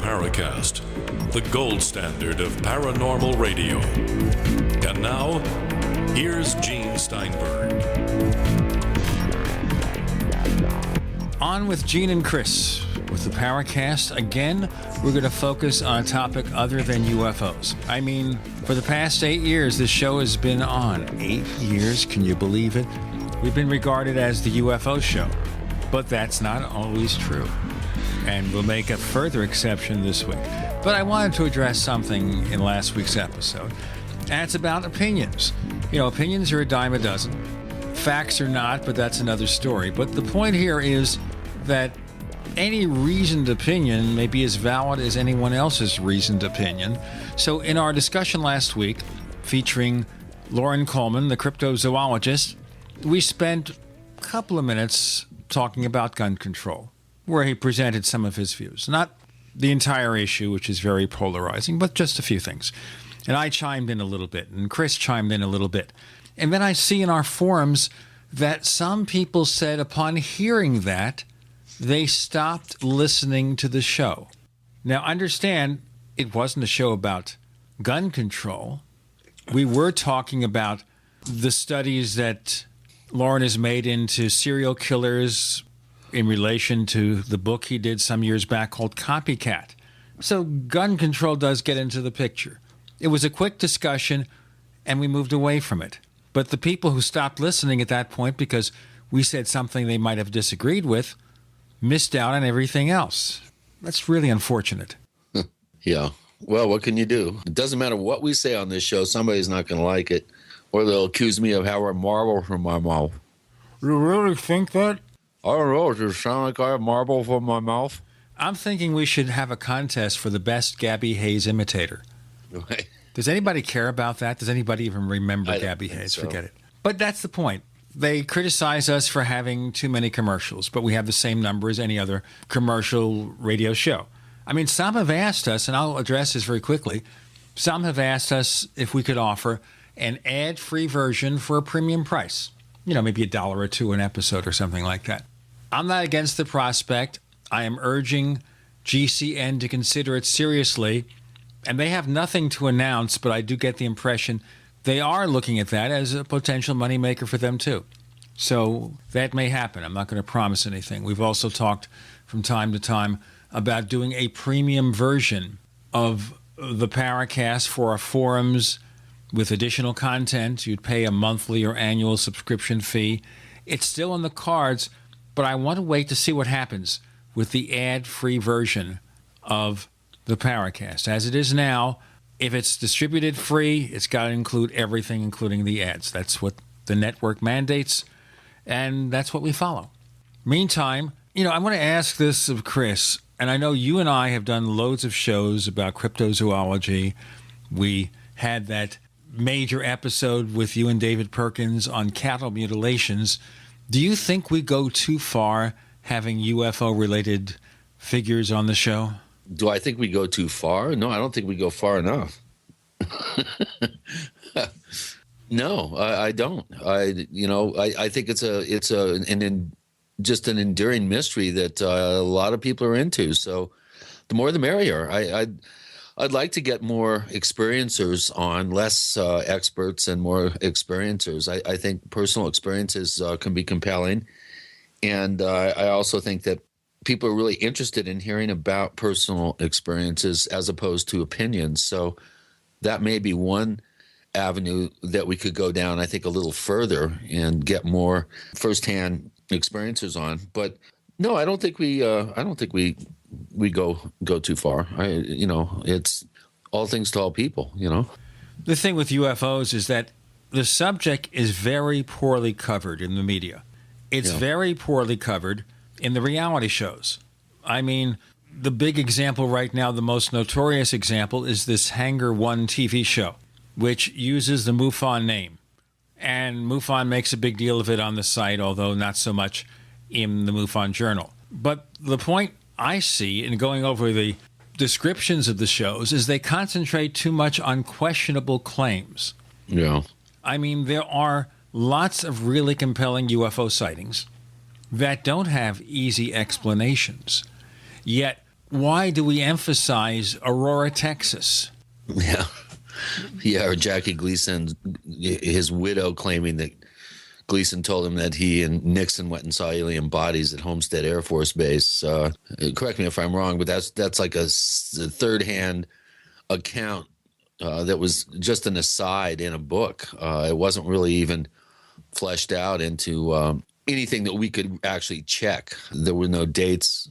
Paracast, the gold standard of paranormal radio. And now, here's Gene Steinberg. On with Gene and Chris with the Paracast. Again, we're going to focus on a topic other than UFOs. I mean, for the past 8 years, this show has been on. 8 years, can you believe it? We've been regarded as the UFO show, but that's not always true. And we'll make a further exception this week. But I wanted to address something in last week's episode, and it's about opinions. You know, opinions are a dime a dozen. Facts are not, but that's another story. But the point here is that any reasoned opinion may be as valid as anyone else's reasoned opinion. So in our discussion last week, featuring Lauren Coleman, the cryptozoologist, we spent a couple of minutes talking about gun control, where he presented some of his views. Not the entire issue, which is very polarizing, but just a few things. And I chimed in a little bit, and Chris chimed in a little bit. And then I see in our forums that some people said upon hearing that, they stopped listening to the show. Now, understand, it wasn't a show about gun control. We were talking about the studies that Lauren has made into serial killers in relation to the book he did some years back called Copycat. So gun control does get into the picture. It was a quick discussion, and we moved away from it. But the people who stopped listening at that point because we said something they might have disagreed with missed out on everything else. That's really unfortunate. Yeah. Well, what can you do? It doesn't matter what we say on this show. Somebody's not going to like it, or they'll accuse me of having marble from my mouth. You really think that? I don't know. Does it sound like I have marble from my mouth? I'm thinking we should have a contest for the best Gabby Hayes imitator. Right. Does anybody care about that? Does anybody even remember Gabby Hayes? So. Forget it. But that's the point. They criticize us for having too many commercials, but we have the same number as any other commercial radio show. I mean, some have asked us, and I'll address this very quickly, some have asked us if we could offer an ad-free version for a premium price. You know, maybe $1 or $2 an episode or something like that. I'm not against the prospect. I am urging GCN to consider it seriously, and they have nothing to announce, but I do get the impression they are looking at that as a potential moneymaker for them too. So that may happen. I'm not going to promise anything. We've also talked from time to time about doing a premium version of the Paracast for our forums with additional content. You'd pay a monthly or annual subscription fee. It's still in the cards, but I want to wait to see what happens with the ad-free version of the Paracast. As it is now, if it's distributed free, it's got to include everything, including the ads. That's what the network mandates, and that's what we follow. Meantime, you know, I want to ask this of Chris, and I know you and I have done loads of shows about cryptozoology. We had that major episode with you and David Perkins on cattle mutilations. Do you think we go too far having UFO-related figures on the show? Do I think we go too far? No, I don't think we go far enough. No, I don't. I think it's just an enduring mystery that a lot of people are into. So the more the merrier. I'd like to get more experiencers on, less experts and more experiencers. I think personal experiences can be compelling. And I also think that people are really interested in hearing about personal experiences as opposed to opinions. So that may be one avenue that we could go down, I think, a little further and get more firsthand experiences on. But no, I don't think we go too far. It's all things to all people, you know. The thing with UFOs is that the subject is very poorly covered in the media. It's very poorly covered in the reality shows. I mean, the big example right now, the most notorious example, is this Hangar 1 TV show, which uses the MUFON name. And MUFON makes a big deal of it on the site, although not so much in the MUFON Journal. But the point I see in going over the descriptions of the shows is they concentrate too much on questionable claims. Yeah. I mean, there are lots of really compelling UFO sightings that don't have easy explanations. Yet why do we emphasize Aurora, Texas? Yeah, or Jackie Gleason, his widow, claiming that Gleason told him that he and Nixon went and saw alien bodies at Homestead Air Force Base. Correct me if I'm wrong, but that's like a third-hand account that was just an aside in a book. It wasn't really even fleshed out into anything that we could actually check. There were no dates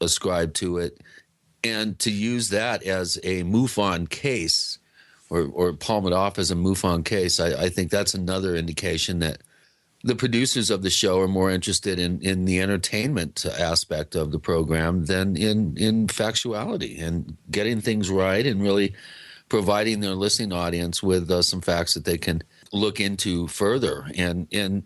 ascribed to it. And to use that as a MUFON case or palm it off as a MUFON case, I think that's another indication that the producers of the show are more interested in the entertainment aspect of the program than in factuality and getting things right and really providing their listening audience with some facts that they can look into further. And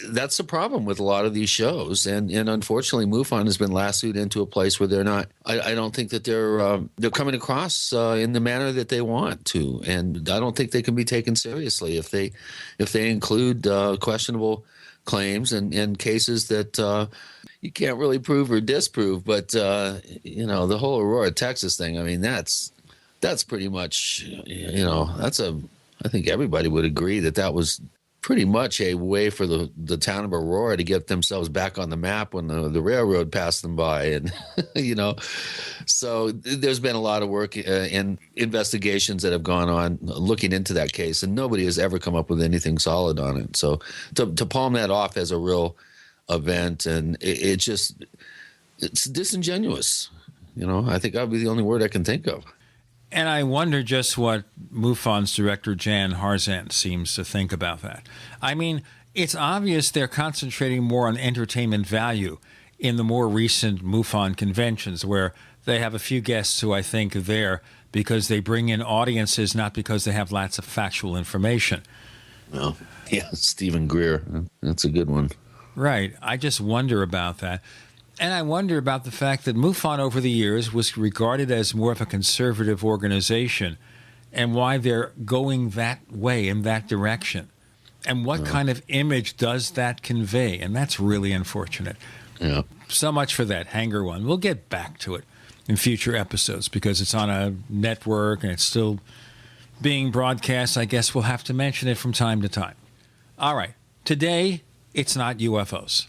that's the problem with a lot of these shows. And unfortunately, MUFON has been lassoed into a place where they're not, I don't think that they're coming across in the manner that they want to. And I don't think they can be taken seriously if they include questionable claims and cases that you can't really prove or disprove. But, the whole Aurora, Texas thing, I mean, that's pretty much, I think everybody would agree that was pretty much a way for the town of Aurora to get themselves back on the map when the railroad passed them by. And, so there's been a lot of work and investigations that have gone on looking into that case, and nobody has ever come up with anything solid on it. So to palm that off as a real event, and it's disingenuous. I think that would be the only word I can think of. And I wonder just what MUFON's director, Jan Harzant, seems to think about that. I mean, it's obvious they're concentrating more on entertainment value in the more recent MUFON conventions, where they have a few guests who I think are there because they bring in audiences, not because they have lots of factual information. Well, yeah, Stephen Greer. That's a good one. Right. I just wonder about that. And I wonder about the fact that MUFON over the years was regarded as more of a conservative organization, and why they're going that way, in that direction. And what kind of image does that convey? And that's really unfortunate. Yeah. So much for that Hanger one. We'll get back to it in future episodes because it's on a network and it's still being broadcast. I guess we'll have to mention it from time to time. All right. Today, it's not UFOs.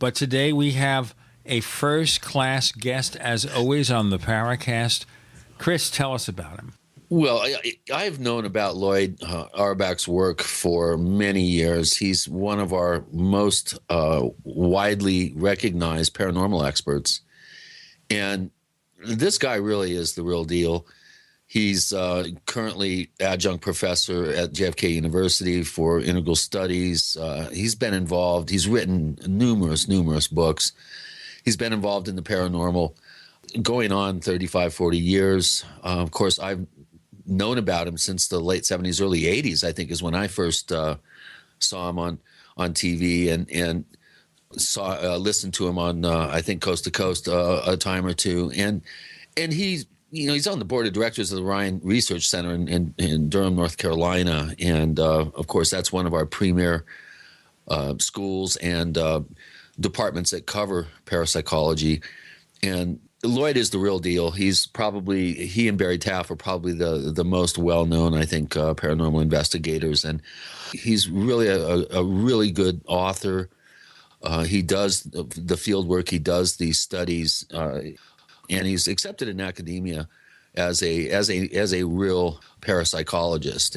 But today we have a first-class guest, as always, on the Paracast. Chris, tell us about him. Well, I've known about Loyd Auerbach's work for many years. He's one of our most widely recognized paranormal experts. And this guy really is the real deal. He's currently adjunct professor at JFK University for integral studies. He's been involved. He's written numerous books. He's been involved in the paranormal going on 35, 40 years. Of course, I've known about him since the late 70s, early 80s, I think, is when I first saw him on TV and listened to him on, I think, Coast to Coast a time or two. And he's on the board of directors of the Ryan Research Center in Durham, North Carolina. And, of course, that's one of our premier schools and departments that cover parapsychology. And Loyd is the real deal. He and Barry Taff are probably the most well-known, I think, paranormal investigators. And he's really a really good author. He does the field work. He does these studies. And he's accepted in academia as a real parapsychologist,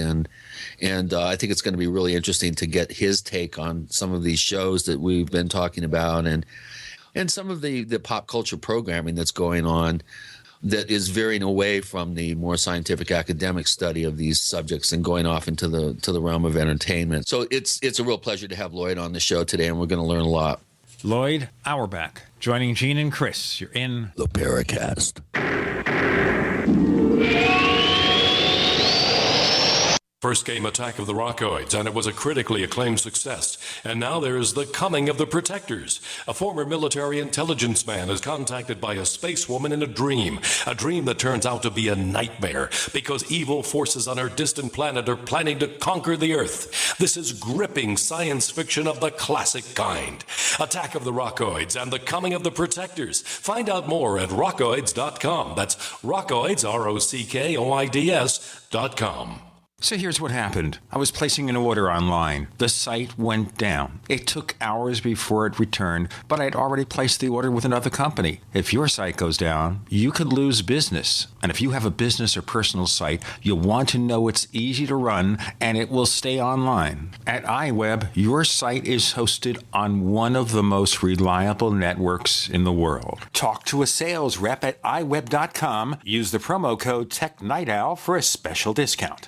and I think it's going to be really interesting to get his take on some of these shows that we've been talking about, and some of the pop culture programming that's going on that is veering away from the more scientific academic study of these subjects and going off into the realm of entertainment. So it's a real pleasure to have Loyd on the show today, and we're going to learn a lot. Loyd Auerbach, joining Gene and Chris. You're in the Paracast. First came Attack of the Rockoids, and it was a critically acclaimed success. And now there's The Coming of the Protectors. A former military intelligence man is contacted by a space woman in a dream that turns out to be a nightmare because evil forces on her distant planet are planning to conquer the Earth. This is gripping science fiction of the classic kind. Attack of the Rockoids and The Coming of the Protectors. Find out more at rockoids.com. That's Rockoids, ROCKOIDS.com. So here's what happened. I was placing an order online. The site went down. It took hours before it returned, but I'd already placed the order with another company. If your site goes down, you could lose business. And if you have a business or personal site, you'll want to know it's easy to run and it will stay online. At iWeb, your site is hosted on one of the most reliable networks in the world. Talk to a sales rep at iWeb.com. Use the promo code TechNightOwl for a special discount.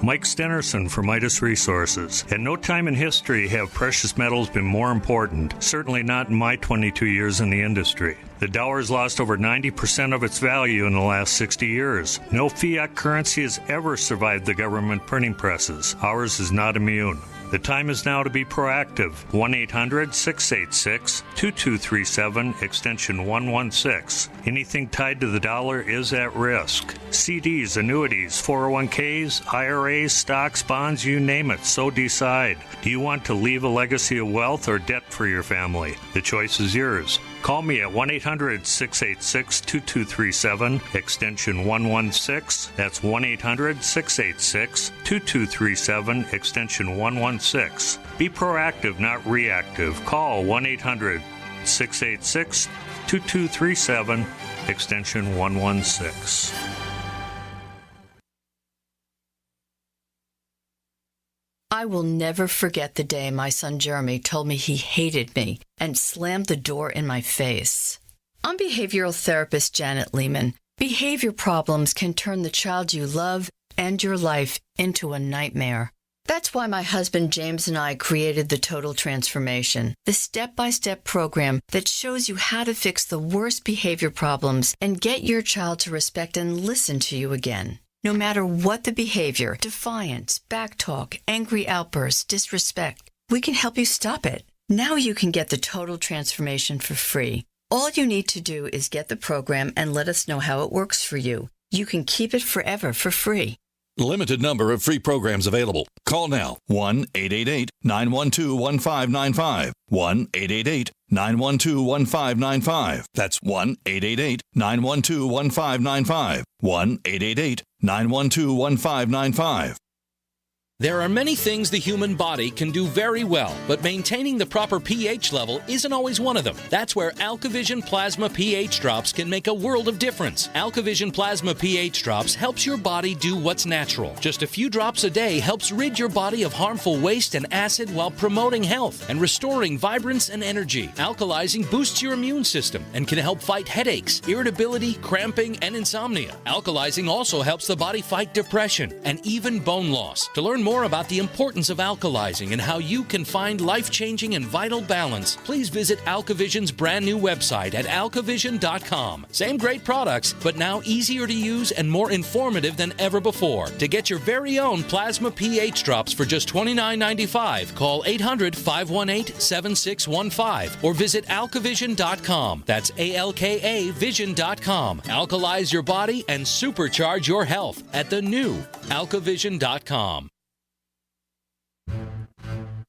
Mike Stenerson for Midas Resources. At no time in history have precious metals been more important, certainly not in my 22 years in the industry. The dollar has lost over 90% of its value in the last 60 years. No fiat currency has ever survived the government printing presses. Ours is not immune. The time is now to be proactive. 1-800-686-2237, extension 116. Anything tied to the dollar is at risk. CDs, annuities, 401ks, IRAs, stocks, bonds, you name it, so decide. Do you want to leave a legacy of wealth or debt for your family? The choice is yours. Call me at 1-800-686-2237, extension 116. That's 1-800-686-2237, extension 116. Be proactive, not reactive. Call 1-800-686-2237, extension 116. I will never forget the day my son Jeremy told me he hated me and slammed the door in my face. I'm behavioral therapist Janet Lehman. Behavior problems can turn the child you love and your life into a nightmare. That's why my husband James and I created the Total Transformation, the step-by-step program that shows you how to fix the worst behavior problems and get your child to respect and listen to you again. No matter what the behavior, defiance, backtalk, angry outbursts, disrespect, we can help you stop it. Now you can get the Total Transformation for free. All you need to do is get the program and let us know how it works for you. You can keep it forever for free. Limited number of free programs available. Call now. 1-888-912-1595. 1-888-912-1595. That's 1-888-912-1595. 1-888-912-1595. There are many things the human body can do very well, but maintaining the proper pH level isn't always one of them. That's where AlkaVision Plasma pH Drops can make a world of difference. AlkaVision Plasma pH Drops helps your body do what's natural. Just a few drops a day helps rid your body of harmful waste and acid while promoting health and restoring vibrance and energy. Alkalizing boosts your immune system and can help fight headaches, irritability, cramping, and insomnia. Alkalizing also helps the body fight depression and even bone loss. To learn more about the importance of alkalizing and how you can find life-changing and vital balance, please visit AlkaVision's brand new website at alkavision.com. Same great products, but now easier to use and more informative than ever before. To get your very own Plasma pH Drops for just $29.95, call 800-518-7615 or visit alkavision.com. That's ALKA vision.com. Alkalize your body and supercharge your health at the new alkavision.com.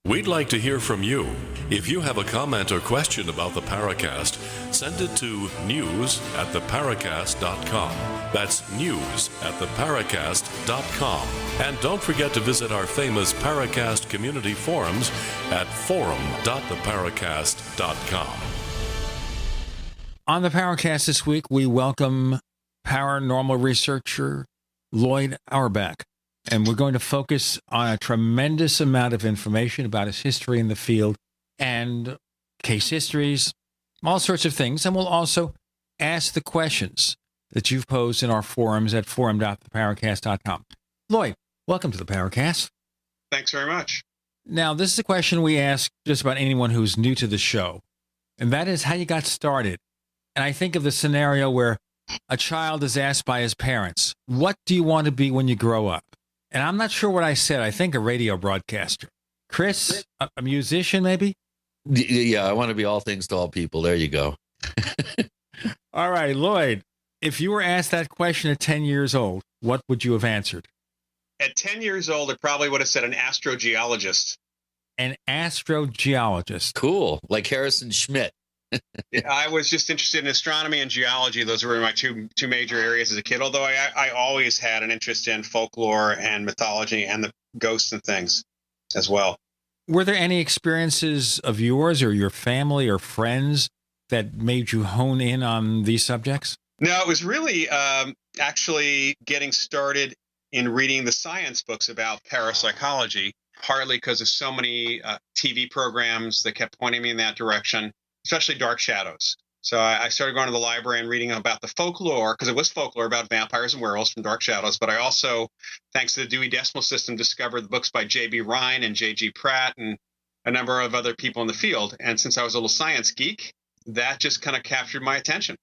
We'd like to hear from you. If you have a comment or question about the Paracast, send it to news@theparacast.com. That's news@theparacast.com. And don't forget to visit our famous Paracast community forums at forum.theparacast.com. On the Paracast this week, we welcome paranormal researcher Loyd Auerbach. And we're going to focus on a tremendous amount of information about his history in the field and case histories, all sorts of things. And we'll also ask the questions that you've posed in our forums at forum.theparacast.com. Loyd, welcome to the Paracast. Thanks very much. Now, this is a question we ask just about anyone who's new to the show, and that is how you got started. And I think of the scenario where a child is asked by his parents, what do you want to be when you grow up? And I'm not sure what I said. I think a radio broadcaster. Chris, a musician, maybe? Yeah, I want to be all things to all people. There you go. All right, Loyd, if you were asked that question at 10 years old, what would you have answered? At 10 years old, I probably would have said an astrogeologist. An astrogeologist. Cool. Like Harrison Schmidt. I was just interested in astronomy and geology. Those were my two major areas as a kid, although I always had an interest in folklore and mythology and the ghosts and things as well. Were there any experiences of yours or your family or friends that made you hone in on these subjects? No, it was really actually getting started in reading the science books about parapsychology, partly because of so many TV programs that kept pointing me in that direction, especially Dark Shadows. So I started going to the library and reading about the folklore, because it was folklore about vampires and werewolves from Dark Shadows. But I also, thanks to the Dewey Decimal System, discovered the books by J.B. Rhine and J.G. Pratt and a number of other people in the field. And since I was a little science geek, that just kind of captured my attention.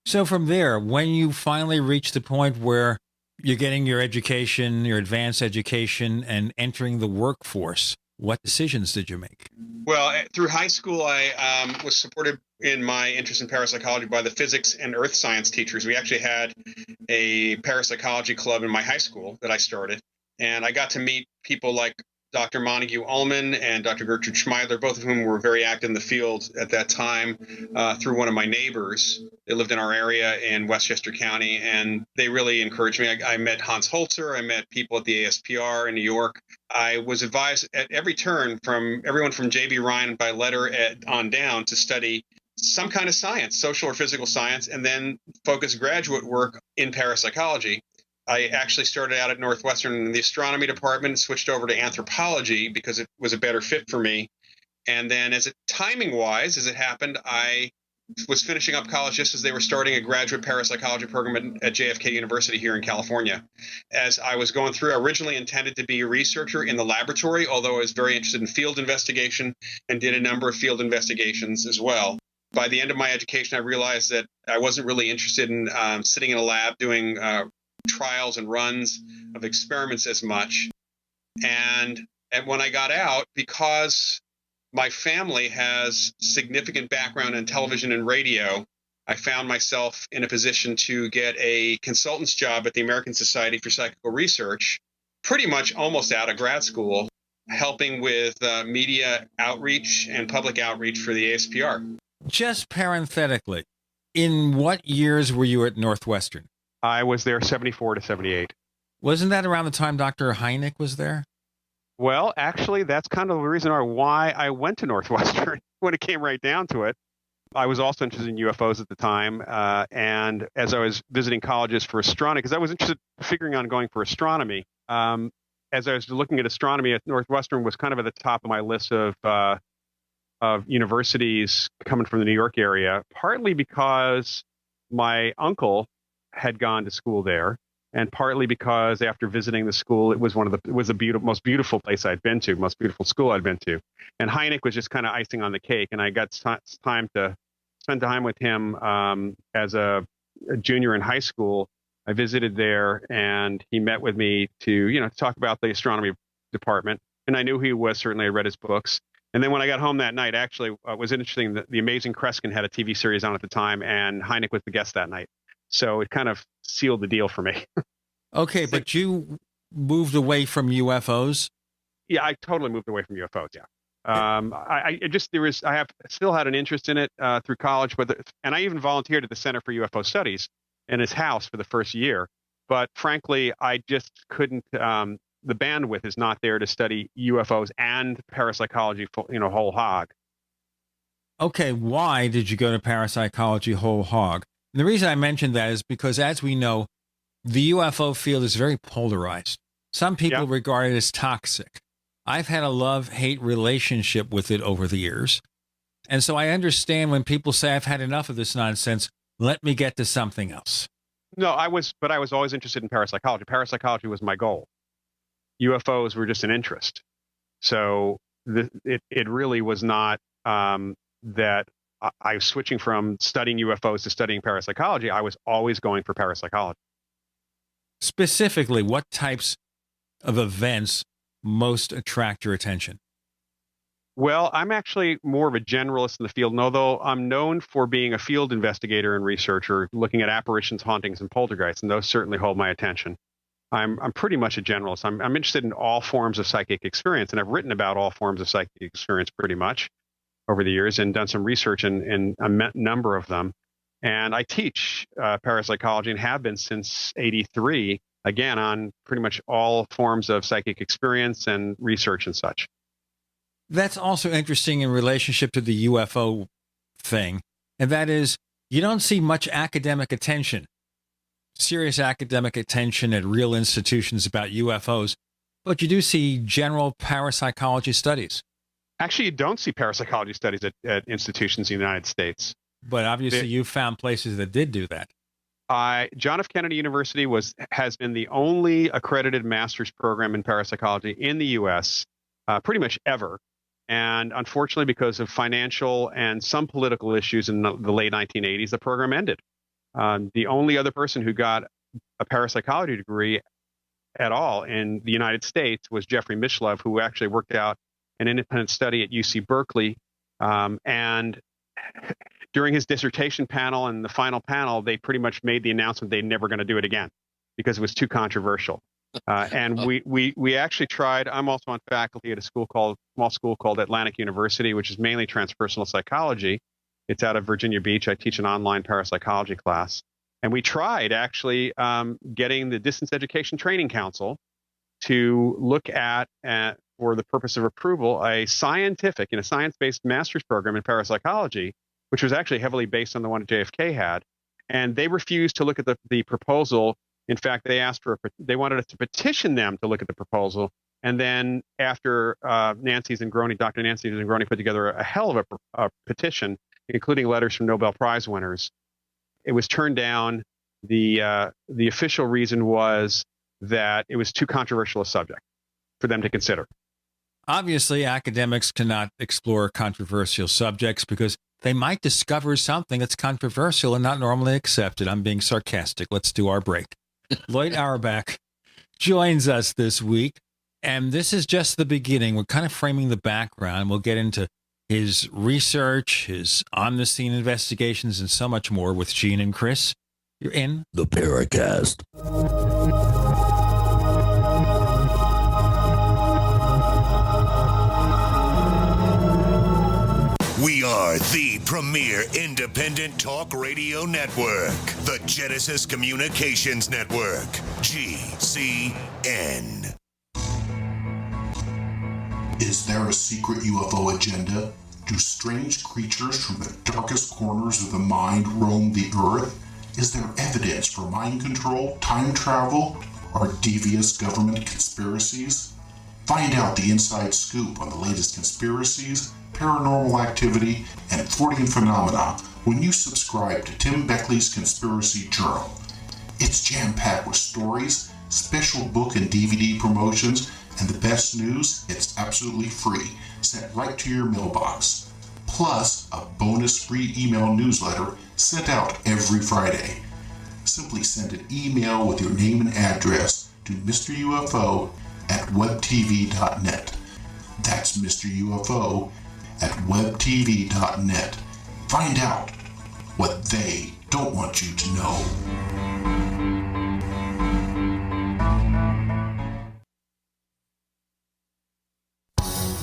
So from there, when you finally reached the point where you're getting your education, your advanced education, and entering the workforce, what decisions did you make? Well, through high school, I was supported in my interest in parapsychology by the physics and earth science teachers. We actually had a parapsychology club in my high school that I started, and I got to meet people like Dr. Montague Ullman and Dr. Gertrude Schmeidler, both of whom were very active in the field at that time, through one of my neighbors. They lived in our area in Westchester County, and they really encouraged me. I met Hans Holzer. I met people at the ASPR in New York. I was advised at every turn from everyone from J.B. Rhine by letter on down to study some kind of science, social or physical science, and then focus graduate work in parapsychology. I actually started out at Northwestern in the astronomy department, switched over to anthropology because it was a better fit for me. And then timing-wise, as it happened, I was finishing up college just as they were starting a graduate parapsychology program at JFK University here in California. As I was going through, I originally intended to be a researcher in the laboratory, although I was very interested in field investigation and did a number of field investigations as well. By the end of my education, I realized that I wasn't really interested in sitting in a lab doing trials and runs of experiments as much. And when I got out, because my family has significant background in television and radio, I found myself in a position to get a consultant's job at the American Society for Psychical Research, pretty much almost out of grad school, helping with media outreach and public outreach for the ASPR. Just parenthetically, in what years were you at Northwestern? I was there 74 to 78. Wasn't that around the time Dr. Hynek was there? Well, actually, that's kind of the reason why I went to Northwestern when it came right down to it. I was also interested in UFOs at the time. And as I was visiting colleges for astronomy, because I was interested in figuring on going for astronomy, as I was looking at astronomy at Northwestern was kind of at the top of my list of universities coming from the New York area, partly because my uncle had gone to school there, and partly because after visiting the school, it was the most beautiful place I'd been to, most beautiful school I'd been to. And Hynek was just kind of icing on the cake, and I got time to spend time with him as a junior in high school. I visited there, and he met with me to talk about the astronomy department, and I knew who he was. Certainly, I read his books. And then when I got home that night, actually, it was interesting that The Amazing Kreskin had a TV series on at the time, and Hynek was the guest that night. So it kind of sealed the deal for me. Okay, but you moved away from UFOs? Yeah, I totally moved away from UFOs. Yeah, I still had an interest in it through college, and I even volunteered at the Center for UFO Studies in his house for the first year. But frankly, I just couldn't. The bandwidth is not there to study UFOs and parapsychology, whole hog. Okay, why did you go to parapsychology whole hog? And the reason I mentioned that is because, as we know, the UFO field is very polarized. Some people regard it as toxic. I've had a love-hate relationship with it over the years. And so I understand when people say, I've had enough of this nonsense, let me get to something else. No, I was always interested in parapsychology. Parapsychology was my goal. UFOs were just an interest. So it really was not that I was switching from studying UFOs to studying parapsychology. I was always going for parapsychology. Specifically, what types of events most attract your attention? Well, I'm actually more of a generalist in the field, and although I'm known for being a field investigator and researcher, looking at apparitions, hauntings, and poltergeists, and those certainly hold my attention, I'm pretty much a generalist. I'm interested in all forms of psychic experience, and I've written about all forms of psychic experience pretty much over the years and done some research in a number of them. And I teach parapsychology and have been since '83, again, on pretty much all forms of psychic experience and research and such. That's also interesting in relationship to the UFO thing, and that is you don't see much academic attention, serious academic attention at real institutions about UFOs, but you do see general parapsychology studies. Actually, you don't see parapsychology studies at institutions in the United States. But obviously you found places that did do that. John F. Kennedy University has been the only accredited master's program in parapsychology in the U.S. Pretty much ever. And unfortunately, because of financial and some political issues in the late 1980s, the program ended. The only other person who got a parapsychology degree at all in the United States was Jeffrey Mishlove, who actually worked out an independent study at UC Berkeley. And during his dissertation panel and the final panel, they pretty much made the announcement they're never going to do it again because it was too controversial. And we actually tried. I'm also on faculty at a small school called Atlantic University, which is mainly transpersonal psychology. It's out of Virginia Beach. I teach an online parapsychology class. And we tried actually getting the Distance Education Training Council to look at, for the purpose of approval, a science-based master's program in parapsychology, which was actually heavily based on the one JFK had. And they refused to look at the proposal. In fact, they wanted us to petition them to look at the proposal. And then after Dr. Nancy Zangroni put together a hell of a petition, including letters from Nobel Prize winners, it was turned down. The official reason was that it was too controversial a subject for them to consider. Obviously, academics cannot explore controversial subjects because they might discover something that's controversial and not normally accepted. I'm being sarcastic. Let's do our break. Loyd Auerbach joins us this week, and this is just the beginning. We're kind of framing the background. We'll get into his research, his on-the-scene investigations, and so much more with Gene and Chris. You're in The Paracast. We are the premier independent talk radio network, the Genesis Communications Network, GCN. Is there a secret UFO agenda? Do strange creatures from the darkest corners of the mind roam the earth? Is there evidence for mind control, time travel, or devious government conspiracies? Find out the inside scoop on the latest conspiracies, paranormal activity, and Fortean phenomena when you subscribe to Tim Beckley's Conspiracy Journal. It's jam-packed with stories, special book and DVD promotions, and the best news, it's absolutely free, sent right to your mailbox. Plus, a bonus free email newsletter sent out every Friday. Simply send an email with your name and address to Mr. UFO at webtv.net. That's Mr. UFO at webtv.net. Find out what they don't want you to know.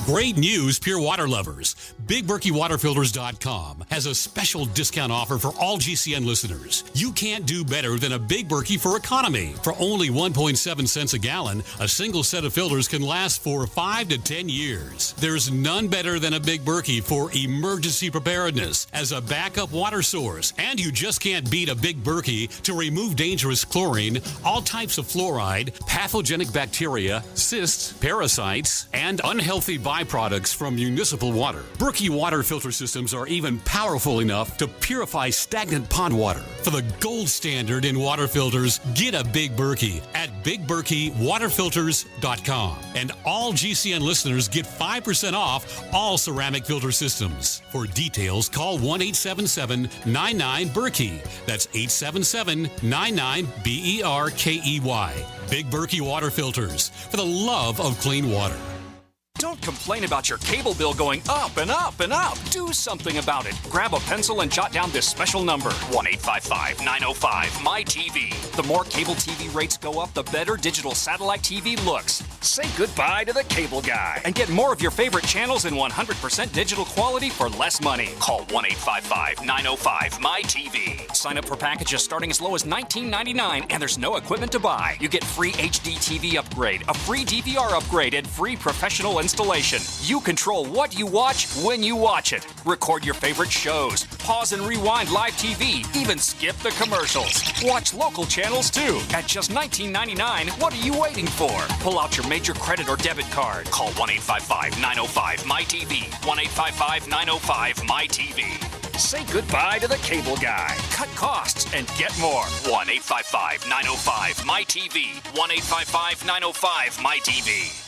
Great news, pure water lovers. BigBerkeyWaterFilters.com has a special discount offer for all GCN listeners. You can't do better than a Big Berkey for economy. For only 1.7 cents a gallon, a single set of filters can last for 5 to 10 years. There's none better than a Big Berkey for emergency preparedness as a backup water source. And you just can't beat a Big Berkey to remove dangerous chlorine, all types of fluoride, pathogenic bacteria, cysts, parasites, and unhealthy byproducts from municipal water. Berkey water filter systems are even powerful enough to purify stagnant pond water. For the gold standard in water filters, get a Big Berkey at BigBerkeyWaterFilters.com. And all GCN listeners get 5% off all ceramic filter systems. For details, call 1-877-99-BERKEY. That's 877-99-BERKEY. Big Berkey Water Filters, for the love of clean water. Don't complain about your cable bill going up and up and up. Do something about it. Grab a pencil and jot down this special number, 1-855-905-MY-TV. The more cable TV rates go up, the better digital satellite TV looks. Say goodbye to the cable guy and get more of your favorite channels in 100% digital quality for less money. Call 1-855-905-MY-TV. Sign up for packages starting as low as $19.99, and there's no equipment to buy. You get free HD TV upgrade, a free DVR upgrade, and free professional installation. You control what you watch when you watch it. Record your favorite shows, pause and rewind live TV, even skip the commercials. Watch local channels too. At just $19.99, what are you waiting for? Pull out your major credit or debit card. Call 1-855-905-MY-TV. 1-855-905-MY-TV. Say goodbye to the cable guy. Cut costs and get more. 1-855-905-MY-TV. 1-855-905-MY-TV.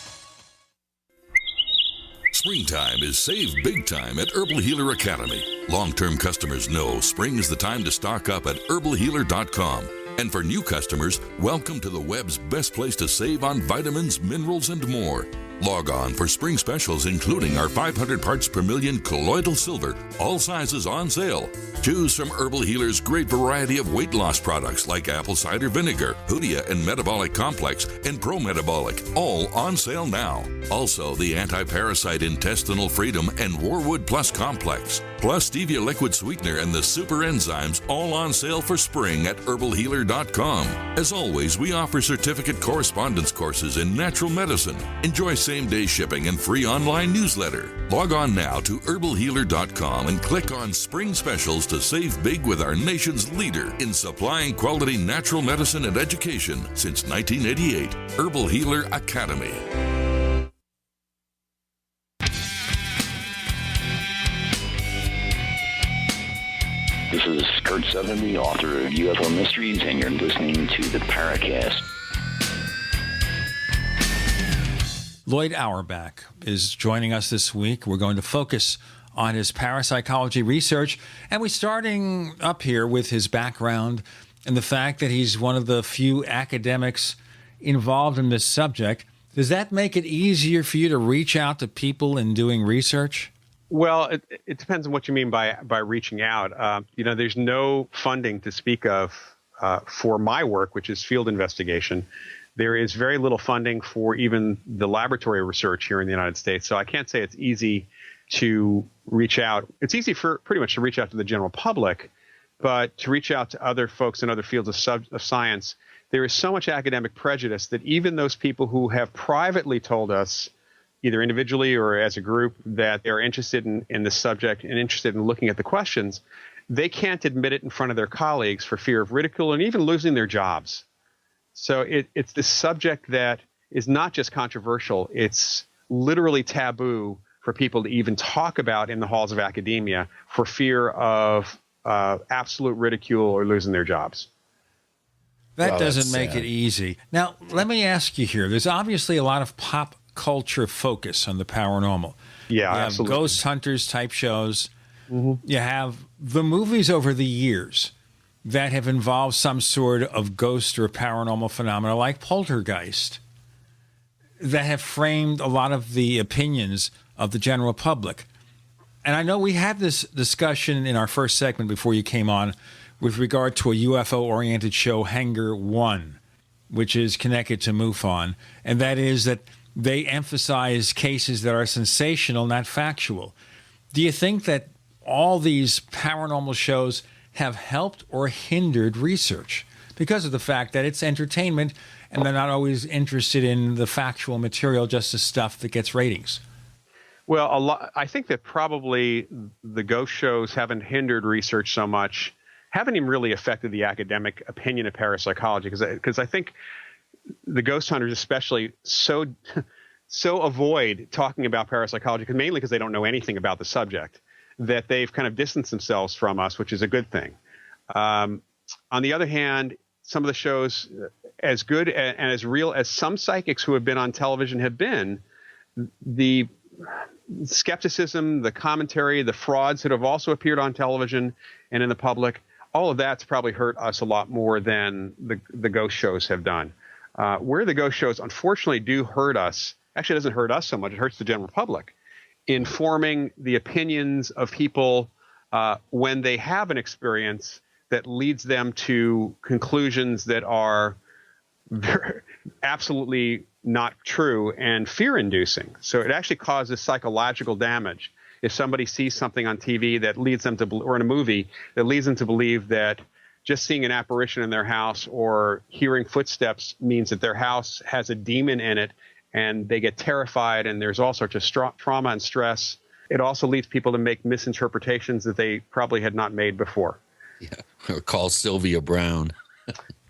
Springtime is save big time at Herbal Healer Academy. Long-term customers know spring is the time to stock up at herbalhealer.com. And for new customers, welcome to the web's best place to save on vitamins, minerals, and more. Log on for spring specials, including our 500 parts per million colloidal silver, all sizes on sale. Choose from Herbal Healer's great variety of weight loss products like apple cider vinegar, Hoodia and Metabolic Complex, and Pro Metabolic, all on sale now. Also, the Anti-Parasite Intestinal Freedom and Warwood Plus Complex, plus Stevia Liquid Sweetener and the Super Enzymes, all on sale for spring at herbalhealer.com. As always, we offer certificate correspondence courses in natural medicine. Enjoy same-day shipping and free online newsletter. Log on now to herbalhealer.com and click on Spring Specials to save big with our nation's leader in supplying quality natural medicine and education since 1988. Herbal Healer Academy. This is Kurt Sutherland, the author of UFO Mysteries, and you're listening to the Paracast. Loyd Auerbach is joining us this week. We're going to focus on his parapsychology research, and we're starting up here with his background and the fact that he's one of the few academics involved in this subject. Does that make it easier for you to reach out to people in doing research? Well, it depends on what you mean by reaching out. There's no funding to speak of for my work, which is field investigation. There is very little funding for even the laboratory research here in the United States. So I can't say it's easy to reach out. It's easy for pretty much to reach out to the general public, but to reach out to other folks in other fields of science, there is so much academic prejudice that even those people who have privately told us, either individually or as a group, that they're interested in the subject and interested in looking at the questions, they can't admit it in front of their colleagues for fear of ridicule and even losing their jobs. So it's this subject that is not just controversial, it's literally taboo for people to even talk about in the halls of academia for fear of absolute ridicule or losing their jobs. That doesn't make it easy. Now, let me ask you here. There's obviously a lot of pop culture focus on the paranormal. Yeah, you have absolutely. Ghost Hunters type shows. Mm-hmm. You have the movies over the years that have involved some sort of ghost or paranormal phenomena like Poltergeist that have framed a lot of the opinions of the general public. And I know we had this discussion in our first segment before you came on with regard to a UFO-oriented show, Hangar 1, which is connected to MUFON, and that is that they emphasize cases that are sensational, not factual. Do you think that all these paranormal shows have helped or hindered research because of the fact that it's entertainment and they're not always interested in the factual material, just the stuff that gets ratings? Well, I think that probably the ghost shows haven't hindered research so much, haven't even really affected the academic opinion of parapsychology, because I think the ghost hunters especially so so avoid talking about parapsychology, mainly because they don't know anything about the subject, that they've kind of distanced themselves from us, which is a good thing. On the other hand, some of the shows, as good and as real as some psychics who have been on television have been, the skepticism, the commentary, the frauds that have also appeared on television and in the public, all of that's probably hurt us a lot more than the ghost shows have done. Where the ghost shows unfortunately do hurt us, actually it doesn't hurt us so much, it hurts the general public, in forming the opinions of people when they have an experience that leads them to conclusions that are absolutely not true and fear-inducing. So it actually causes psychological damage if somebody sees something on TV that leads them to, or in a movie, that leads them to believe that just seeing an apparition in their house or hearing footsteps means that their house has a demon in it, and they get terrified, and there's all sorts of trauma and stress. It also leads people to make misinterpretations that they probably had not made before. Yeah, or call Sylvia Brown.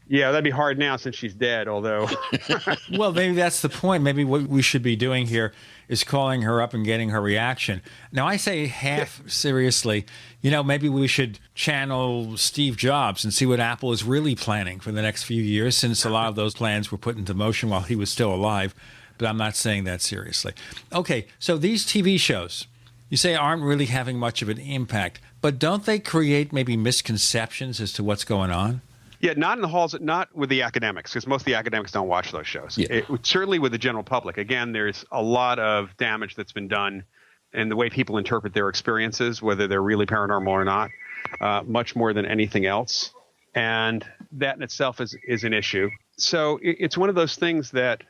Yeah, that'd be hard now since she's dead, although. Well, maybe that's the point. Maybe what we should be doing here is calling her up and getting her reaction. Now, I say half seriously, maybe we should channel Steve Jobs and see what Apple is really planning for the next few years, since a lot of those plans were put into motion while he was still alive. But I'm not saying that seriously. Okay, so these TV shows, you say aren't really having much of an impact, but don't they create maybe misconceptions as to what's going on? Yeah, not in the halls, not with the academics, because most of the academics don't watch those shows. Yeah. Certainly with the general public. Again, there's a lot of damage that's been done in the way people interpret their experiences, whether they're really paranormal or not, much more than anything else. And that in itself is an issue. So it's one of those things that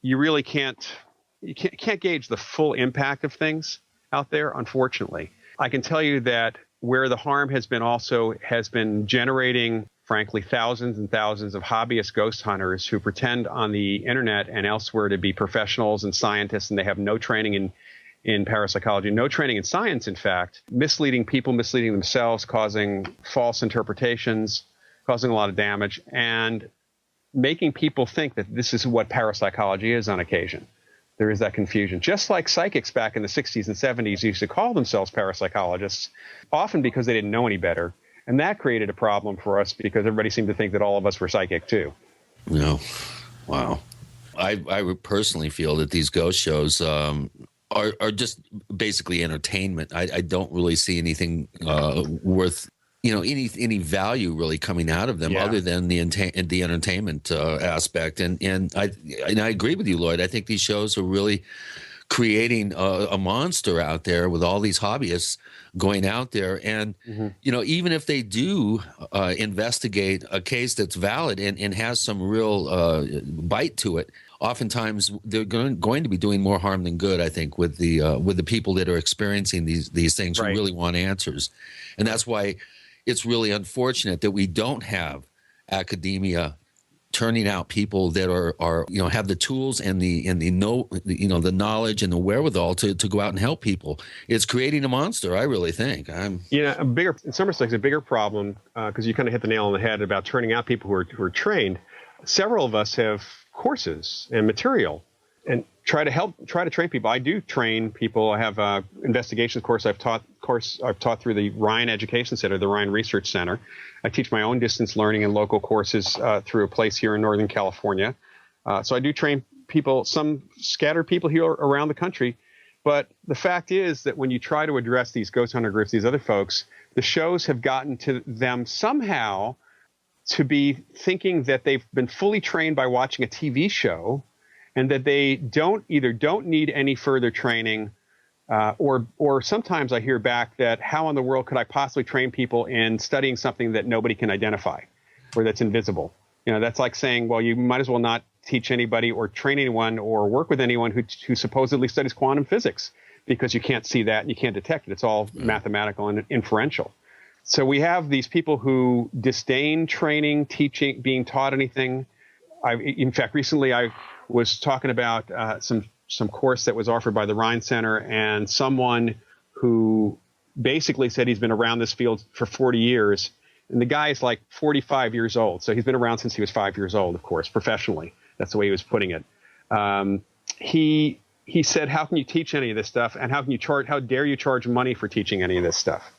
you really can't gauge the full impact of things out there, unfortunately. I can tell you that where the harm has been generating, frankly, thousands and thousands of hobbyist ghost hunters who pretend on the internet and elsewhere to be professionals and scientists, and they have no training in parapsychology, no training in science, in fact, misleading people, misleading themselves, causing false interpretations, causing a lot of damage, and making people think that this is what parapsychology is on occasion. There is that confusion. Just like psychics back in the 60s and 70s used to call themselves parapsychologists, often because they didn't know any better. And that created a problem for us because everybody seemed to think that all of us were psychic too. No. Wow. I personally feel that these ghost shows are just basically entertainment. I don't really see anything worth, any value really coming out of them other than the entertainment aspect. And I agree with you, Loyd. I think these shows are really creating a monster out there with all these hobbyists going out there. And, even if they do investigate a case that's valid and has some real bite to it, oftentimes they're going to be doing more harm than good, I think, with the people that are experiencing these things who really want answers. And that's why it's really unfortunate that we don't have academia turning out people that are have the tools and the the knowledge and the wherewithal to go out and help people. It's creating a monster, I really think. In some respects, a bigger problem, because you kind of hit the nail on the head about turning out people who are trained. Several of us have courses and material and try to train people. I do train people. I have an investigations course I've taught through the Ryan Education Center, the Ryan Research Center. I teach my own distance learning and local courses through a place here in Northern California. So I do train people, some scattered people here around the country. But the fact is that when you try to address these ghost hunter groups, these other folks, the shows have gotten to them somehow to be thinking that they've been fully trained by watching a TV show, and that they don't need any further training, or sometimes I hear back that how in the world could I possibly train people in studying something that nobody can identify or that's invisible? That's like saying, well, you might as well not teach anybody or train anyone or work with anyone who supposedly studies quantum physics, because you can't see that and you can't detect it. It's all mathematical and inferential. So we have these people who disdain training, teaching, being taught anything. In fact, recently I was talking about some course that was offered by the Ryan Center, and someone who basically said he's been around this field for 40 years. And the guy is like 45 years old. So he's been around since he was 5 years old, of course, professionally. That's the way he was putting it. He he said, how can you teach any of this stuff? And how dare you charge money for teaching any of this stuff?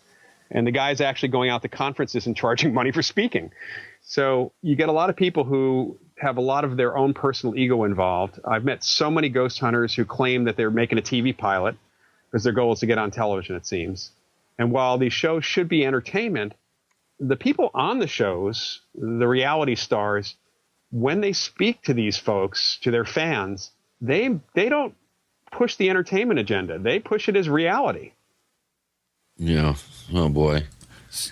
And the guy's actually going out to conferences and charging money for speaking. So you get a lot of people who have a lot of their own personal ego involved. I've met so many ghost hunters who claim that they're making a TV pilot because their goal is to get on television, it seems. And while these shows should be entertainment, the people on the shows, the reality stars, when they speak to these folks, to their fans, they don't push the entertainment agenda. They push it as reality. Yeah. Oh, boy.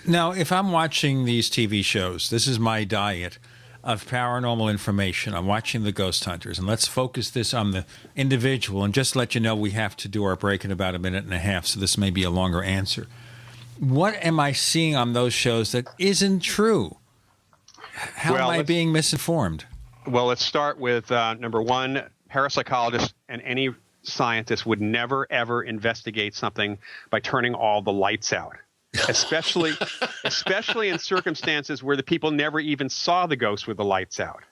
Now, if I'm watching these TV shows, this is my diet of paranormal information. I'm watching the Ghost Hunters, and let's focus this on the individual. And just let you know, we have to do our break in about a minute and a half, so this may be a longer answer. What am I seeing on those shows that isn't true? How am I being misinformed? Well, let's start with number one. Parapsychologists and any scientist would never, ever investigate something by turning all the lights out, especially in circumstances where the people never even saw the ghost with the lights out.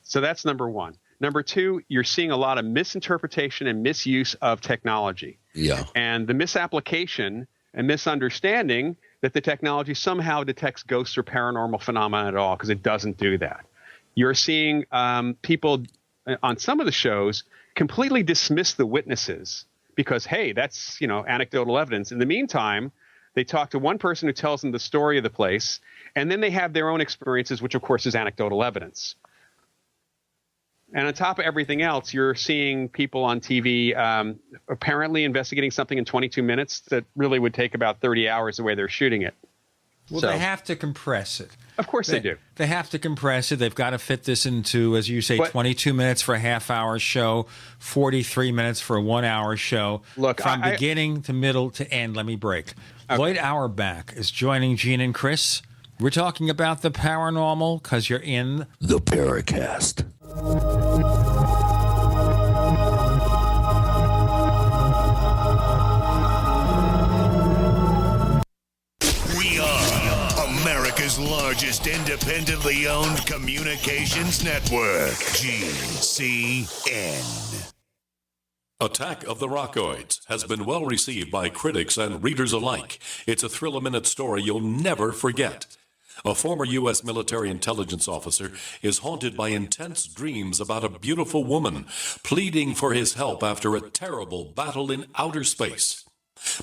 So that's number one. Number two, you're seeing a lot of misinterpretation and misuse of technology. Yeah. And the misapplication and misunderstanding that the technology somehow detects ghosts or paranormal phenomena at all, because it doesn't do that. You're seeing people on some of the shows completely dismiss the witnesses because, hey, that's, anecdotal evidence. In the meantime, they talk to one person who tells them the story of the place, and then they have their own experiences, which, of course, is anecdotal evidence. And on top of everything else, you're seeing people on TV apparently investigating something in 22 minutes that really would take about 30 hours the way they're shooting it. Well, they have to compress it. Of course they do. They have to compress it. They've got to fit this into, as you say, 22 minutes for a half-hour show, 43 minutes for a one-hour show. Look, from beginning to middle to end. Let me break. Okay. Loyd Auerbach is joining Gene and Chris. We're talking about the paranormal because you're in the Paracast. We are America's largest independently owned communications network, GCN. Attack of the Rockoids has been well received by critics and readers alike. It's a thrill-a-minute story you'll never forget. A former U.S. military intelligence officer is haunted by intense dreams about a beautiful woman pleading for his help after a terrible battle in outer space.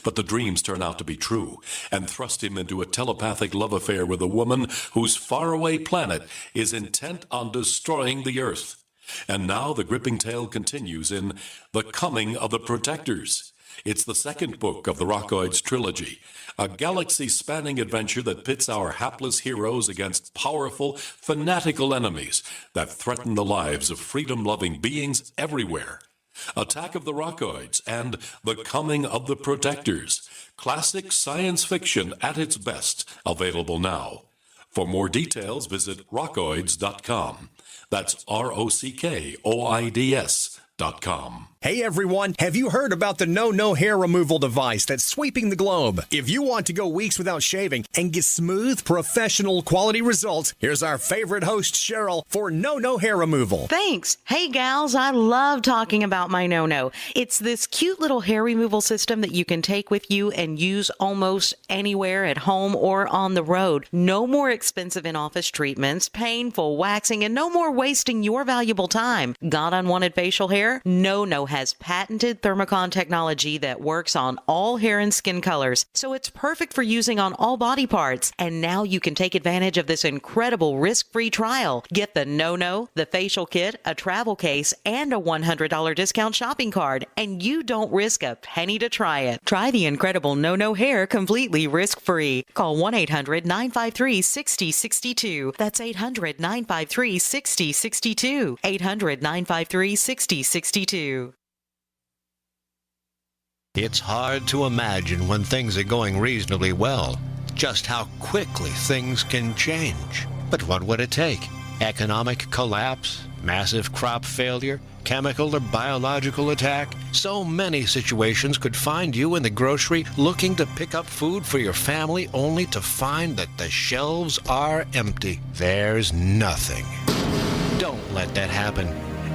But the dreams turn out to be true and thrust him into a telepathic love affair with a woman whose faraway planet is intent on destroying the Earth. And now the gripping tale continues in The Coming of the Protectors. It's the second book of the Rockoids trilogy, a galaxy-spanning adventure that pits our hapless heroes against powerful, fanatical enemies that threaten the lives of freedom-loving beings everywhere. Attack of the Rockoids and The Coming of the Protectors, classic science fiction at its best, available now. For more details, visit rockoids.com. That's ROCKOIDS.com. Hey everyone, have you heard about the No hair removal device that's sweeping the globe? If you want to go weeks without shaving and get smooth, professional quality results, here's our favorite host, Cheryl, for No hair removal. Thanks. Hey gals, I love talking about my No. It's this cute little hair removal system that you can take with you and use almost anywhere at home or on the road. No more expensive in-office treatments, painful waxing, and no more wasting your valuable time. Got unwanted facial hair? No has patented thermocon technology that works on all hair and skin colors, so it's perfect for using on all body parts. And now you can take advantage of this incredible risk-free trial. Get the No, the facial kit, a travel case, and a $100 discount shopping card, and you don't risk a penny to try it. Try the incredible No hair completely risk-free. Call 1-800-953-6062. That's 800-953-6062. 800-953-6062. It's hard to imagine when things are going reasonably well, just how quickly things can change. But what would it take? Economic collapse? Massive crop failure? Chemical or biological attack? So many situations could find you in the grocery looking to pick up food for your family only to find that the shelves are empty. There's nothing. Don't let that happen.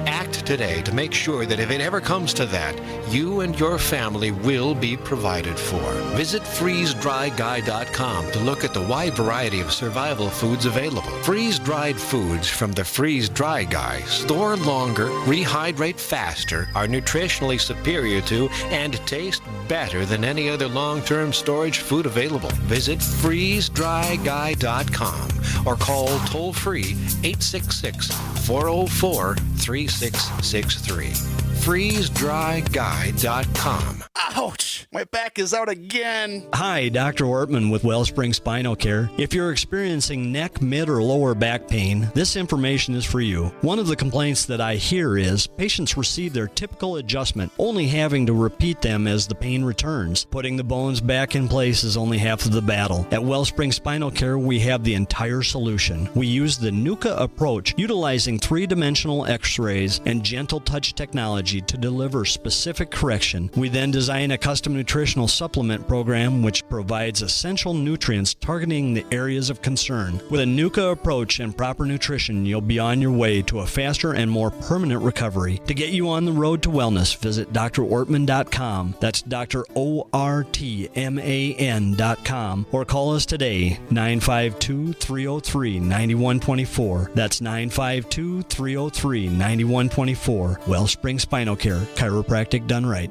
Act today to make sure that if it ever comes to that, you and your family will be provided for. Visit freezedryguy.com to look at the wide variety of survival foods available. Freeze-dried foods from the Freeze Dry Guy store longer, rehydrate faster, are nutritionally superior to, and taste better than any other long-term storage food available. Visit freezedryguy.com or call toll-free 866-404-3663. freezedryguy.com. Ouch! My back is out again. Hi, Dr. Ortman with Wellspring Spinal Care. If you're experiencing neck, mid, or lower back pain, this information is for you. One of the complaints that I hear is patients receive their typical adjustment, only having to repeat them as the pain returns. Putting the bones back in place is only half of the battle. At Wellspring Spinal Care, we have the entire solution. We use the NUCA approach, utilizing three-dimensional x-rays and gentle touch technology to deliver specific correction. We then design a custom nutritional supplement program which provides essential nutrients targeting the areas of concern. With a NUCA approach and proper nutrition, you'll be on your way to a faster and more permanent recovery. To get you on the road to wellness, visit drortman.com. That's drortman.com, or call us today, 952-303-9124. That's 952-303-9124. Wellspring Spinal Care, chiropractic done right.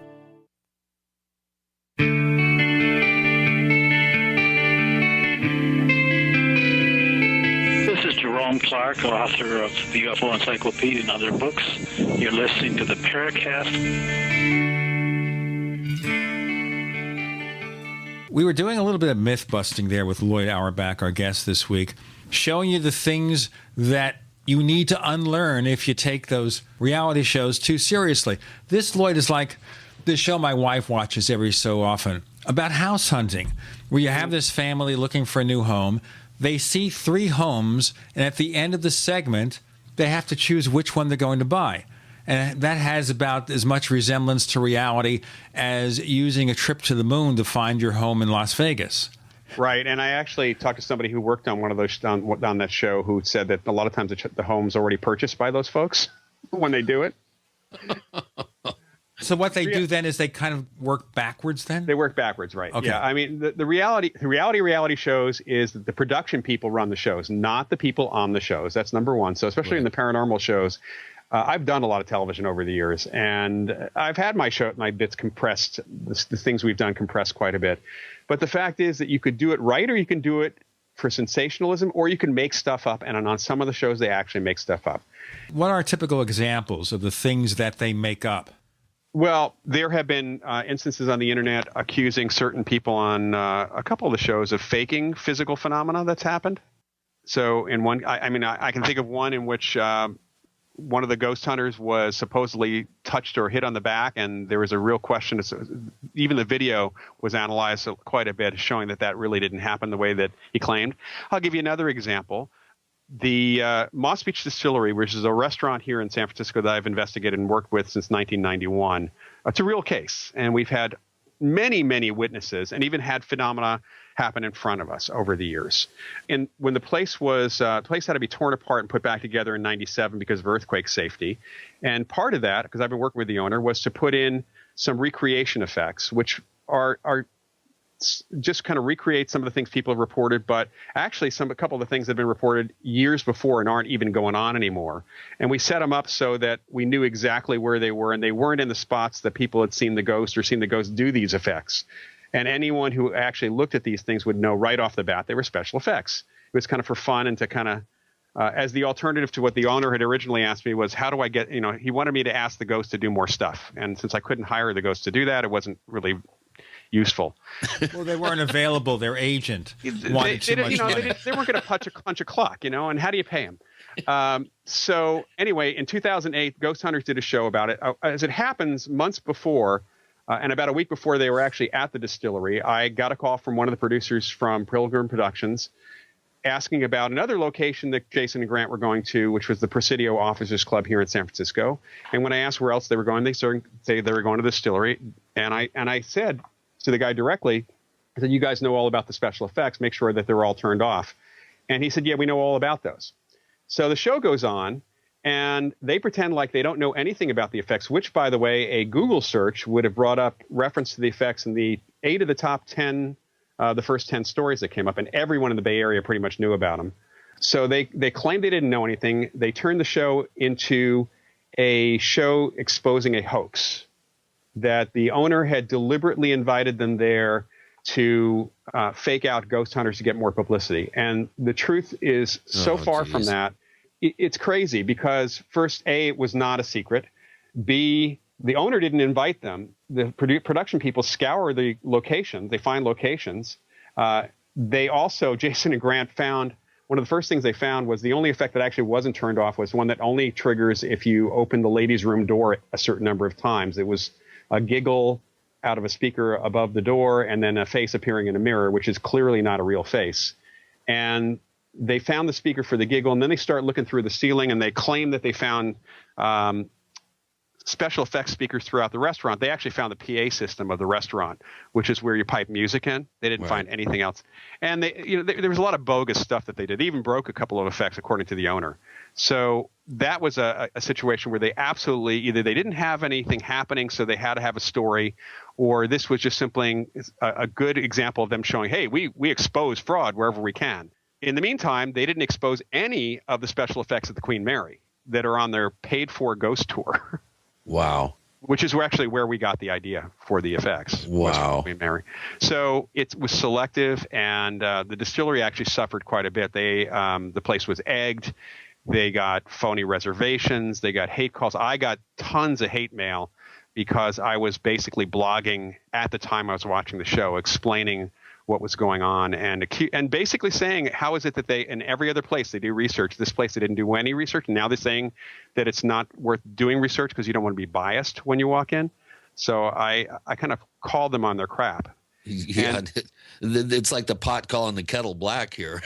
This is Jerome Clark, author of the UFO Encyclopedia and other books. You're listening to the Paracast. We were doing a little bit of myth busting there with Loyd Auerbach, our guest this week, showing you the things that you need to unlearn if you take those reality shows too seriously. This, Loyd, is like this show my wife watches every so often about house hunting, where you have this family looking for a new home. They see 3 homes, and at the end of the segment, they have to choose which one they're going to buy. And that has about as much resemblance to reality as using a trip to the moon to find your home in Las Vegas. Right, and I actually talked to somebody who worked on one of those on that show who said that a lot of times the home's already purchased by those folks when they do it. So what they do then is they kind of work backwards then? They work backwards, right. Okay. Yeah, I mean, the reality shows is that the production people run the shows, not the people on the shows. That's number one. So especially in the paranormal shows, I've done a lot of television over the years, and I've had my bits compressed, the things we've done compressed quite a bit. But the fact is that you could do it right, or you can do it for sensationalism, or you can make stuff up. And on some of the shows, they actually make stuff up. What are typical examples of the things that they make up? Well, there have been instances on the internet accusing certain people on a couple of the shows of faking physical phenomena that's happened. So in one, I can think of one in which one of the ghost hunters was supposedly touched or hit on the back, and there was a real question. Even the video was analyzed quite a bit, showing that really didn't happen the way that he claimed. I'll give you another example. The Moss Beach Distillery, which is a restaurant here in San Francisco that I've investigated and worked with since 1991, it's a real case. And we've had many, many witnesses and even had phenomena happen in front of us over the years. And when the place had to be torn apart and put back together in 97 because of earthquake safety. And part of that, because I've been working with the owner, was to put in some recreation effects, which are just kind of recreate some of the things people have reported, but actually a couple of the things that have been reported years before and aren't even going on anymore. And we set them up so that we knew exactly where they were, and they weren't in the spots that people had seen the ghost or seen the ghost do these effects. And anyone who actually looked at these things would know right off the bat they were special effects. It was kind of for fun and to kind of, as the alternative to what the owner had originally asked me was, how do I get, he wanted me to ask the ghost to do more stuff. And since I couldn't hire the ghost to do that, it wasn't really useful. Well, they weren't available. Their agent wanted too much money. They weren't going to punch a clock, and how do you pay them? So anyway, in 2008, Ghost Hunters did a show about it. As it happens, months before, and about a week before they were actually at the distillery, I got a call from one of the producers from Pilgrim Productions asking about another location that Jason and Grant were going to, which was the Presidio Officers Club here in San Francisco. And when I asked where else they were going, they say they were going to the distillery. And I said to the guy directly, I said, you guys know all about the special effects. Make sure that they're all turned off. And he said, yeah, we know all about those. So the show goes on, And they pretend like they don't know anything about the effects, which, by the way, a Google search would have brought up reference to the effects in the 8 of the top 10, the first 10 stories that came up, and everyone in the Bay Area pretty much knew about them. So they claimed they didn't know anything. They turned the show into a show exposing a hoax, that the owner had deliberately invited them there to fake out ghost hunters to get more publicity. And the truth is so far from that. It's crazy because, first, A, it was not a secret. B, the owner didn't invite them. The production people scour the locations. They find locations. They also, Jason and Grant found, one of the first things they found was the only effect that actually wasn't turned off was one that only triggers if you open the ladies' room door a certain number of times. It was a giggle out of a speaker above the door and then a face appearing in a mirror, which is clearly not a real face. And they found the speaker for the giggle, and then they start looking through the ceiling, and they claim that they found special effects speakers throughout the restaurant. They actually found the PA system of the restaurant, which is where you pipe music in. They didn't find anything else. And there was a lot of bogus stuff that they did. They even broke a couple of effects, according to the owner. So that was a situation where they absolutely, either they didn't have anything happening, so they had to have a story, or this was just simply a good example of them showing, hey, we expose fraud wherever we can. In the meantime, they didn't expose any of the special effects at the Queen Mary that are on their paid-for ghost tour. Wow. Which is actually where we got the idea for the effects. Wow. Queen Mary. So it was selective, and the distillery actually suffered quite a bit. The place was egged. They got phony reservations. They got hate calls. I got tons of hate mail because I was basically blogging at the time I was watching the show, explaining what was going on and basically saying, how is it that they, in every other place they do research, this place they didn't do any research, and now they're saying that it's not worth doing research because you don't want to be biased when you walk in. So I kind of called them on their crap. Yeah, and it's like the pot calling the kettle black here.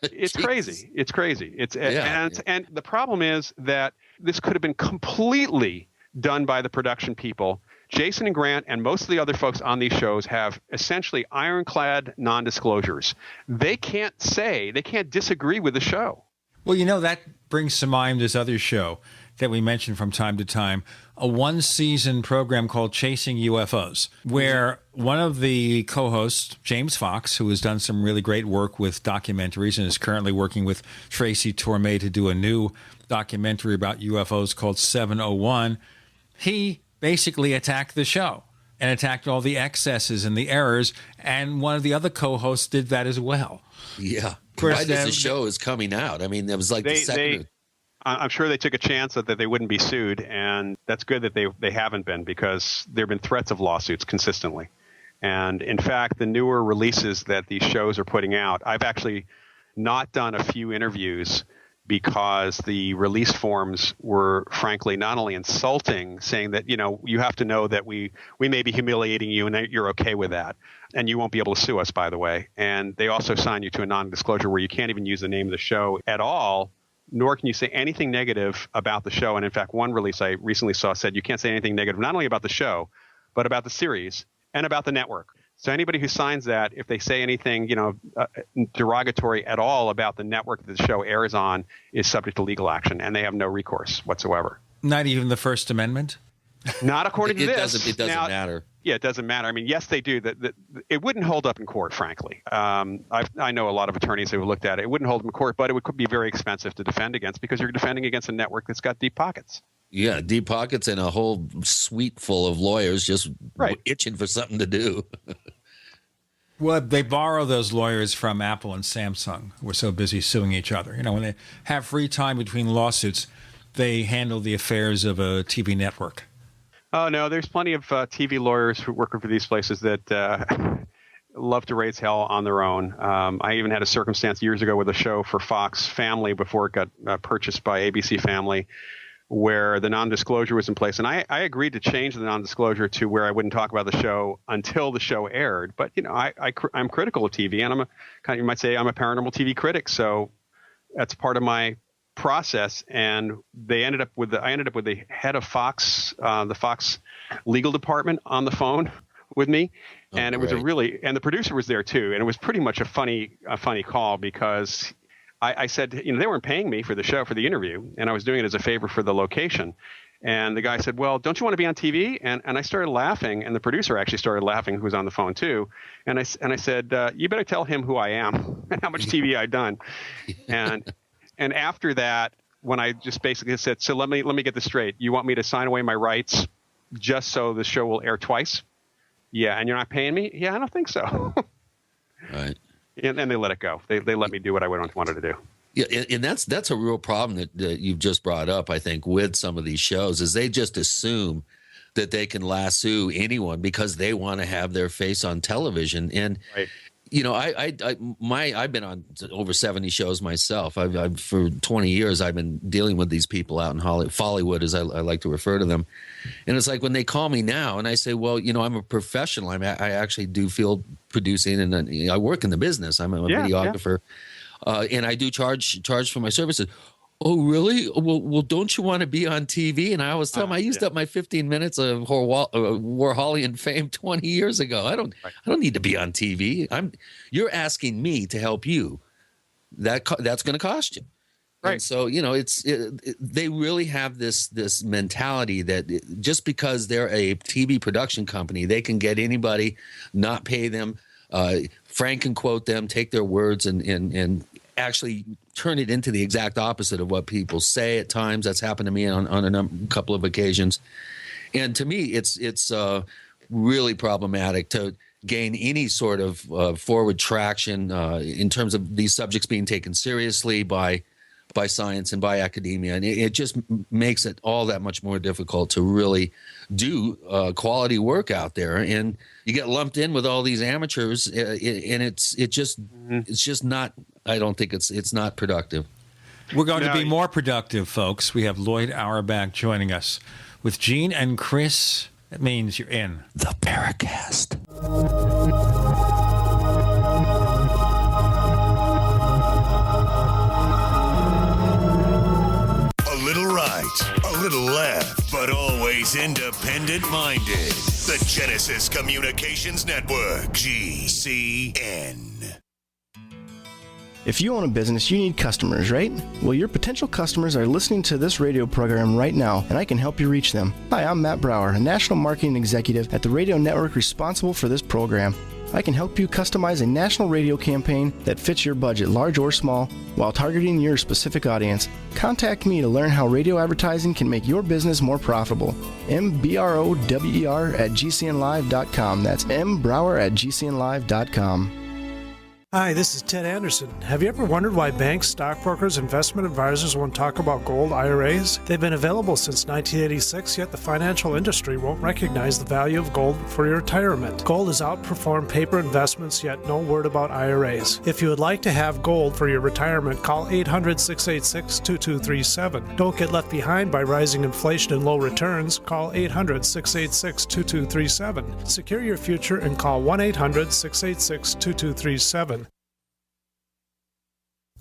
It's crazy. It's crazy. And the problem is that this could have been completely done by the production people. Jason and Grant and most of the other folks on these shows have essentially ironclad non-disclosures. They can't disagree with the show. Well, that brings to mind this other show that we mention from time to time, a one-season program called Chasing UFOs, where one of the co-hosts, James Fox, who has done some really great work with documentaries and is currently working with Tracy Torme to do a new documentary about UFOs called 701, he basically attacked the show and attacked all the excesses and the errors, and one of the other co-hosts did that as well. Yeah. Right as the show is coming out. I mean, it was like the second. I'm sure they took a chance that they wouldn't be sued, and that's good that they haven't been, because there have been threats of lawsuits consistently. And in fact, the newer releases that these shows are putting out, I've actually not done a few interviews because the release forms were frankly not only insulting, saying that, you have to know that we may be humiliating you and that you're okay with that. And you won't be able to sue us, by the way. And they also sign you to a non-disclosure where you can't even use the name of the show at all, nor can you say anything negative about the show. And in fact, one release I recently saw said you can't say anything negative, not only about the show, but about the series and about the network. So anybody who signs that, if they say anything, derogatory at all about the network that the show airs on, is subject to legal action, and they have no recourse whatsoever. Not even the First Amendment? Not according to this. It doesn't matter. Yeah, it doesn't matter. I mean, yes, they do. It wouldn't hold up in court, frankly. I know a lot of attorneys who have looked at it. It wouldn't hold up in court, but it could be very expensive to defend against, because you're defending against a network that's got deep pockets. Yeah, deep pockets and a whole suite full of lawyers just itching for something to do. Well, they borrow those lawyers from Apple and Samsung, who are so busy suing each other. When they have free time between lawsuits, they handle the affairs of a TV network. Oh, no, there's plenty of TV lawyers who work for these places that love to raise hell on their own. I even had a circumstance years ago with a show for Fox Family before it got purchased by ABC Family, where the non-disclosure was in place. And I agreed to change the non-disclosure to where I wouldn't talk about the show until the show aired. But, I'm critical of TV, and you might say I'm a paranormal TV critic. So that's part of my process. And I ended up with the head of Fox, the Fox legal department, on the phone with me. And it was and the producer was there too. And it was pretty much a funny call, because I said, they weren't paying me for the show, for the interview, and I was doing it as a favor for the location. And the guy said, well, don't you want to be on TV? And I started laughing, and the producer actually started laughing, who was on the phone too. And I said, you better tell him who I am and how much TV I've done. And after that, when I just basically said, so let me get this straight. You want me to sign away my rights just so the show will air twice? Yeah, and you're not paying me? Yeah, I don't think so. Right. And they let it go. They let me do what I wanted to do. Yeah, and that's a real problem that you've just brought up, I think, with some of these shows, is they just assume that they can lasso anyone because they want to have their face on television. And, right. I've been on over 70 shows myself. I've for 20 years, I've been dealing with these people out in Follywood, as I like to refer to them. And it's like when they call me now and I say, well, I'm a professional. I actually do field producing, and I work in the business. I'm a videographer. And I do charge for my services. Oh, really? Well, don't you want to be on TV? And I always tell them I used up my 15 minutes of Warholian fame 20 years ago. I don't need to be on TV. You're asking me to help you. That's going to cost you. Right. And so, they really have this mentality that just because they're a TV production company, they can get anybody, not pay them, Frank can quote them, take their words, and actually turn it into the exact opposite of what people say at times. That's happened to me on a couple of occasions. And to me, it's really problematic to gain any sort of forward traction in terms of these subjects being taken seriously by science and by academia. And it just makes it all that much more difficult to really do quality work out there. And you get lumped in with all these amateurs, and it's just not, I don't think it's not productive. We're going to be more productive, folks. We have Loyd Auerbach joining us. With Gene and Chris, that means you're in the Paracast. A little right, a little left, but always independent-minded. The Genesis Communications Network, GCN. If you own a business, you need customers, right? Well, your potential customers are listening to this radio program right now, and I can help you reach them. Hi, I'm Matt Brower, a national marketing executive at the radio network responsible for this program. I can help you customize a national radio campaign that fits your budget, large or small, while targeting your specific audience. Contact me to learn how radio advertising can make your business more profitable. mbrower@gcnlive.com. That's mbrower@gcnlive.com. Hi, this is Ted Anderson. Have you ever wondered why banks, stockbrokers, investment advisors won't talk about gold IRAs? They've been available since 1986, yet the financial industry won't recognize the value of gold for your retirement. Gold has outperformed paper investments, yet no word about IRAs. If you would like to have gold for your retirement, call 800-686-2237. Don't get left behind by rising inflation and low returns. Call 800-686-2237. Secure your future and call 1-800-686-2237.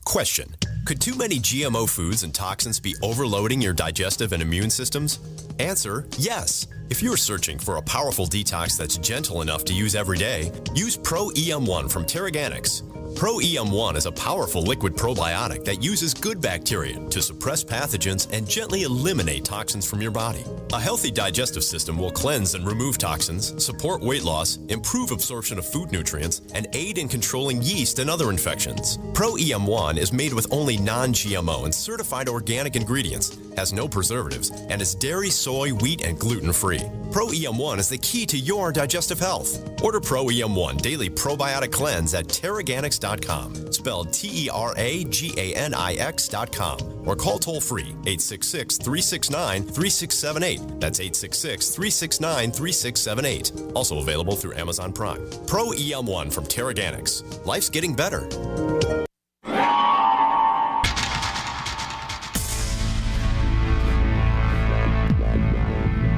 Question: could too many GMO foods and toxins be overloading your digestive and immune systems? Answer: yes. If you're searching for a powerful detox that's gentle enough to use every day, use Pro EM1 from Terraganics. Pro EM1 is a powerful liquid probiotic that uses good bacteria to suppress pathogens and gently eliminate toxins from your body. A healthy digestive system will cleanse and remove toxins, support weight loss, improve absorption of food nutrients, and aid in controlling yeast and other infections. Pro EM1 is made with only non-GMO and certified organic ingredients, has no preservatives, and is dairy, soy, wheat, and gluten-free. Pro EM1 is the key to your digestive health. Order Pro EM1 Daily Probiotic Cleanse at Terraganics.com, spelled Terraganix.com, or call toll-free 866-369-3678. That's 866-369-3678. Also available through Amazon Prime. Pro EM1 from Terraganics. Life's getting better.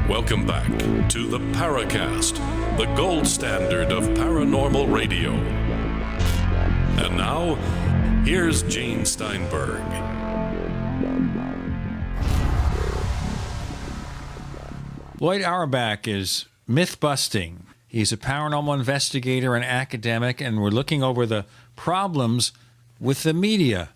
Welcome back to the Paracast, the gold standard of paranormal radio. And now, here's Gene Steinberg. Loyd Auerbach is myth-busting. He's a paranormal investigator and academic, and we're looking over the problems with the media.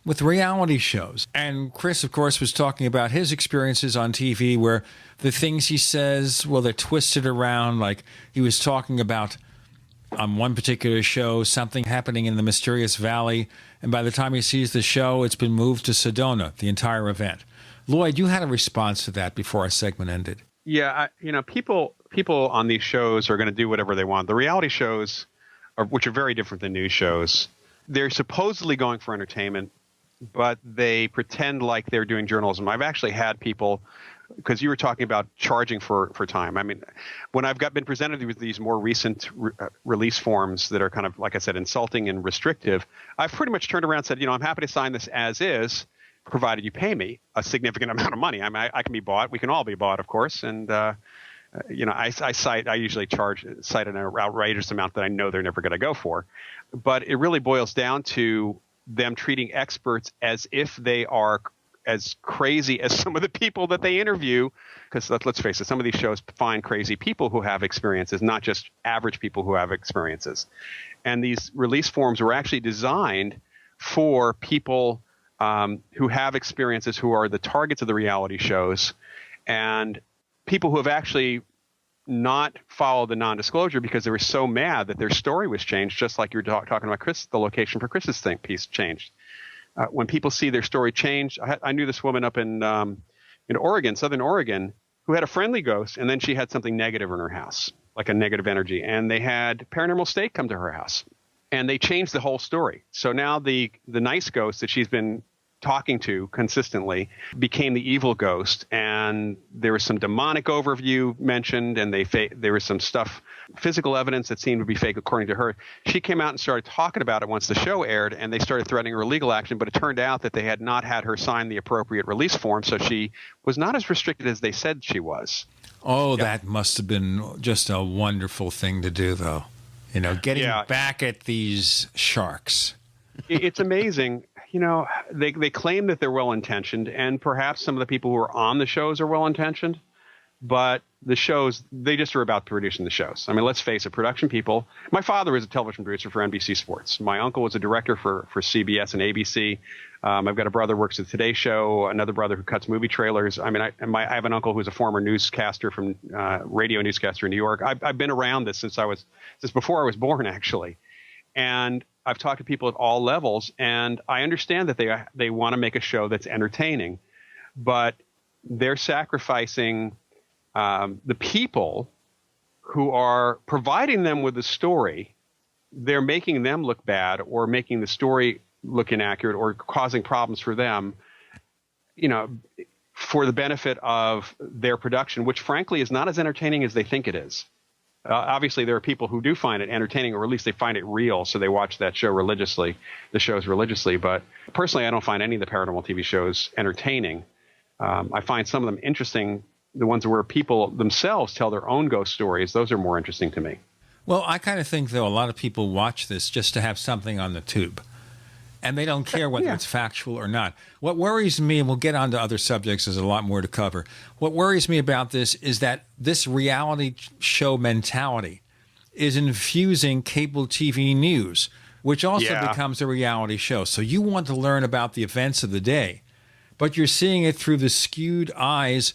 with reality shows. And Chris, of course, was talking about his experiences on TV where the things he says, well, they're twisted around. Like he was talking about on one particular show, something happening in the mysterious valley. And by the time he sees the show, it's been moved to Sedona, the entire event. Loyd, you had a response to that before our segment ended. Yeah, people on these shows are going to do whatever they want. The reality shows, which are very different than news shows, they're supposedly going for entertainment, but they pretend like they're doing journalism. I've actually had people, because you were talking about charging for time. I mean, when I've been presented with these more recent release forms that are kind of, like I said, insulting and restrictive, I've pretty much turned around and said, I'm happy to sign this as is, provided you pay me a significant amount of money. I mean, I can be bought. We can all be bought, of course. And, I usually cite an outrageous amount that I know they're never going to go for. But it really boils down to them treating experts as if they are as crazy as some of the people that they interview. Because let's face it, some of these shows find crazy people who have experiences, not just average people who have experiences. And these release forms were actually designed for people who have experiences, who are the targets of the reality shows, and people who have actually not followed the non-disclosure because they were so mad that their story was changed, just like you were talking about Chris, the location for Chris's piece changed. When people see their story change, I knew this woman up in Oregon, Southern Oregon, who had a friendly ghost, and then she had something negative in her house, like a negative energy, and they had Paranormal State come to her house. And they changed the whole story. So now the nice ghost that she's been talking to consistently became the evil ghost. And there was some demonic overview mentioned, and there was some stuff, physical evidence that seemed to be fake according to her. She came out and started talking about it once the show aired, and they started threatening her legal action. But it turned out that they had not had her sign the appropriate release form, so she was not as restricted as they said she was. Oh, That must have been just a wonderful thing to do, though. Getting back at these sharks. It's amazing. They claim that they're well-intentioned, and perhaps some of the people who are on the shows are well-intentioned, but the shows, they just are about producing the shows. I mean, let's face it, production people. My father was a television producer for NBC Sports. My uncle was a director for CBS and ABC. I've got a brother who works at the Today Show, another brother who cuts movie trailers. I mean, I have an uncle who's a former newscaster from radio newscaster in New York. I've been around this since before I was born, actually. And I've talked to people at all levels, and I understand that they want to make a show that's entertaining, but they're sacrificing the people who are providing them with the story. They're making them look bad, or making the story look inaccurate, or causing problems for them, for the benefit of their production, which frankly is not as entertaining as they think it is. Obviously, there are people who do find it entertaining, or at least they find it real, so they watch the shows religiously. But personally, I don't find any of the paranormal TV shows entertaining. I find some of them interesting, the ones where people themselves tell their own ghost stories. Those are more interesting to me. Well, I kind of think, though, a lot of people watch this just to have something on the tube. And they don't care whether it's factual or not. What worries me, and we'll get on to other subjects, there's a lot more to cover. What worries me about this is that this reality show mentality is infusing cable TV news, which also becomes a reality show. So you want to learn about the events of the day, but you're seeing it through the skewed eyes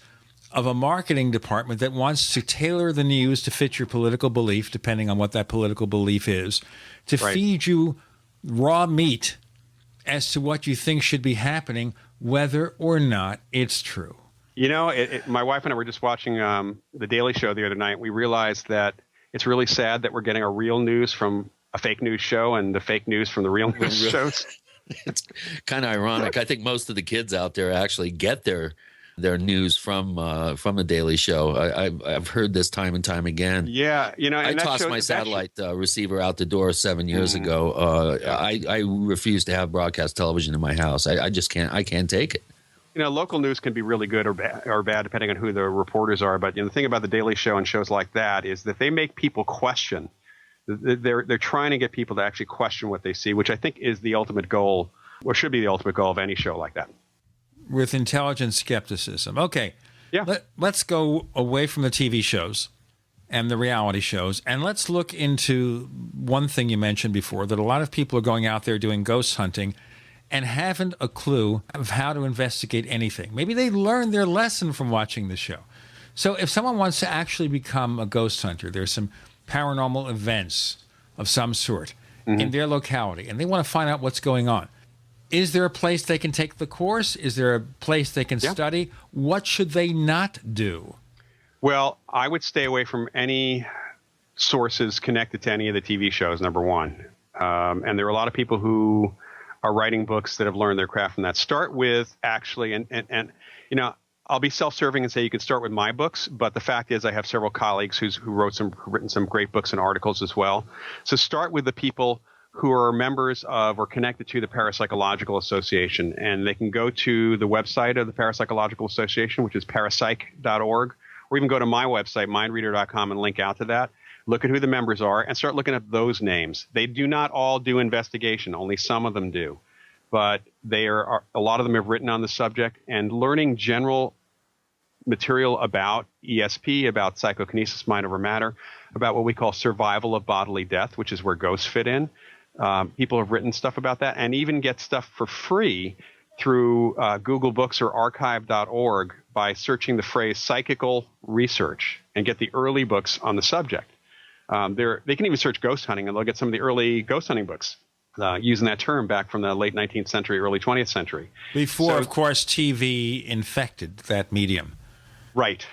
of a marketing department that wants to tailor the news to fit your political belief, depending on what that political belief is, to feed you raw meat as to what you think should be happening, whether or not it's true. My wife and I were just watching The Daily Show the other night. We realized that it's really sad that we're getting our real news from a fake news show and the fake news from the real news shows. It's kind of ironic. I think most of the kids out there actually get their news from the Daily Show. I've heard this time and time again. Yeah, I tossed my satellite receiver out the door 7 years ago. I refuse to have broadcast television in my house. I just can't. I can't take it. Local news can be really good or bad depending on who the reporters are. But the thing about the Daily Show and shows like that is that they make people question. They're trying to get people to actually question what they see, which I think is the ultimate goal, or should be the ultimate goal of any show like that. With intelligent skepticism. Okay. Yeah. Let's go away from the TV shows and the reality shows, and let's look into one thing you mentioned before, that a lot of people are going out there doing ghost hunting, and haven't a clue of how to investigate anything. Maybe they learned their lesson from watching the show. So if someone wants to actually become a ghost hunter, there's some paranormal events of some sort in their locality, and they want to find out what's going on. Is there a place they can take the course? Is there a place they can study? What should they not do? Well, I would stay away from any sources connected to any of the TV shows, number one. And there are a lot of people who are writing books that have learned their craft from that. Start with actually, and you know, I'll be self-serving and say you can start with my books, but the fact is I have several colleagues who've written some great books and articles as well. So start with the people who are members of or connected to the Parapsychological Association, and they can go to the website of the Parapsychological Association, which is parapsych.org, or even go to my website, mindreader.com, and link out to that. Look at who the members are and start looking at those names. They do not all do investigation. Only some of them do. But they are a lot of them have written on the subject, and learning general material about ESP, about psychokinesis, mind over matter, about what we call survival of bodily death, which is where ghosts fit in. People have written stuff about that and even get stuff for free through Google Books or archive.org by searching the phrase psychical research and get the early books on the subject. They can even search ghost hunting, and they'll get some of the early ghost hunting books using that term back from the late 19th century, early 20th century. Before, of course, TV infected that medium. Right.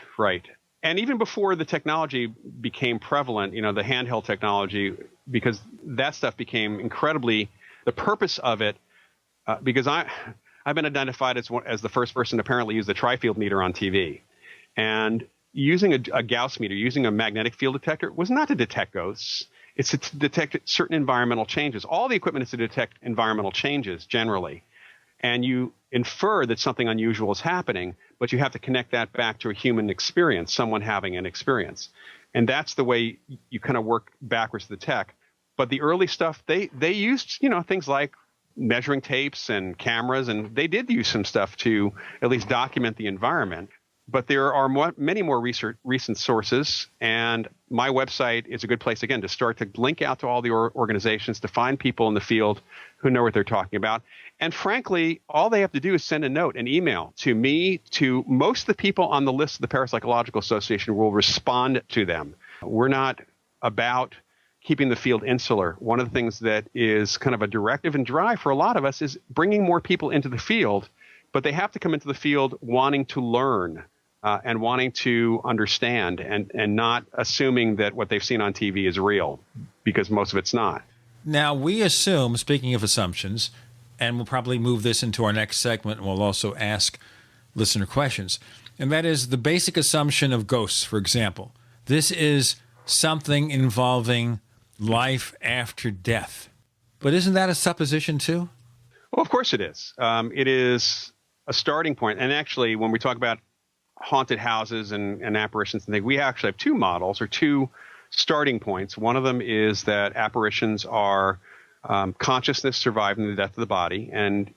And even before the technology became prevalent, you know, the handheld technology, because that stuff became incredibly, the purpose of it, because I've been identified as the first person to apparently use the tri-field meter on TV. And using a Gauss meter, using a magnetic field detector, was not to detect ghosts. It's to detect certain environmental changes. All the equipment is to detect environmental changes generally. And you infer that something unusual is happening, but you have to connect that back to a human experience, someone having an experience. And that's the way you kind of work backwards to the tech. But the early stuff, they used, you know, things like measuring tapes and cameras, and they did use some stuff to at least document the environment. But there are many more recent sources, and my website is a good place, again, to start to link out to all the organizations, to find people in the field who know what they're talking about. And frankly, all they have to do is send a note, an email to me, to most of the people on the list of the Parapsychological Association will respond to them. We're not about keeping the field insular. One of the things that is kind of a directive and drive for a lot of us is bringing more people into the field, but they have to come into the field wanting to learn. And wanting to understand and not assuming that what they've seen on TV is real, because most of it's not. Now, we assume, speaking of assumptions, and we'll probably move this into our next segment, and we'll also ask listener questions, and that is the basic assumption of ghosts, for example. This is something involving life after death. But isn't that a supposition, too? Well, of course it is. It is a starting point. And actually, when we talk about haunted houses and apparitions and things, we actually have two models or two starting points. One of them is that apparitions are consciousness surviving the death of the body, and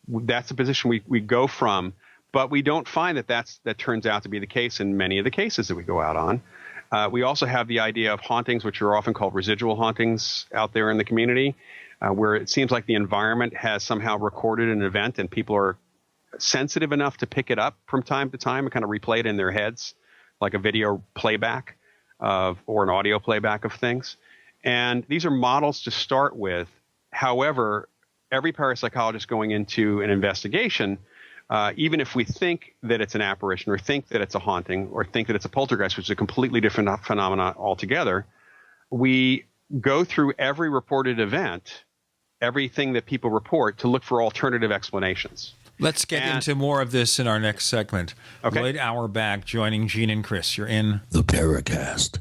that's a position we go from, but we don't find that turns out to be the case in many of the cases that we go out on. We also have the idea of hauntings, which are often called residual hauntings out there in the community, where it seems like the environment has somehow recorded an event and people are sensitive enough to pick it up from time to time and kind of replay it in their heads, like a video playback or an audio playback of things. And these are models to start with. However, every parapsychologist going into an investigation, even if we think that it's an apparition or think that it's a haunting or think that it's a poltergeist, which is a completely different phenomenon altogether, we go through every reported event, everything that people report, to look for alternative explanations. Let's get into more of this in our next segment. Okay. Loyd Auerbach joining Gene and Chris. You're in the Paracast.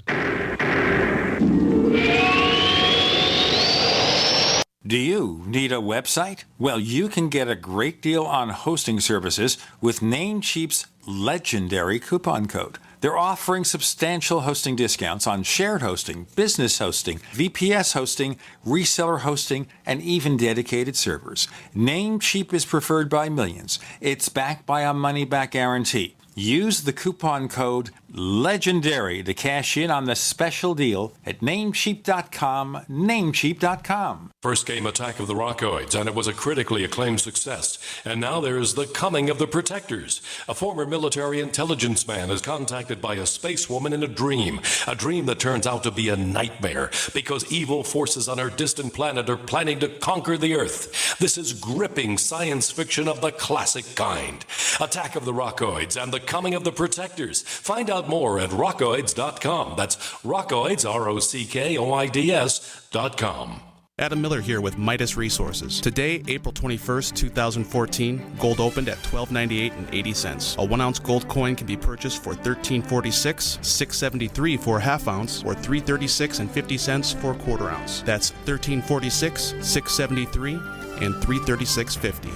Do you need a website? Well, you can get a great deal on hosting services with Namecheap's legendary coupon code. They're offering substantial hosting discounts on shared hosting, business hosting, VPS hosting, reseller hosting, and even dedicated servers. Namecheap is preferred by millions. It's backed by a money-back guarantee. Use the coupon code legendary to cash in on the special deal at Namecheap.com, Namecheap.com. First came Attack of the Rockoids, and it was a critically acclaimed success. And now there is The Coming of the Protectors. A former military intelligence man is contacted by a space woman in a dream that turns out to be a nightmare because evil forces on her distant planet are planning to conquer the Earth. This is gripping science fiction of the classic kind. Attack of the Rockoids and The Coming of the Protectors. Find out more at rockoids.com. That's Rockoids, ROCKOIDS.com. Adam Miller here with Midas Resources. Today, April 21st, 2014, gold opened at $12.98 80. A 1-ounce gold coin can be purchased for $13.46, $6.73 for a half ounce, or $3.36 50 for a quarter ounce. That's $13.46, $6.73, and $3.36.50.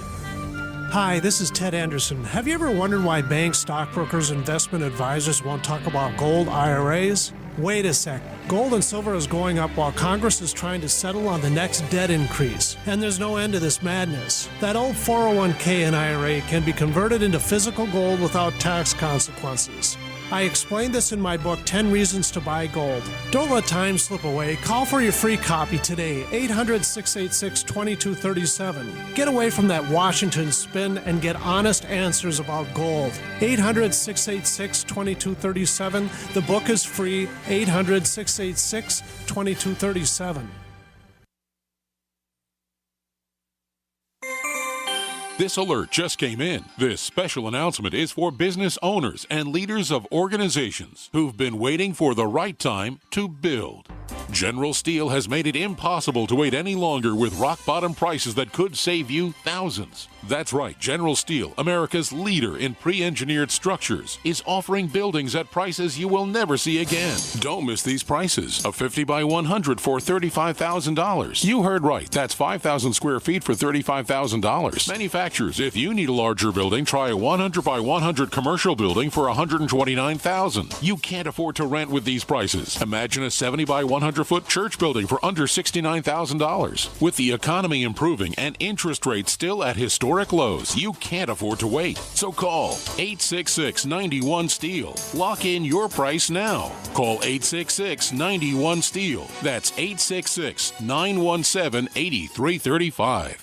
Hi, this is Ted Anderson. Have you ever wondered why banks, stockbrokers, investment advisors won't talk about gold IRAs? Wait a sec. Gold and silver is going up while Congress is trying to settle on the next debt increase. And there's no end to this madness. That old 401k and IRA can be converted into physical gold without tax consequences. I explained this in my book, 10 Reasons to Buy Gold. Don't let time slip away. Call for your free copy today, 800-686-2237. Get away from that Washington spin and get honest answers about gold. 800-686-2237. The book is free, 800-686-2237. This alert just came in. This special announcement is for business owners and leaders of organizations who've been waiting for the right time to build. General Steel has made it impossible to wait any longer with rock-bottom prices that could save you thousands. That's right, General Steel, America's leader in pre-engineered structures, is offering buildings at prices you will never see again. Don't miss these prices. A 50 by 100 for $35,000. You heard right, that's 5,000 square feet for $35,000. Manufacturers, if you need a larger building, try a 100 by 100 commercial building for $129,000. You can't afford to rent with these prices. Imagine a 70 by 100 foot church building for under $69,000. With the economy improving and interest rates still at historic lows, you can't afford to wait. So call 866-91-STEEL. Lock in your price now. Call 866-91-STEEL. That's 866-917-8335.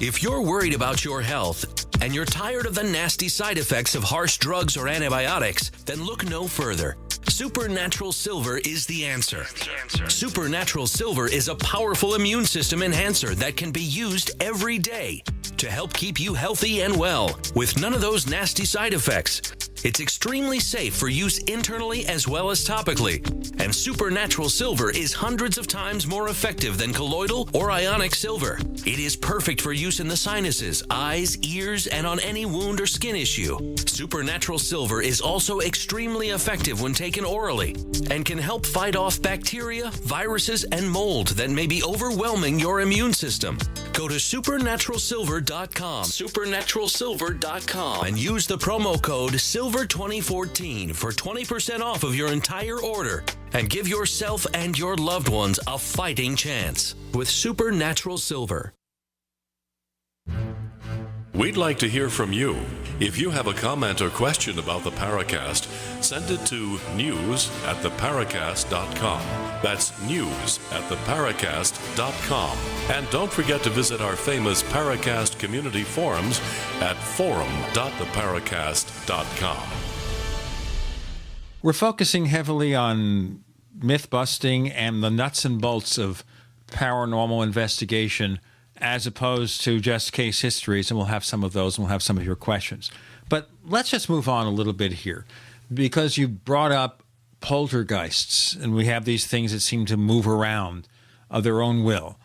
If you're worried about your health and you're tired of the nasty side effects of harsh drugs or antibiotics, then look no further. Supernatural Silver is the answer. Supernatural Silver is a powerful immune system enhancer that can be used every day to help keep you healthy and well with none of those nasty side effects. It's extremely safe for use internally as well as topically. And Supernatural Silver is hundreds of times more effective than colloidal or ionic silver. It is perfect for use in the sinuses, eyes, ears, and on any wound or skin issue. Supernatural Silver is also extremely effective when taken orally and can help fight off bacteria, viruses, and mold that may be overwhelming your immune system. Go to supernaturalsilver.com, supernaturalsilver.com, and use the promo code SILVER2014 for 20% off of your entire order and give yourself and your loved ones a fighting chance with Supernatural Silver. We'd like to hear from you. If you have a comment or question about the Paracast, send it to news@theparacast.com. That's news@theparacast.com. And don't forget to visit our famous Paracast community forums at forum.theparacast.com. We're focusing heavily on myth busting and the nuts and bolts of paranormal investigation, as opposed to just case histories, and we'll have some of those, and we'll have some of your questions. But let's just move on a little bit here, because you brought up poltergeists, and we have these things that seem to move around of their own will.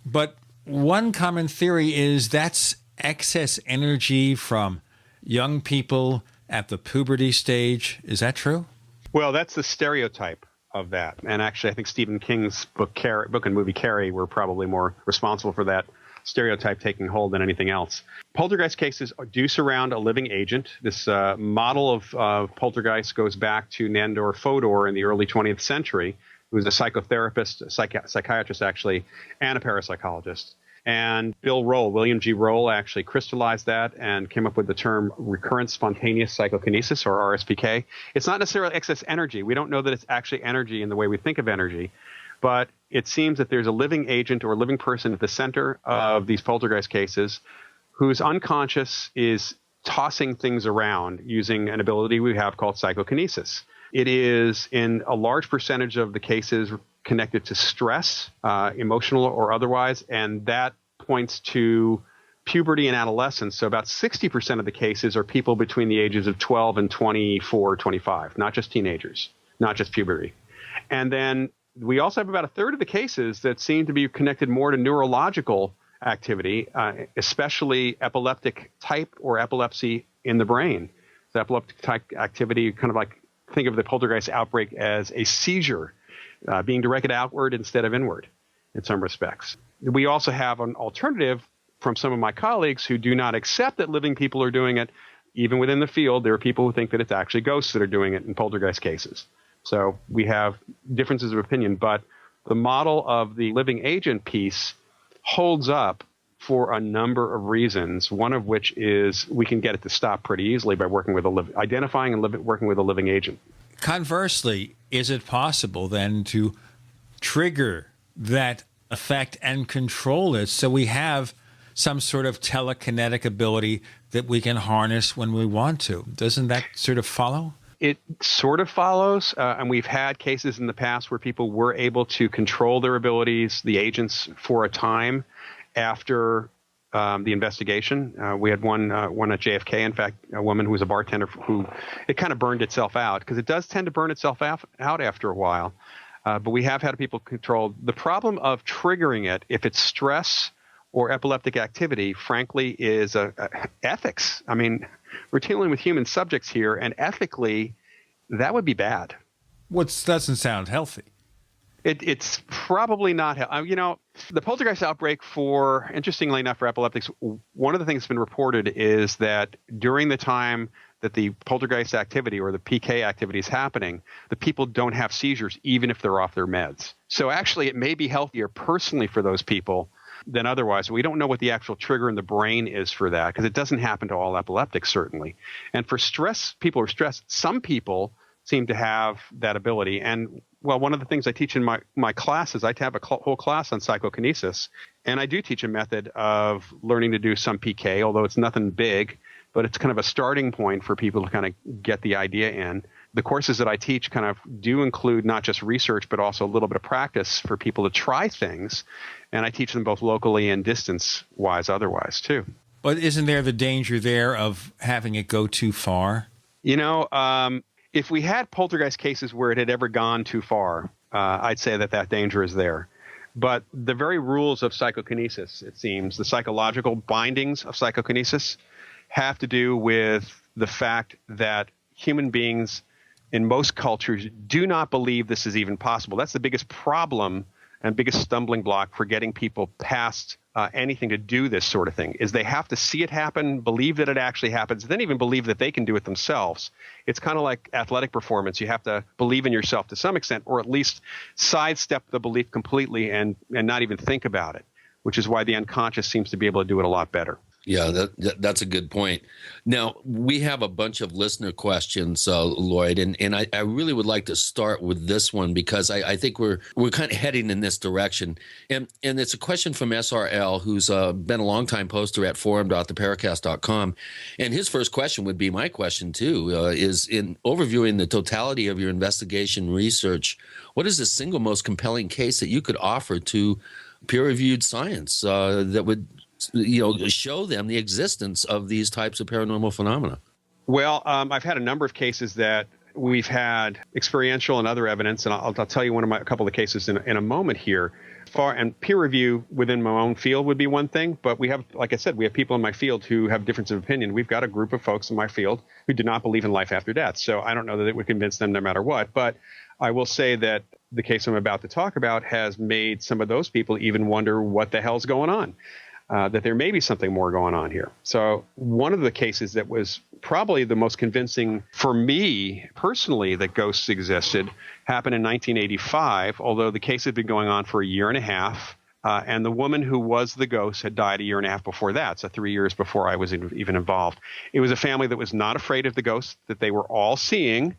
But one common theory is that's excess energy from young people at the puberty stage. Is that true? Well, that's the stereotype of that. And actually, I think Stephen King's book and movie Carrie were probably more responsible for that stereotype taking hold than anything else. Poltergeist cases do surround a living agent. This model of poltergeist goes back to Nandor Fodor in the early 20th century, who was a psychotherapist, psychiatrist actually, and a parapsychologist. And William G. Roll, actually crystallized that and came up with the term recurrent spontaneous psychokinesis, or RSPK. It's not necessarily excess energy. We don't know that it's actually energy in the way we think of energy, but it seems that there's a living agent or a living person at the center of these poltergeist cases whose unconscious is tossing things around using an ability we have called psychokinesis. It is, in a large percentage of the cases, connected to stress, emotional or otherwise, and that points to puberty and adolescence. So about 60% of the cases are people between the ages of 12 and 24, 25, not just teenagers, not just puberty. And then we also have about a third of the cases that seem to be connected more to neurological activity, especially epileptic type or epilepsy in the brain. The epileptic type activity, kind of like, think of the poltergeist outbreak as a seizure being directed outward instead of inward in some respects. We also have an alternative from some of my colleagues who do not accept that living people are doing it. Even within the field, there are people who think that it's actually ghosts that are doing it in poltergeist cases. So we have differences of opinion, but the model of the living agent piece holds up for a number of reasons, one of which is we can get it to stop pretty easily by working with identifying and working with a living agent. Conversely, is it possible then to trigger that effect and control it so we have some sort of telekinetic ability that we can harness when we want to? Doesn't that sort of follow? It sort of follows, and we've had cases in the past where people were able to control their abilities, the agents, for a time after the investigation. We had one at JFK, in fact, a woman who was a bartender who it kind of burned itself out, because it does tend to burn itself out after a while. But we have had people control. The problem of triggering it, if it's stress or epileptic activity, frankly, is ethics. I mean, we're dealing with human subjects here, and ethically, that would be bad. Doesn't sound healthy. It's probably not. The poltergeist outbreak, interestingly enough, for epileptics, one of the things that's been reported is that during the time that the poltergeist activity or the PK activity is happening, the people don't have seizures, even if they're off their meds. So actually, it may be healthier personally for those people than otherwise. We don't know what the actual trigger in the brain is for that, because it doesn't happen to all epileptics, certainly. And for people who are stressed, some people seem to have that ability. And well, one of the things I teach in my classes, I have a whole class on psychokinesis, and I do teach a method of learning to do some PK, although it's nothing big, but it's kind of a starting point for people to kind of get the idea in. The courses that I teach kind of do include not just research, but also a little bit of practice for people to try things. And I teach them both locally and distance-wise otherwise, too. But isn't there the danger there of having it go too far? If we had poltergeist cases where it had ever gone too far, I'd say that danger is there. But the very rules of psychokinesis, it seems, the psychological bindings of psychokinesis, have to do with the fact that human beings in most cultures do not believe this is even possible. That's the biggest problem and biggest stumbling block for getting people past anything to do this sort of thing, is they have to see it happen, believe that it actually happens, then even believe that they can do it themselves. It's kind of like athletic performance. You have to believe in yourself to some extent, or at least sidestep the belief completely and not even think about it, which is why the unconscious seems to be able to do it a lot better. Yeah, that's a good point. Now, we have a bunch of listener questions, Loyd, and I really would like to start with this one, because I think we're kind of heading in this direction. And it's a question from SRL, who's been a longtime poster at forum.theparacast.com. And his first question would be my question, too, is in overviewing the totality of your investigation research, what is the single most compelling case that you could offer to peer-reviewed science that would show them the existence of these types of paranormal phenomena? Well, I've had a number of cases that we've had experiential and other evidence, and I'll tell you a couple of cases in a moment here. And peer review within my own field would be one thing, but we have, like I said, we have people in my field who have difference of opinion. We've got a group of folks in my field who do not believe in life after death, so I don't know that it would convince them no matter what. But I will say that the case I'm about to talk about has made some of those people even wonder what the hell's going on. That there may be something more going on here. So one of the cases that was probably the most convincing for me personally that ghosts existed happened in 1985, although the case had been going on for a year and a half. And the woman who was the ghost had died a year and a half before that, so 3 years before I was even involved. It was a family that was not afraid of the ghost that they were all seeing.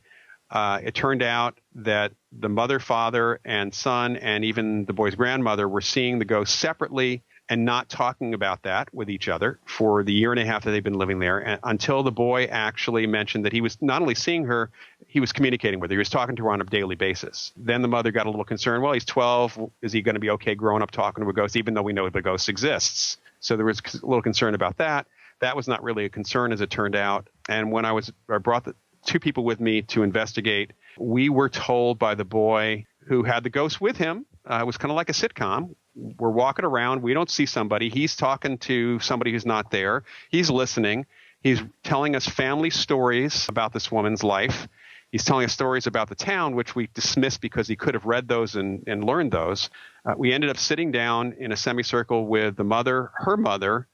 It turned out that the mother, father, and son, and even the boy's grandmother were seeing the ghost separately and not talking about that with each other for the year and a half that they've been living there, and until the boy actually mentioned that he was not only seeing her, he was communicating with her. He was talking to her on a daily basis. Then the mother got a little concerned. Well, he's 12. Is he going to be okay growing up talking to a ghost, even though we know the ghost exists? So there was a little concern about that. That was not really a concern, as it turned out. And when I brought the two people with me to investigate, we were told by the boy who had the ghost with him, it was kind of like a sitcom. We're walking around. We don't see somebody. He's talking to somebody who's not there. He's listening. He's telling us family stories about this woman's life. He's telling us stories about the town, which we dismissed because he could have read those and learned those. We ended up sitting down in a semicircle with the mother, her mother,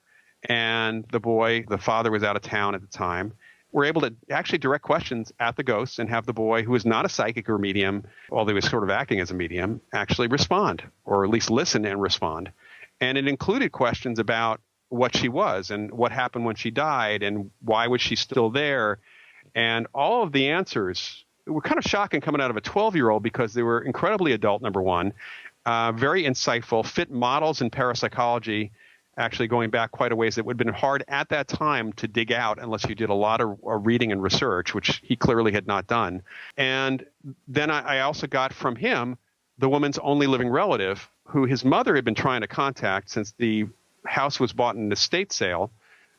and the boy. The father was out of town at the time. We're able to actually direct questions at the ghost and have the boy, who is not a psychic or medium, although he was sort of acting as a medium, actually respond, or at least listen and respond. And it included questions about what she was and what happened when she died and why was she still there. And all of the answers were kind of shocking coming out of a 12-year-old because they were incredibly adult, number one, very insightful, fit models in parapsychology, actually going back quite a ways that would have been hard at that time to dig out unless you did a lot of reading and research, which he clearly had not done. And then I also got from him the woman's only living relative, who his mother had been trying to contact since the house was bought in an estate sale.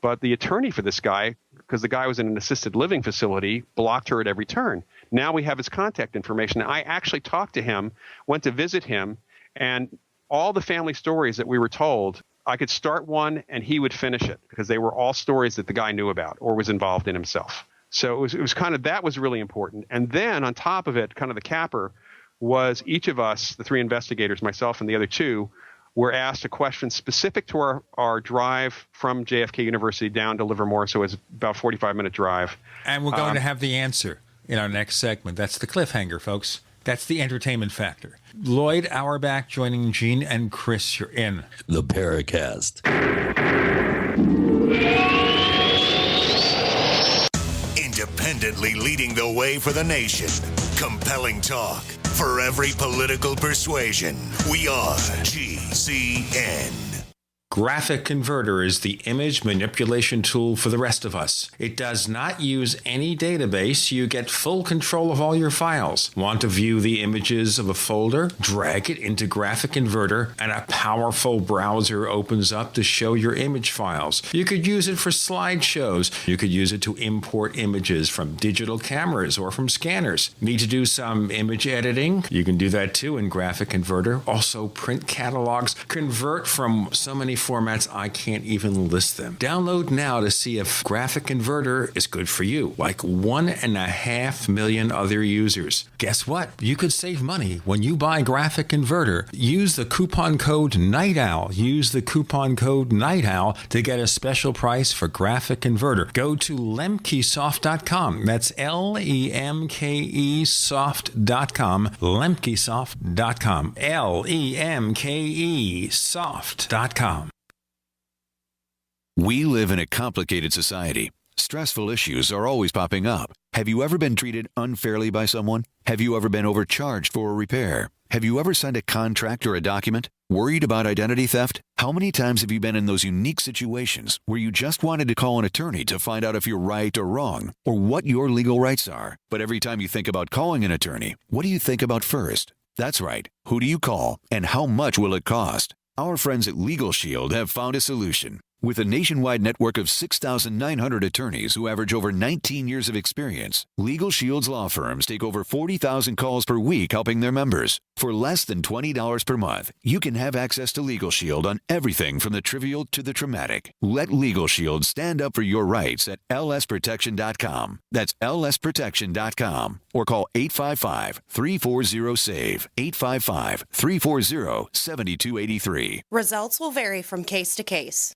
But the attorney for this guy, because the guy was in an assisted living facility, blocked her at every turn. Now we have his contact information. I actually talked to him, went to visit him, and all the family stories that we were told, I could start one and he would finish it because they were all stories that the guy knew about or was involved in himself. So it was kind of, that was really important. And then on top of it, kind of the capper was each of us, the three investigators, myself and the other two, were asked a question specific to our drive from JFK University down to Livermore. So it was about a 45-minute drive. And we're going to have the answer in our next segment. That's the cliffhanger, folks. That's the entertainment factor. Loyd Auerbach joining Gene and Chris. You're in the Paracast. Independently leading the way for the nation. Compelling talk for every political persuasion. We are GCN. Graphic Converter is the image manipulation tool for the rest of us. It does not use any database. You get full control of all your files. Want to view the images of a folder? Drag it into Graphic Converter and a powerful browser opens up to show your image files. You could use it for slideshows. You could use it to import images from digital cameras or from scanners. Need to do some image editing? You can do that too in Graphic Converter. Also print catalogs. Convert from so many formats I can't even list them. Download now to see if Graphic Converter is good for you, like 1.5 million other users. Guess what? You could save money when you buy Graphic Converter. Use the coupon code Night Owl. Use the coupon code Night Owl to get a special price for Graphic Converter. Go to lemkesoft.com. That's LEMKE soft.com. lemkesoft.com. LEMKE soft.com. We live in a complicated society. Stressful issues are always popping up. Have you ever been treated unfairly by someone? Have you ever been overcharged for a repair? Have you ever signed a contract or a document? Worried about identity theft? How many times have you been in those unique situations where you just wanted to call an attorney to find out if you're right or wrong, or what your legal rights are? But every time you think about calling an attorney, what do you think about first? That's right. Who do you call, and how much will it cost? Our friends at Legal Shield have found a solution. With a nationwide network of 6,900 attorneys who average over 19 years of experience, Legal Shield's law firms take over 40,000 calls per week helping their members. For less than $20 per month, you can have access to Legal Shield on everything from the trivial to the traumatic. Let Legal Shield stand up for your rights at lsprotection.com. That's lsprotection.com. Or call 855-340-SAVE, 855-340-7283. Results will vary from case to case.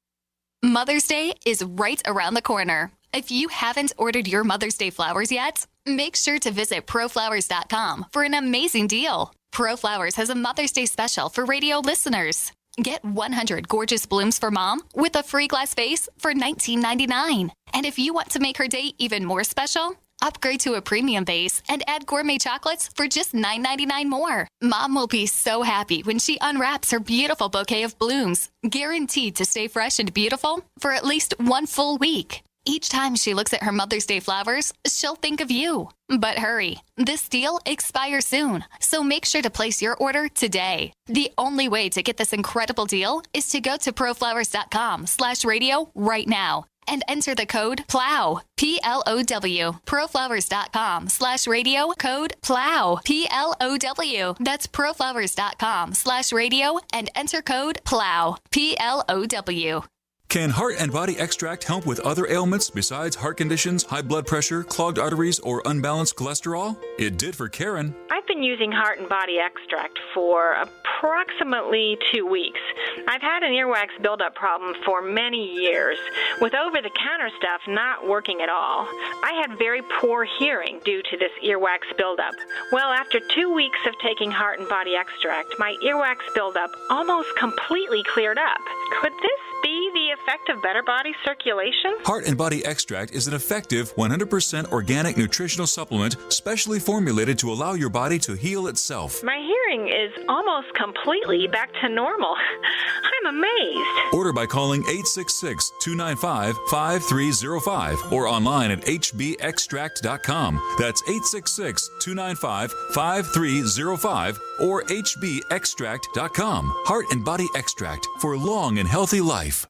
Mother's Day is right around the corner. If you haven't ordered your Mother's Day flowers yet, make sure to visit proflowers.com for an amazing deal. ProFlowers has a Mother's Day special for radio listeners. Get 100 gorgeous blooms for Mom with a free glass vase for $19.99. And if you want to make her day even more special, upgrade to a premium vase and add gourmet chocolates for just $9.99 more. Mom will be so happy when she unwraps her beautiful bouquet of blooms, guaranteed to stay fresh and beautiful for at least one full week. Each time she looks at her Mother's Day flowers, she'll think of you. But hurry, this deal expires soon, so make sure to place your order today. The only way to get this incredible deal is to go to proflowers.com/radio right now and enter the code PLOW, P-L-O-W, proflowers.com/radio, code PLOW, P-L-O-W. That's proflowers.com/radio and enter code PLOW, P-L-O-W. Can Heart and Body Extract help with other ailments besides heart conditions, high blood pressure, clogged arteries, or unbalanced cholesterol? It did for Karen. I've been using Heart and Body Extract for approximately 2 weeks. I've had an earwax buildup problem for many years, with over-the-counter stuff not working at all. I had very poor hearing due to this earwax buildup. Well, after 2 weeks of taking Heart and Body Extract, my earwax buildup almost completely cleared up. Could this be the effect of better body circulation? Heart and Body Extract is an effective 100% organic nutritional supplement specially formulated to allow your body to heal itself. My hearing is almost completely back to normal. I'm amazed. Order by calling 866-295-5305 or online at hbextract.com. That's 866-295-5305 or hbextract.com. Heart and Body Extract for long and healthy life.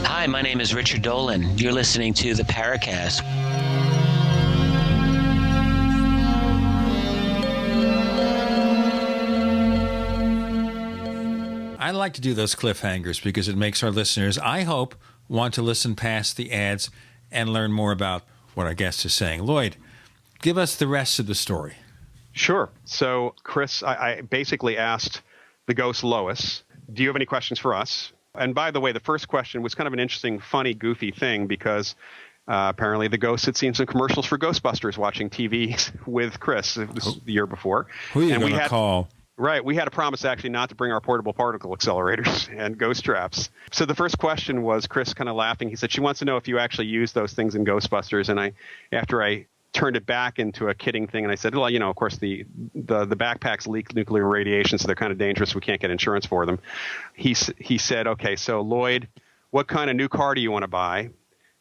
Hi, my name is Richard Dolan. You're listening to the Paracast. I like to do those cliffhangers because it makes our listeners, I hope, want to listen past the ads and learn more about what our guest is saying. Loyd, give us the rest of the story. Sure. So, Chris, I basically asked the ghost Lois, do you have any questions for us? And by the way, the first question was kind of an interesting, funny, goofy thing because apparently the ghost had seen some commercials for Ghostbusters watching TV with Chris the year before. Who are you going to call? Right. We had a promise actually not to bring our portable particle accelerators and ghost traps. So the first question was Chris kind of laughing. He said she wants to know if you actually use those things in Ghostbusters. And after I turned it back into a kidding thing, and I said, well, you know, of course the backpacks leak nuclear radiation, so they're kind of dangerous. We can't get insurance for them. He said, okay, so Loyd, what kind of new car do you want to buy?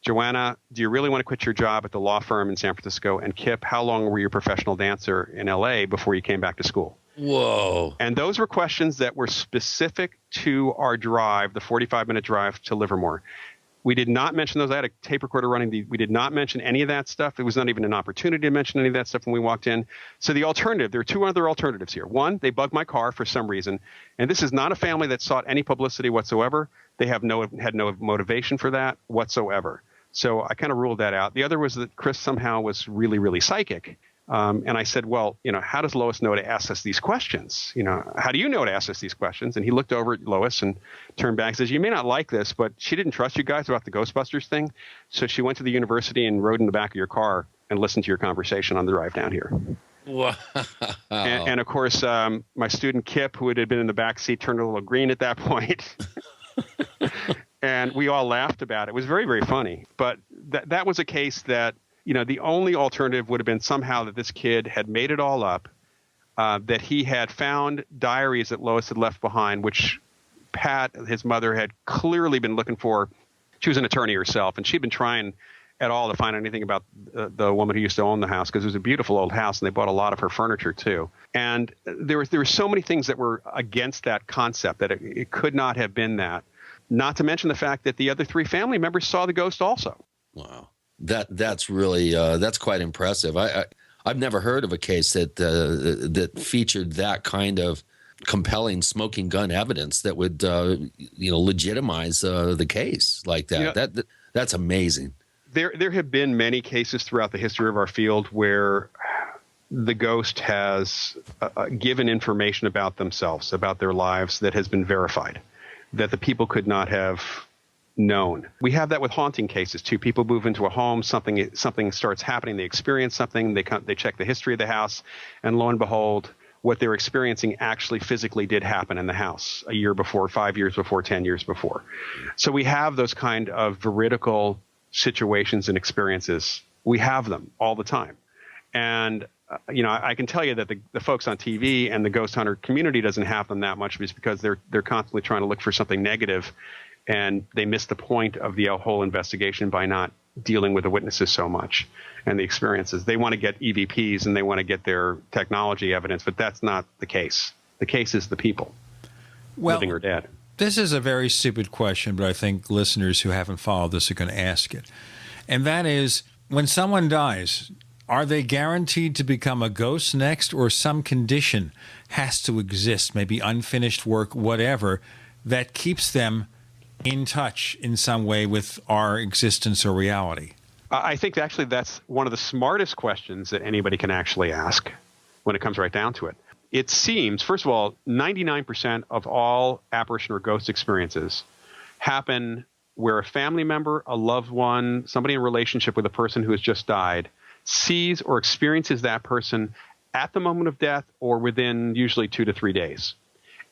Joanna, do you really want to quit your job at the law firm in San Francisco? And Kip, how long were you a professional dancer in LA before you came back to school? Whoa. And those were questions that were specific to our drive, the 45-minute drive to Livermore. We did not mention those. I had a tape recorder running. We did not mention any of that stuff. It was not even an opportunity to mention any of that stuff when we walked in. So the alternative, there are two other alternatives here. One, they bugged my car for some reason. And this is not a family that sought any publicity whatsoever. They had no motivation for that whatsoever. So I kind of ruled that out. The other was that Chris somehow was really, really psychic. And I said, well, you know, how does Lois know to ask us these questions? You know, how do you know to ask us these questions? And he looked over at Lois and turned back and says, you may not like this, but she didn't trust you guys about the Ghostbusters thing. So she went to the university and rode in the back of your car and listened to your conversation on the drive down here. Wow. And of course, my student Kip, who had been in the back seat, turned a little green at that point. And we all laughed about it. It was very, very funny. But that was a case that, you know, the only alternative would have been somehow that this kid had made it all up, that he had found diaries that Lois had left behind, which Pat, his mother, had clearly been looking for. She was an attorney herself, and she'd been trying at all to find anything about the woman who used to own the house, because it was a beautiful old house, and they bought a lot of her furniture too. And there were so many things that were against that concept that it could not have been that. Not to mention the fact that the other three family members saw the ghost also. Wow. That's really that's quite impressive. I've never heard of a case that featured that kind of compelling smoking gun evidence that would legitimize the case like that. You know, that's amazing. There have been many cases throughout the history of our field where the ghost has given information about themselves, about their lives, that has been verified, that the people could not have known. We have that with haunting cases too. People move into a home, something starts happening, they experience something, they check the history of the house, and lo and behold, what they're experiencing actually physically did happen in the house a year before, 5 years before, 10 years before. So we have those kind of veridical situations and experiences. We have them all the time. And I can tell you that the folks on TV and the ghost hunter community doesn't have them that much, because they're constantly trying to look for something negative, and they miss the point of the whole investigation by not dealing with the witnesses so much and the experiences. They want to get EVPs and they want to get their technology evidence, but that's not the case. The case is the people, living or dead. This is a very stupid question, but I think listeners who haven't followed this are going to ask it. And that is, when someone dies, are they guaranteed to become a ghost next, or some condition has to exist, maybe unfinished work, whatever, that keeps them in touch in some way with our existence or reality? I think actually that's one of the smartest questions that anybody can actually ask when it comes right down to it. It seems, first of all, 99% of all apparition or ghost experiences happen where a family member, a loved one, somebody in a relationship with a person who has just died, sees or experiences that person at the moment of death or within usually 2 to 3 days.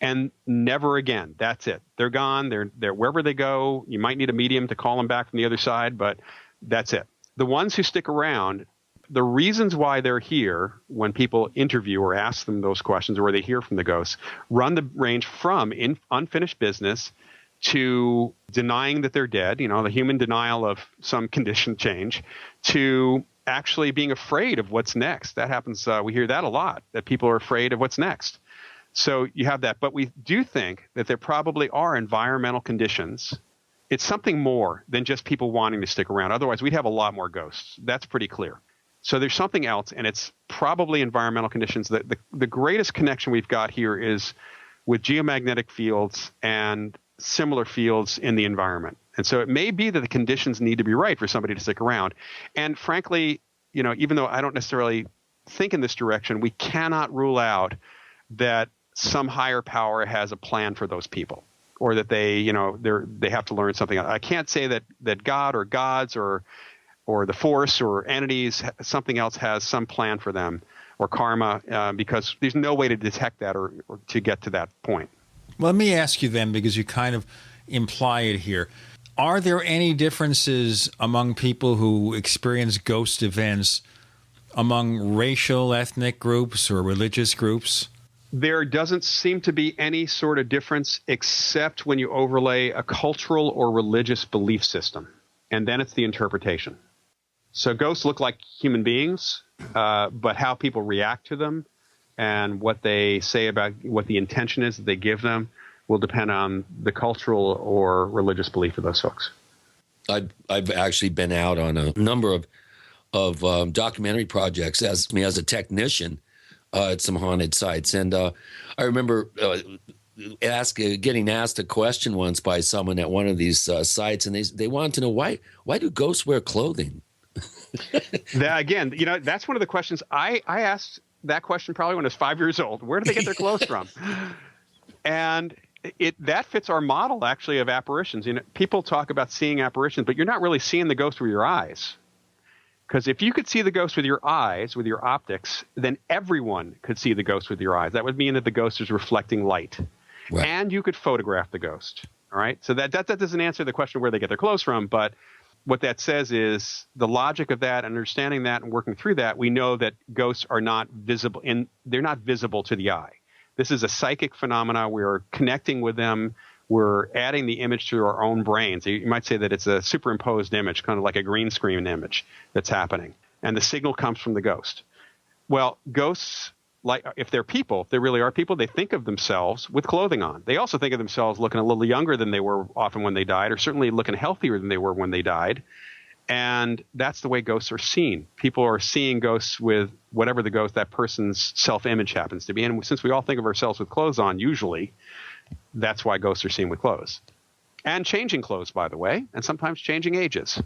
And never again. That's it. They're gone. They're wherever they go. You might need a medium to call them back from the other side, but that's it. The ones who stick around, the reasons why they're here when people interview or ask them those questions, or where they hear from the ghosts, run the range from unfinished business to denying that they're dead, the human denial of some condition change, to actually being afraid of what's next. That happens. We hear that a lot, that people are afraid of what's next. So you have that. But we do think that there probably are environmental conditions. It's something more than just people wanting to stick around. Otherwise, we'd have a lot more ghosts. That's pretty clear. So there's something else, and it's probably environmental conditions. The greatest connection we've got here is with geomagnetic fields and similar fields in the environment. And so it may be that the conditions need to be right for somebody to stick around. And frankly, even though I don't necessarily think in this direction, we cannot rule out that some higher power has a plan for those people, or that they have to learn something. I can't say that God or gods or the force or entities, something else has some plan for them, or karma, because there's no way to detect that or to get to that point. Well, let me ask you then, because you kind of imply it here. Are there any differences among people who experience ghost events among racial, ethnic groups or religious groups? There doesn't seem to be any sort of difference, except when you overlay a cultural or religious belief system, and then it's the interpretation. So ghosts look like human beings, but how people react to them and what they say about what the intention is that they give them will depend on the cultural or religious belief of those folks. I've actually been out on a number of documentary projects as a technician at some haunted sites, and I remember getting asked a question once by someone at one of these sites, and they wanted to know why do ghosts wear clothing? Again, that's one of the questions I asked. That question probably when I was 5 years old. Where do they get their clothes from? And that fits our model actually of apparitions. People talk about seeing apparitions, but you're not really seeing the ghost with your eyes. Because if you could see the ghost with your eyes, with your optics, then everyone could see the ghost with your eyes. That would mean that the ghost is reflecting light. Right. And you could photograph the ghost. All right. So that doesn't answer the question where they get their clothes from, but what that says is the logic of that, understanding that and working through that, we know that ghosts are not visible they're not visible to the eye. This is a psychic phenomena. We're connecting with them. We're adding the image to our own brains. You might say that it's a superimposed image, kind of like a green screen image that's happening. And the signal comes from the ghost. Well, ghosts, like if they're people, if they really are people, they think of themselves with clothing on. They also think of themselves looking a little younger than they were often when they died, or certainly looking healthier than they were when they died. And that's the way ghosts are seen. People are seeing ghosts with whatever that person's self-image happens to be. And since we all think of ourselves with clothes on, usually, that's why ghosts are seen with clothes. And changing clothes, by the way, and sometimes changing ages.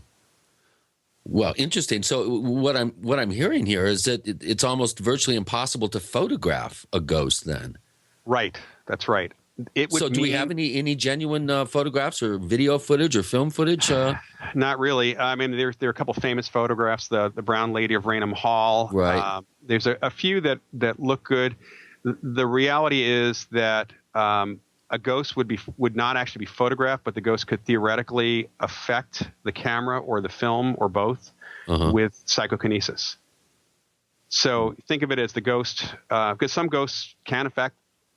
Well, interesting. So what I'm hearing here is that it's almost virtually impossible to photograph a ghost then. Right. That's right. it would. So, do we have any genuine photographs or video footage or film footage? Not really. I mean, there are a couple famous photographs. The Brown Lady of Raynham Hall. Right. There's a few that look good. The reality is that a ghost would not actually be photographed, but the ghost could theoretically affect the camera or the film or both with psychokinesis. So think of it as the ghost, because some ghosts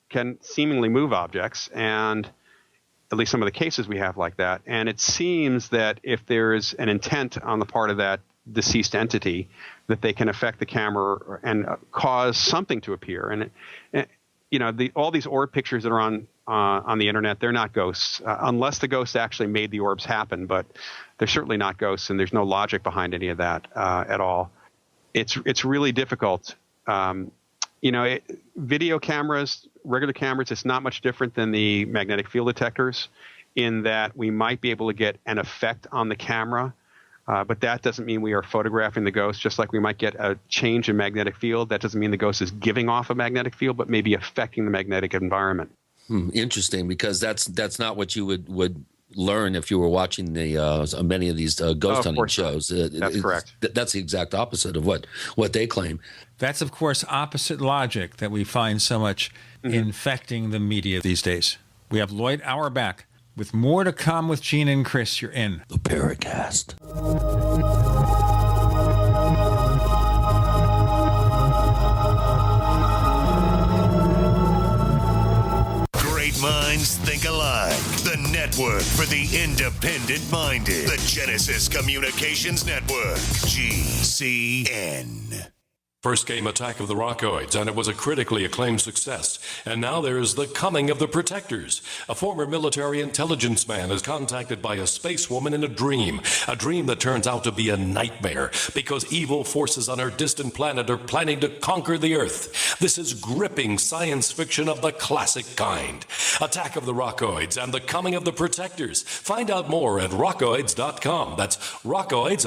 can seemingly move objects, and at least some of the cases we have like that. And it seems that if there is an intent on the part of that deceased entity, that they can affect the camera and cause something to appear. And all these orb pictures that are on the internet, they're not ghosts, unless the ghost actually made the orbs happen. But they're certainly not ghosts, and there's no logic behind any of that at all. It's really difficult. Video cameras, regular cameras, it's not much different than the magnetic field detectors in that we might be able to get an effect on the camera, but that doesn't mean we are photographing the ghost. Just like we might get a change in magnetic field, that doesn't mean the ghost is giving off a magnetic field, but maybe affecting the magnetic environment. Interesting, because that's not what you would learn if you were watching the many of these ghost hunting shows. That's correct. That's the exact opposite of what they claim. That's, of course, opposite logic that we find so much infecting the media these days. We have Loyd Auerbach with more to come with Gene and Chris. You're in the Paracast. Minds think alike. The network for the independent-minded. The Genesis Communications Network. GCN. First came Attack of the Rockoids, and it was a critically acclaimed success. And now there's The Coming of the Protectors. A former military intelligence man is contacted by a space woman in a dream that turns out to be a nightmare because evil forces on her distant planet are planning to conquer the Earth. This is gripping science fiction of the classic kind. Attack of the Rockoids and The Coming of the Protectors. Find out more at rockoids.com. That's Rockoids,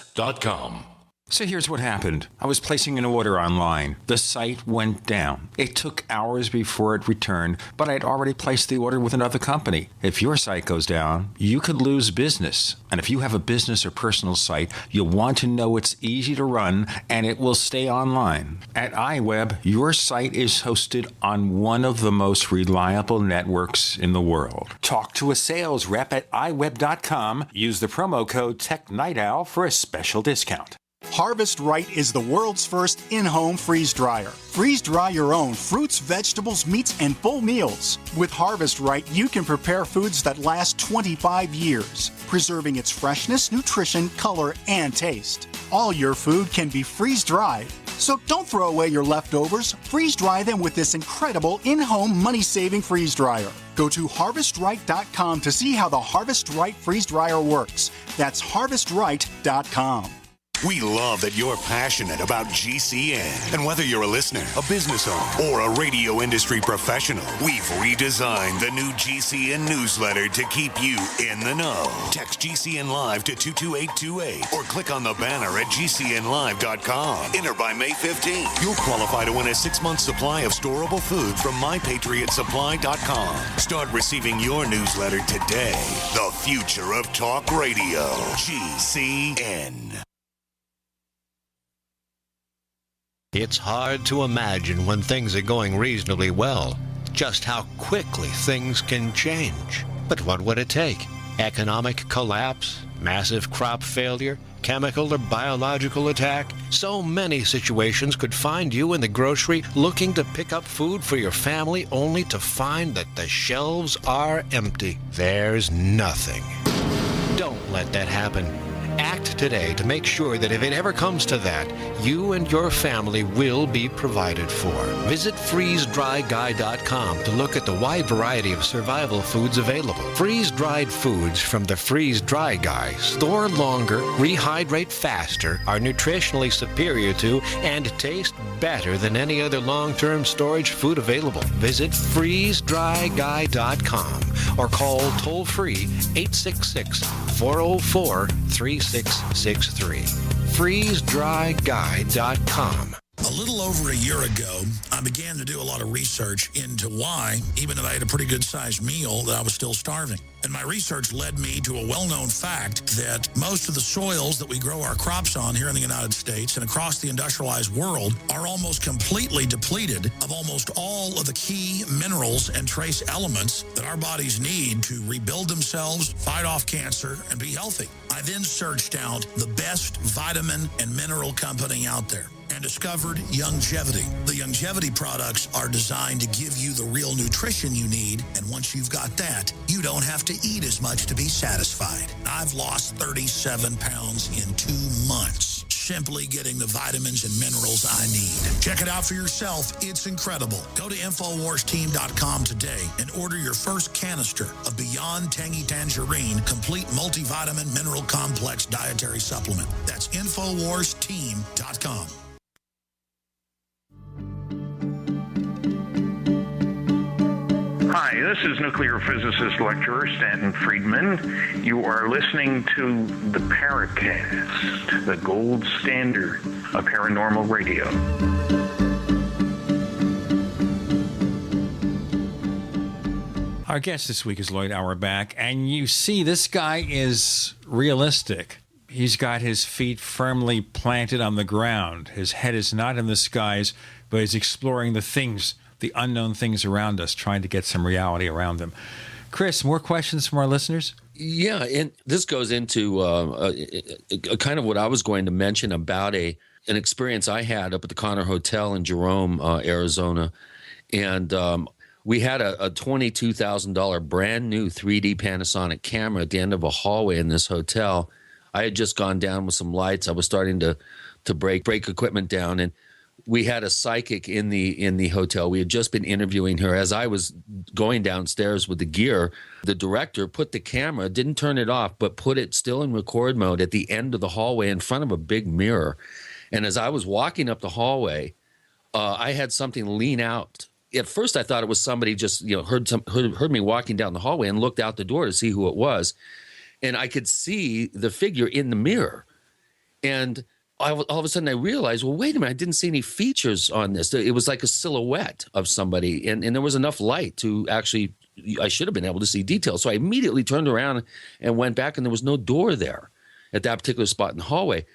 ROCKOIDS.com. So here's what happened. I was placing an order online. The site went down. It took hours before it returned, but I'd already placed the order with another company. If your site goes down, you could lose business. And if you have a business or personal site, you'll want to know it's easy to run and it will stay online. At iWeb, your site is hosted on one of the most reliable networks in the world. Talk to a sales rep at iWeb.com. Use the promo code TechNightOwl for a special discount. Harvest Right is the world's first in-home freeze dryer. Freeze dry your own fruits, vegetables, meats, and full meals. With Harvest Right, you can prepare foods that last 25 years, preserving its freshness, nutrition, color, and taste. All your food can be freeze dried. So don't throw away your leftovers. Freeze dry them with this incredible in-home money-saving freeze dryer. Go to harvestright.com to see how the Harvest Right freeze dryer works. That's harvestright.com. We love that you're passionate about GCN. And whether you're a listener, a business owner, or a radio industry professional, we've redesigned the new GCN newsletter to keep you in the know. Text GCN Live to 22828 or click on the banner at GCNlive.com. Enter by May 15th. You'll qualify to win a 6-month supply of storable food from MyPatriotSupply.com. Start receiving your newsletter today. The future of talk radio. GCN. It's hard to imagine when things are going reasonably well, just how quickly things can change. But what would it take? Economic collapse? Massive crop failure? Chemical or biological attack? So many situations could find you in the grocery looking to pick up food for your family only to find that the shelves are empty. There's nothing. Don't let that happen. Act today to make sure that if it ever comes to that, you and your family will be provided for. Visit freezedryguy.com to look at the wide variety of survival foods available. Freeze-dried foods from the Freeze Dry Guy store longer, rehydrate faster, are nutritionally superior to, and taste better than any other long-term storage food available. Visit freezedryguy.com or call toll-free 866-404-3663. freezedryguy.com. A little over a year ago, I began to do a lot of research into why, even though I had a pretty good-sized meal, that I was still starving. And my research led me to a well-known fact that most of the soils that we grow our crops on here in the United States and across the industrialized world are almost completely depleted of almost all of the key minerals and trace elements that our bodies need to rebuild themselves, fight off cancer, and be healthy. I then searched out the best vitamin and mineral company out there and discovered Youngevity. The Youngevity products are designed to give you the real nutrition you need, and once you've got that, you don't have to eat as much to be satisfied. I've lost 37 pounds in 2 months, simply getting the vitamins and minerals I need. Check it out for yourself. It's incredible. Go to InfoWarsTeam.com today and order your first canister of Beyond Tangy Tangerine Complete Multivitamin Mineral Complex Dietary Supplement. That's InfoWarsTeam.com. Hi, this is nuclear physicist lecturer Stanton Friedman. You are listening to the Paracast, the gold standard of paranormal radio. Our guest this week is Loyd Auerbach, and you see this guy is realistic. He's got his feet firmly planted on the ground. His head is not in the skies, but he's exploring the things, the unknown things around us, trying to get some reality around them. Chris, more questions from our listeners? Yeah, and this goes into a kind of what I was going to mention about an experience I had up at the Connor Hotel in Jerome, Arizona. And we had a $22,000 brand new 3D Panasonic camera at the end of a hallway in this hotel. I had just gone down with some lights. I was starting to break equipment down, and we had a psychic in the hotel. We had just been interviewing her. As I was going downstairs with the gear, the director put the camera, didn't turn it off, but put it still in record mode at the end of the hallway in front of a big mirror. And as I was walking up the hallway, I had something lean out. At first, I thought it was somebody just heard me walking down the hallway and looked out the door to see who it was. And I could see the figure in the mirror. And all of a sudden I realized, well, wait a minute, I didn't see any features on this. It was like a silhouette of somebody, and there was enough light to actually, I should have been able to see details. So I immediately turned around and went back, and there was no door there at that particular spot in the hallway.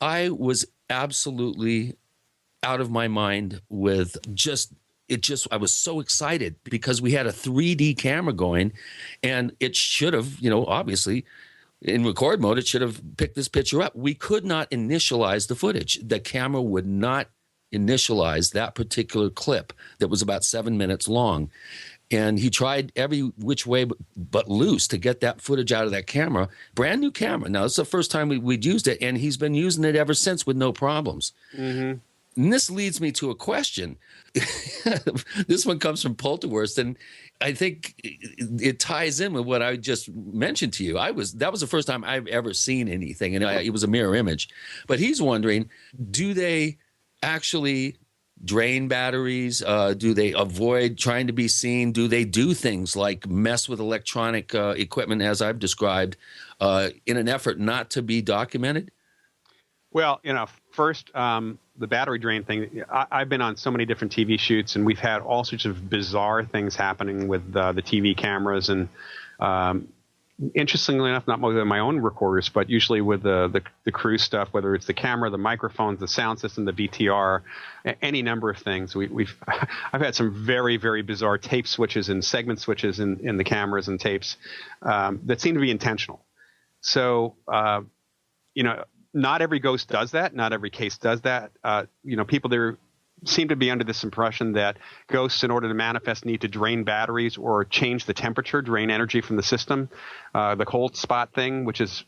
I was absolutely out of my mind with I was so excited because we had a 3D camera going, and it should have, obviously, in record mode, it should have picked this picture up. We could not initialize the footage. The camera would not initialize that particular clip that was about 7 minutes long. And he tried every which way but loose to get that footage out of that camera. Brand new camera. Now, this is the first time we'd used it, and he's been using it ever since with no problems. Mm-hmm. And this leads me to a question. This one comes from Polterwurst, and I think it ties in with what I just mentioned to you. That was the first time I've ever seen anything, and it was a mirror image. But he's wondering, do they actually drain batteries? Do they avoid trying to be seen? Do they do things like mess with electronic equipment, as I've described, in an effort not to be documented? Well, first, the battery drain thing, I've been on so many different TV shoots, and we've had all sorts of bizarre things happening with the TV cameras. And interestingly enough, not with my own recorders, but usually with the crew stuff, whether it's the camera, the microphones, the sound system, the VTR, any number of things. I've had some very, very bizarre tape switches and segment switches in the cameras and tapes that seem to be intentional. So, not every ghost does that. Not every case does that. People there seem to be under this impression that ghosts, in order to manifest, need to drain batteries or change the temperature, drain energy from the system. The cold spot thing, which is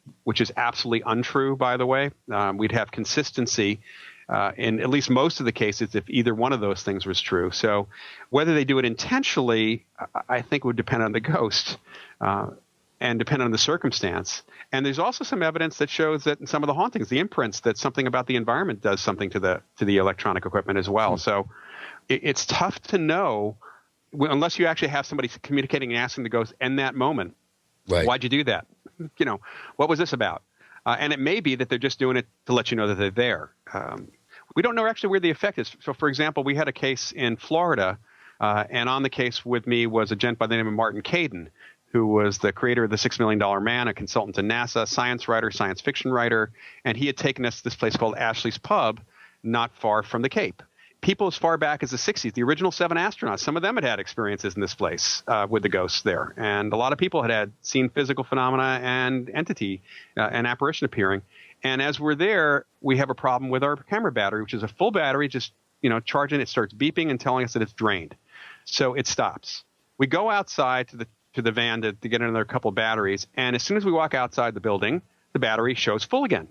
absolutely untrue, by the way. We'd have consistency in at least most of the cases if either one of those things was true. So whether they do it intentionally, I think would depend on the ghost. And depend on the circumstance. And there's also some evidence that shows that in some of the hauntings, the imprints, that something about the environment does something to the electronic equipment as well. So it's tough to know unless you actually have somebody communicating and asking the ghost in that moment, right, why'd you do that? What was this about? And it may be that they're just doing it to let you know that they're there. We don't know actually where the effect is. So, for example, we had a case in Florida, and on the case with me was a gent by the name of Martin Caden, who was the creator of The $6 Million Man, a consultant to NASA, science writer, science fiction writer, and he had taken us to this place called Ashley's Pub, not far from the Cape. People as far back as the 60s, the original 7 astronauts, some of them had experiences in this place with the ghosts there. And a lot of people had seen physical phenomena and entity, an apparition appearing. And as we're there, we have a problem with our camera battery, which is a full battery, just charging. It starts beeping and telling us that it's drained. So it stops. We go outside to the van to get another couple of batteries. And as soon as we walk outside the building, the battery shows full again.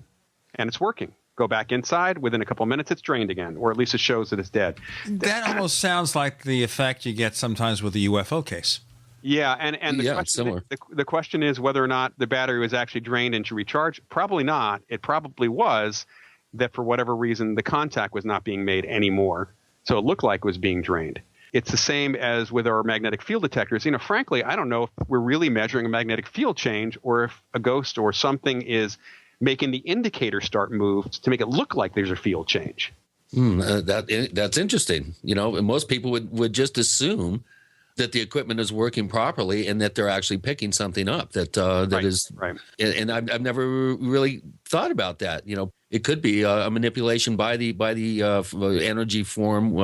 And it's working. Go back inside. Within a couple of minutes, it's drained again, or at least it shows that it's dead. That almost sounds like the effect you get sometimes with the UFO case. Yeah, and the question is whether or not the battery was actually drained and should recharge. Probably not. It probably was that for whatever reason, the contact was not being made anymore. So it looked like it was being drained. It's the same as with our magnetic field detectors. Frankly, I don't know if we're really measuring a magnetic field change or if a ghost or something is making the indicator start move to make it look like there's a field change. That's interesting. And most people would just assume that the equipment is working properly and that they're actually picking something up that is right. And I've never really thought about that. It could be a manipulation by the energy form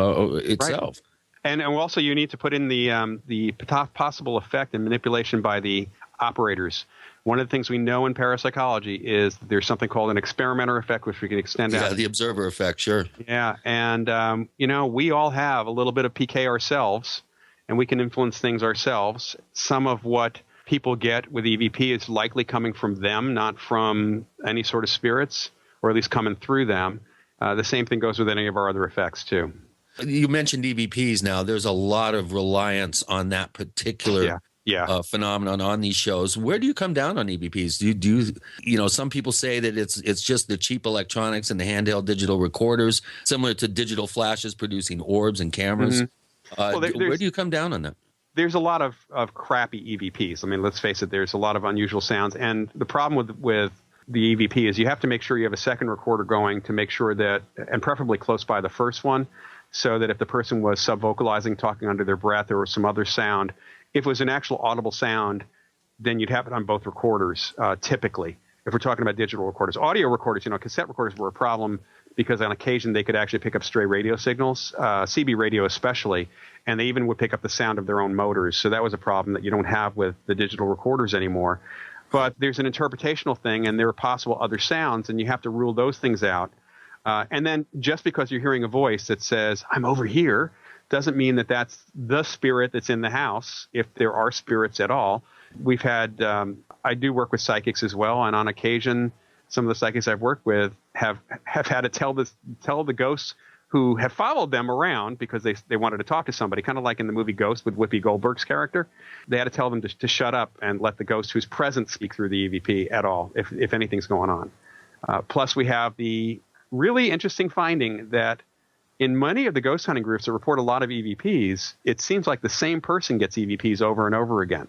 itself. Right. And also you need to put in the possible effect and manipulation by the operators. One of the things we know in parapsychology is that there's something called an experimenter effect, which we can extend out. Yeah, the observer effect, sure. Yeah, and we all have a little bit of PK ourselves, and we can influence things ourselves. Some of what people get with EVP is likely coming from them, not from any sort of spirits, or at least coming through them. The same thing goes with any of our other effects, too. You mentioned EVPs now. There's a lot of reliance on that particular phenomenon on these shows. Where do you come down on EVPs? Do you some people say that it's just the cheap electronics and the handheld digital recorders, similar to digital flashes producing orbs and cameras. Mm-hmm. Where do you come down on that? There's a lot of crappy EVPs. I mean, let's face it, there's a lot of unusual sounds. And the problem with the EVP is you have to make sure you have a second recorder going to make sure that, and preferably close by the first one, so that if the person was sub-vocalizing, talking under their breath, or some other sound, if it was an actual audible sound, then you'd have it on both recorders, typically, if we're talking about digital recorders. Audio recorders, cassette recorders were a problem because on occasion they could actually pick up stray radio signals, CB radio especially, and they even would pick up the sound of their own motors. So that was a problem that you don't have with the digital recorders anymore. But there's an interpretational thing, and there are possible other sounds, and you have to rule those things out. And then just because you're hearing a voice that says, "I'm over here," doesn't mean that that's the spirit that's in the house, if there are spirits at all. We've had, I do work with psychics as well, and on occasion, some of the psychics I've worked with have had to tell the ghosts who have followed them around because they wanted to talk to somebody, kind of like in the movie Ghost with Whoopi Goldberg's character. They had to tell them to shut up and let the ghost who's present speak through the EVP at all, if anything's going on. Plus, we have the really interesting finding that in many of the ghost hunting groups that report a lot of EVPs, it seems like the same person gets EVPs over and over again,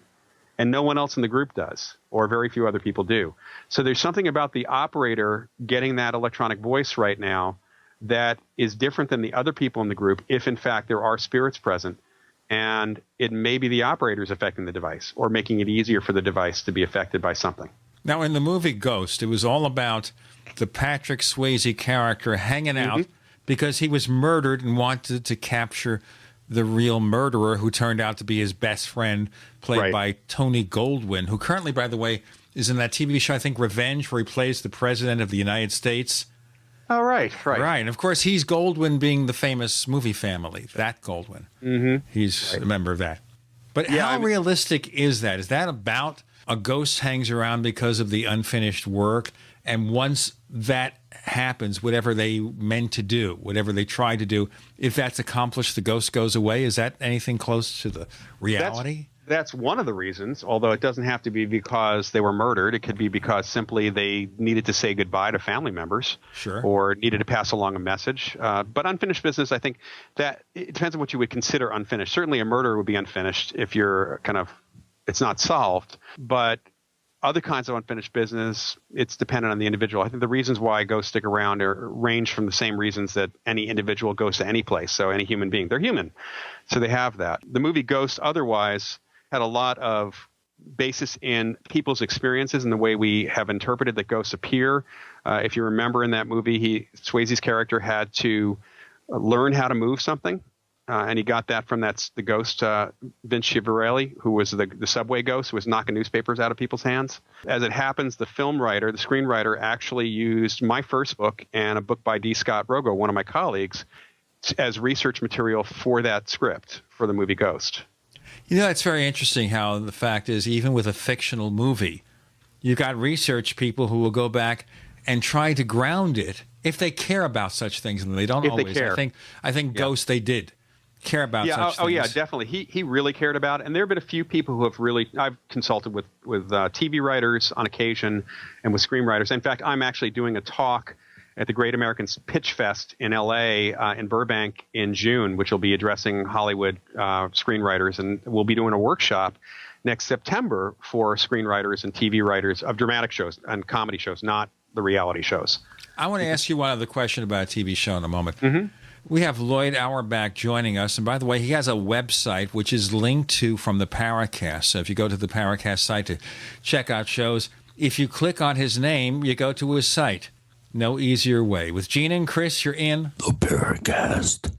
and no one else in the group does, or very few other people do. So there's something about the operator getting that electronic voice right now that is different than the other people in the group, if in fact there are spirits present, and it may be the operators affecting the device or making it easier for the device to be affected by something. Now, in the movie Ghost, it was all about the Patrick Swayze character hanging out because he was murdered and wanted to capture the real murderer, who turned out to be his best friend, played by Tony Goldwyn, who currently, by the way, is in that TV show, I think, Revenge, where he plays the President of the United States. Oh, right. Right. And, of course, he's Goldwyn being the famous movie family, that Goldwyn. Mm-hmm. He's a member of that. But how realistic is that? Is that about a ghost hangs around because of the unfinished work, and once that happens, whatever they meant to do, whatever they tried to do, if that's accomplished, the ghost goes away? Is that anything close to the reality? That's one of the reasons, although it doesn't have to be because they were murdered. It could be because simply they needed to say goodbye to family members, or needed to pass along a message. But unfinished business, I think that it depends on what you would consider unfinished. Certainly a murder would be unfinished if you're it's not solved. But Other kinds of unfinished business, it's dependent on the individual. I think the reasons why ghosts stick around range from the same reasons that any individual goes to any place. So any human being, they're human. So they have that. The movie Ghost otherwise had a lot of basis in people's experiences and the way we have interpreted that ghosts appear. If you remember in that movie, Swayze's character had to learn how to move something. And he got that from the ghost, Vince Schiavarelli, who was the subway ghost, who was knocking newspapers out of people's hands. As it happens, the screenwriter, actually used my first book and a book by D. Scott Rogo, one of my colleagues, as research material for that script for the movie Ghost. It's very interesting how the fact is, even with a fictional movie, you've got research people who will go back and try to ground it if they care about such things, and they don't if always. They care. I think Ghost, they did care about such things. Oh yeah, definitely. He really cared about it. And there have been a few people who have really, I've consulted with TV writers on occasion and with screenwriters. In fact, I'm actually doing a talk at the Great American Pitch Fest in L.A. In Burbank in June, which will be addressing Hollywood screenwriters. And we'll be doing a workshop next September for screenwriters and TV writers of dramatic shows and comedy shows, not the reality shows. I want to ask you one other question about a TV show in a moment. Mm-hmm. We have Loyd Auerbach joining us. And by the way, he has a website which is linked to from the Paracast. So if you go to the Paracast site to check out shows, if you click on his name, you go to his site. No easier way. With Gene and Chris, you're in the Paracast.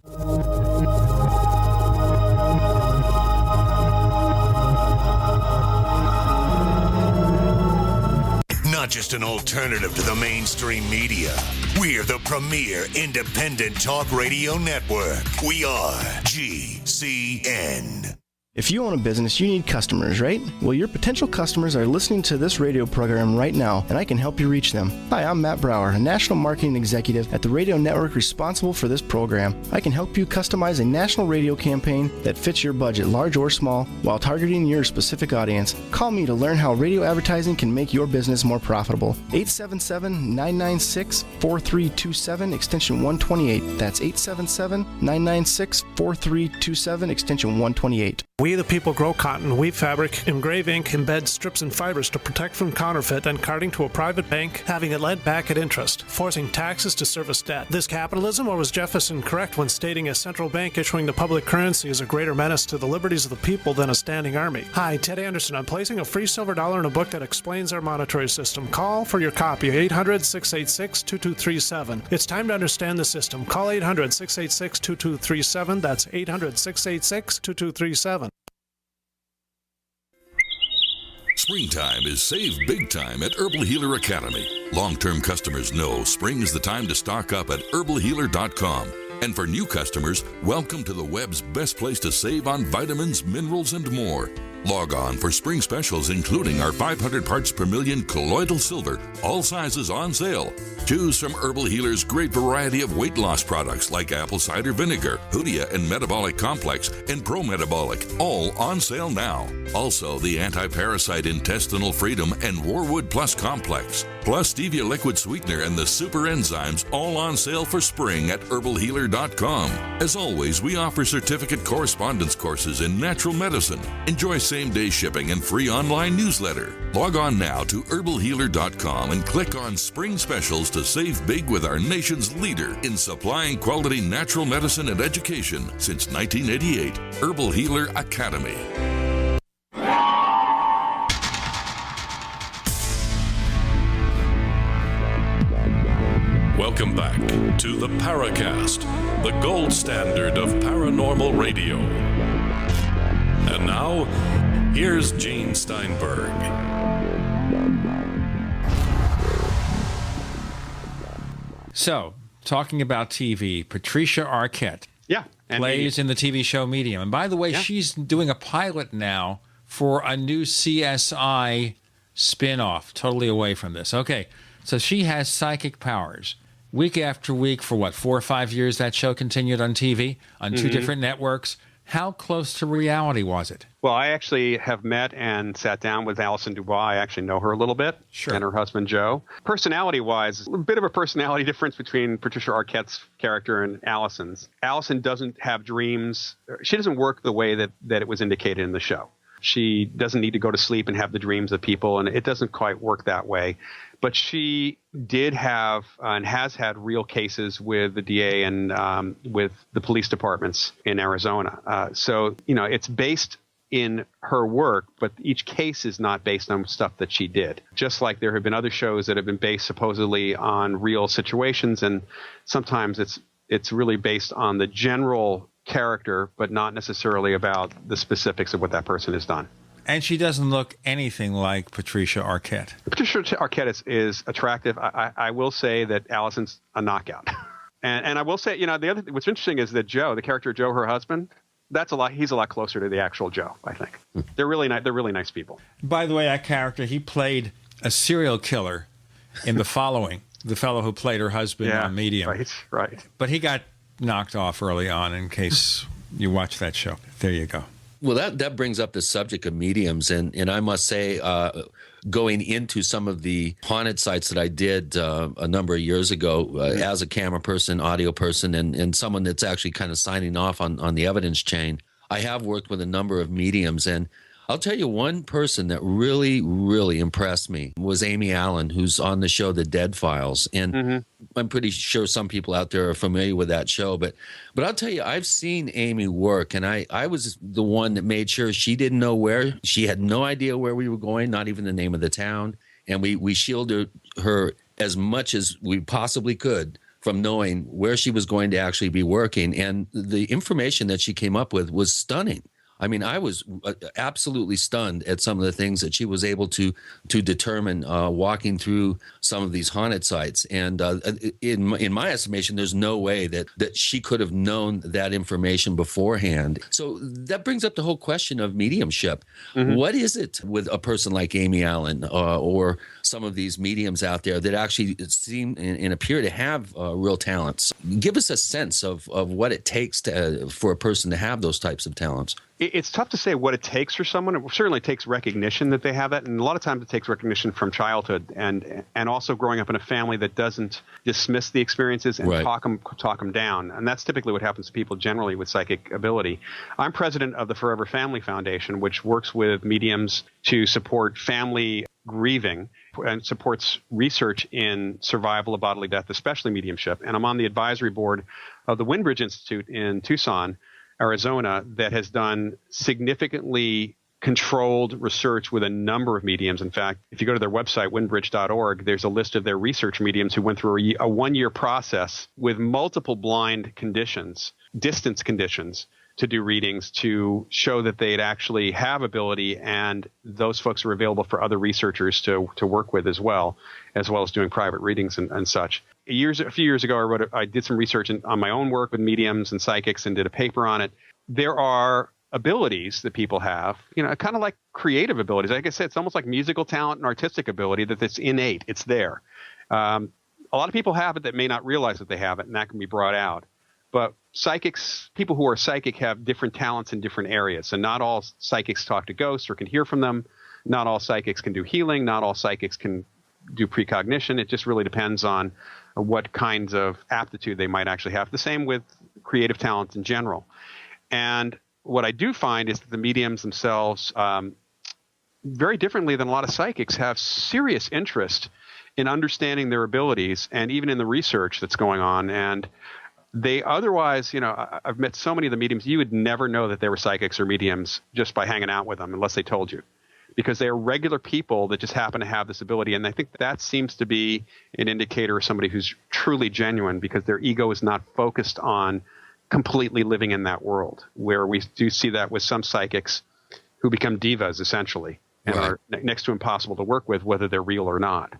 Not just an alternative to the mainstream media. We're the premier independent talk radio network. We are GCN. If you own a business, you need customers, right? Well, your potential customers are listening to this radio program right now, and I can help you reach them. Hi, I'm Matt Brower, a national marketing executive at the radio network responsible for this program. I can help you customize a national radio campaign that fits your budget, large or small, while targeting your specific audience. Call me to learn how radio advertising can make your business more profitable. 877-996-4327, extension 128. That's 877-996-4327, extension 128. We the people grow cotton, weave fabric, engrave ink, embed strips and fibers to protect from counterfeit and carting to a private bank, having it lent back at interest, forcing taxes to service debt. This capitalism, or was Jefferson correct when stating a central bank issuing the public currency is a greater menace to the liberties of the people than a standing army? Hi, Ted Anderson. I'm placing a free silver dollar in a book that explains our monetary system. Call for your copy, 800-686-2237. It's time to understand the system. Call 800-686-2237. That's 800-686-2237. Springtime is save big time at Herbal Healer Academy. Long-term customers know spring is the time to stock up at herbalhealer.com. And for new customers, welcome to the web's best place to save on vitamins, minerals, and more. Log on for spring specials, including our 500 parts per million colloidal silver, all sizes on sale. Choose from Herbal Healer's great variety of weight loss products like apple cider vinegar, Hoodia and Metabolic Complex, and Pro Metabolic, all on sale now. Also, the Anti-Parasite Intestinal Freedom and Warwood Plus Complex, plus Stevia Liquid Sweetener and the Super Enzymes, all on sale for spring at herbalhealer.com. As always, we offer certificate correspondence courses in natural medicine. Enjoy same-day shipping and free online newsletter. Log on now to herbalhealer.com and click on Spring Specials to save big with our nation's leader in supplying quality natural medicine and education since 1988, Herbal Healer Academy. Welcome back to the Paracast, the gold standard of paranormal radio. And now, here's Gene Steinberg. So, talking about TV, Patricia Arquette plays in the TV show Medium. And by the way, she's doing a pilot now for a new CSI spin-off, totally away from this. Okay, so she has psychic powers. Week after week for 4 or 5 years, that show continued on TV on two different networks. How close to reality was it? Well, I actually have met and sat down with Alison Dubois. I actually know her a little bit, and her husband, Joe. Personality-wise, a bit of a personality difference between Patricia Arquette's character and Alison's. Alison doesn't have dreams. She doesn't work the way that it was indicated in the show. She doesn't need to go to sleep and have the dreams of people, and it doesn't quite work that way. But she did have and has had real cases with the DA and with the police departments in Arizona. So, it's based in her work, but each case is not based on stuff that she did. Just like there have been other shows that have been based supposedly on real situations, and sometimes it's really based on the general character, but not necessarily about the specifics of what that person has done. And she doesn't look anything like Patricia Arquette. Patricia Arquette is attractive. I will say that Allison's a knockout. And I will say, what's interesting is that Joe, the character Joe, her husband, he's a lot closer to the actual Joe, I think. They're really nice people. By the way, that character, he played a serial killer in The Following, the fellow who played her husband on Medium. Right. But he got knocked off early on, in case you watch that show. There you go. Well, that brings up the subject of mediums, and I must say, going into some of the haunted sites that I did a number of years ago as a camera person, audio person, and someone that's actually kind of signing off on the evidence chain, I have worked with a number of mediums, and I'll tell you one person that really, really impressed me was Amy Allen, who's on the show The Dead Files. And I'm pretty sure some people out there are familiar with that show. But I'll tell you, I've seen Amy work, and I was the one that made sure she didn't know where. She had no idea where we were going, not even the name of the town. And we shielded her as much as we possibly could from knowing where she was going to actually be working. And the information that she came up with was stunning. I mean, I was absolutely stunned at some of the things that she was able to determine walking through some of these haunted sites. And in my estimation, there's no way that she could have known that information beforehand. So that brings up the whole question of mediumship. What is it with a person like Amy Allen or some of these mediums out there that actually seem and appear to have real talents? Give us a sense of what it takes for a person to have those types of talents. It's tough to say what it takes for someone. It certainly takes recognition that they have that, and a lot of times it takes recognition from childhood and also growing up in a family that doesn't dismiss the experiences and talk them down. And that's typically what happens to people generally with psychic ability. I'm president of the Forever Family Foundation, which works with mediums to support family grieving and supports research in survival of bodily death, especially mediumship. And I'm on the advisory board of the Windbridge Institute in Tucson, Arizona, that has done significantly controlled research with a number of mediums. In fact, if you go to their website, windbridge.org, there's a list of their research mediums who went through a one-year process with multiple blind conditions, distance conditions, to do readings to show that they'd actually have ability, and those folks are available for other researchers to work with as well as doing private readings and such. A few years ago, I did some research on my own work with mediums and psychics and did a paper on it. There are abilities that people have, kind of like creative abilities. Like I said, it's almost like musical talent and artistic ability that's innate. It's there. A lot of people have it that may not realize that they have it, and that can be brought out. But people who are psychic have different talents in different areas. And not all psychics talk to ghosts or can hear from them. Not all psychics can do healing. Not all psychics can do precognition. It just really depends on what kinds of aptitude they might actually have. The same with creative talents in general. And what I do find is that the mediums themselves, very differently than a lot of psychics, have serious interest in understanding their abilities and even in the research that's going on. And they otherwise, I've met so many of the mediums, you would never know that they were psychics or mediums just by hanging out with them unless they told you, because they are regular people that just happen to have this ability. And I think that seems to be an indicator of somebody who's truly genuine, because their ego is not focused on completely living in that world, where we do see that with some psychics who become divas essentially and are next to impossible to work with, whether they're real or not.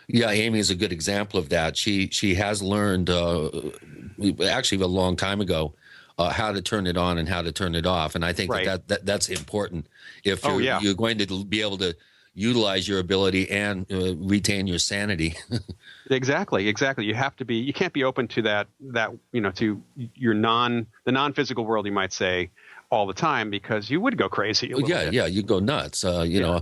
Yeah, Amy is a good example of that. She has learned, actually a long time ago, how to turn it on and how to turn it off. And I think that's important if you're going to be able to utilize your ability and retain your sanity. Exactly. You have to be. You can't be open to that. To the non-physical world, you might say, all the time because you would go crazy. Yeah, you go nuts. You know,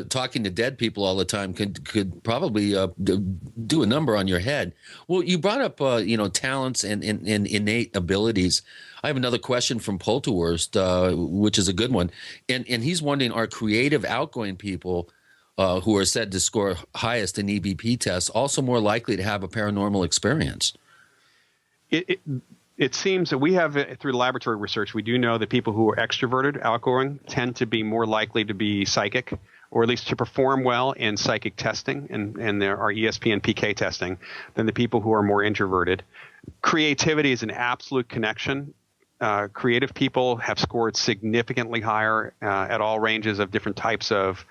talking to dead people all the time could probably do a number on your head. Well, you brought up you know, talents and innate abilities. I have another question from Polterwurst, which is a good one, and he's wondering: are creative, outgoing people who are said to score highest in EVP tests also more likely to have a paranormal experience? It seems that we have, through laboratory research, we do know that people who are extroverted, outgoing, tend to be more likely to be psychic, or at least to perform well in psychic testing and our ESP and PK testing, than the people who are more introverted. Creativity is an absolute connection. Creative people have scored significantly higher at all ranges of different types of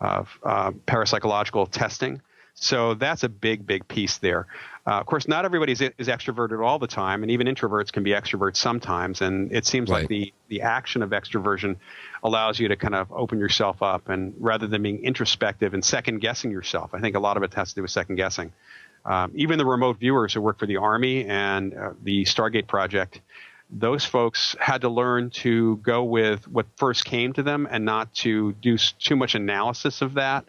parapsychological testing. So that's a big piece there. Of course, not everybody is extroverted all the time, and even introverts can be extroverts sometimes. And it seems like the action of extroversion allows you to kind of open yourself up, and rather than being introspective and second guessing yourself. I think a lot of it has to do with second guessing. Even the remote viewers who work for the Army and the Stargate project, those folks had to learn to go with what first came to them and not to do too much analysis of that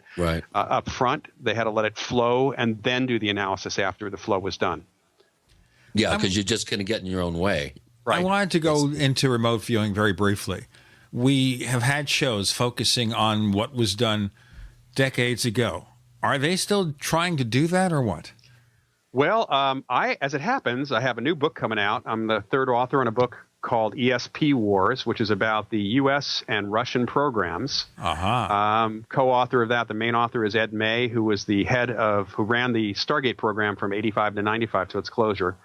up front. They had to let it flow and then do the analysis after the flow was done. Yeah, because you're just going to get in your own way. I wanted to go into remote viewing very briefly. We have had shows focusing on what was done decades ago. Are they still trying to do that or what? Well, as it happens, I have a new book coming out. I'm the third author on a book called ESP Wars, which is about the U.S. and Russian programs. Co-author of that, the main author is Ed May, who was the who ran the Stargate program from 85 to 95 to its closure.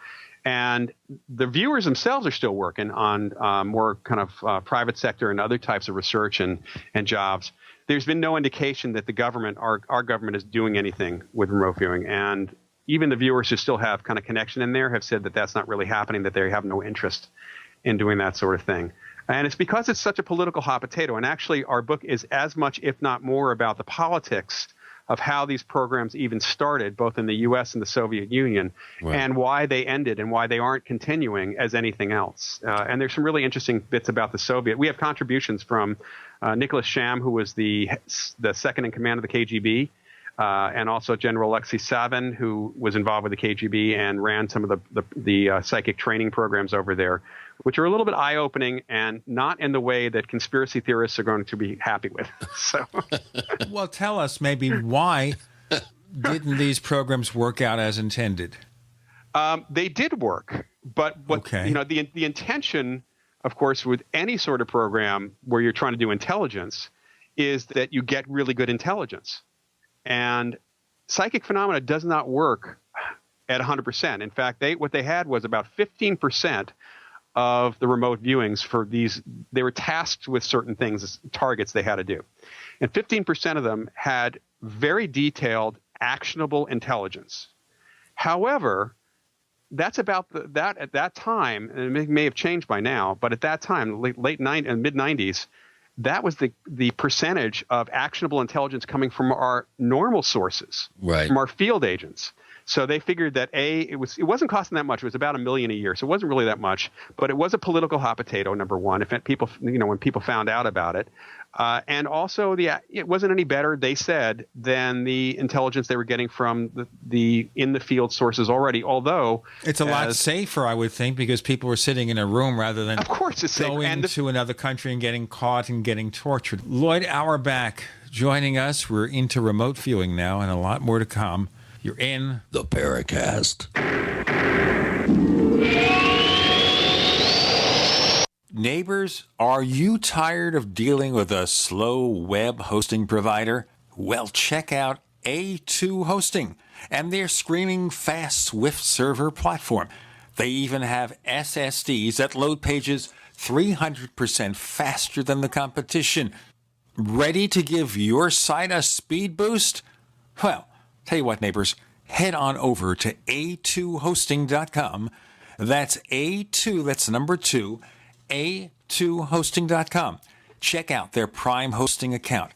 And the viewers themselves are still working on more kind of private sector and other types of research and jobs. There's been no indication that the government, our government, is doing anything with remote viewing. And even the viewers who still have kind of connection in there have said that that's not really happening, that they have no interest in doing that sort of thing. And it's because it's such a political hot potato. And actually, our book is as much, if not more, about the politics of how these programs even started, both in the U.S. and the Soviet Union, and why they ended and why they aren't continuing as anything else. And there's some really interesting bits about the Soviet. We have contributions from Nicholas Sham, who was the second in command of the KGB, and also General Alexei Savin, who was involved with the KGB and ran some of the psychic training programs over there, which are a little bit eye-opening and not in the way that conspiracy theorists are going to be happy with. So, well, tell us maybe why didn't these programs work out as intended? They did work, but you know, the intention, of course, with any sort of program where you're trying to do intelligence is that you get really good intelligence. And psychic phenomena does not work at 100%. In fact, what they had was about 15% of the remote viewings for these. They were tasked with certain things, targets they had to do. And 15% of them had very detailed, actionable intelligence. However, that's about that at that time, and it may have changed by now, but at that time, late 90s and mid-90s, that was the percentage of actionable intelligence coming from our normal sources, from our field agents. So they figured that it wasn't costing that much. It was about $1 million a year, so it wasn't really that much. But it was a political hot potato. Number one, when people found out about it, and also it wasn't any better, they said, than the intelligence they were getting from the in the field sources already. Although it's a lot safer, I would think, because people were sitting in a room rather than going to another country and getting caught and getting tortured. Loyd Auerbach joining us. We're into remote viewing now, and a lot more to come. You're in the Paracast. Neighbors, are you tired of dealing with a slow web hosting provider? Well, check out A2 Hosting and their screaming fast Swift server platform. They even have SSDs that load pages 300% faster than the competition. Ready to give your site a speed boost? Well, tell you what, neighbors, head on over to a2hosting.com. That's A2, that's number 2, a2hosting.com. Check out their Prime hosting account.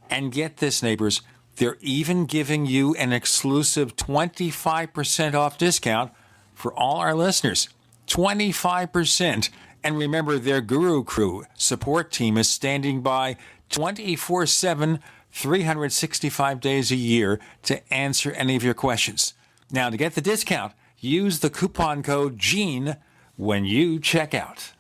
And get this, neighbors, they're even giving you an exclusive 25% off discount for all our listeners. 25%. And remember, their Guru Crew support team is standing by 24/7, 365 days a year to answer any of your questions. Now, to get the discount, use the coupon code GENE when you check out.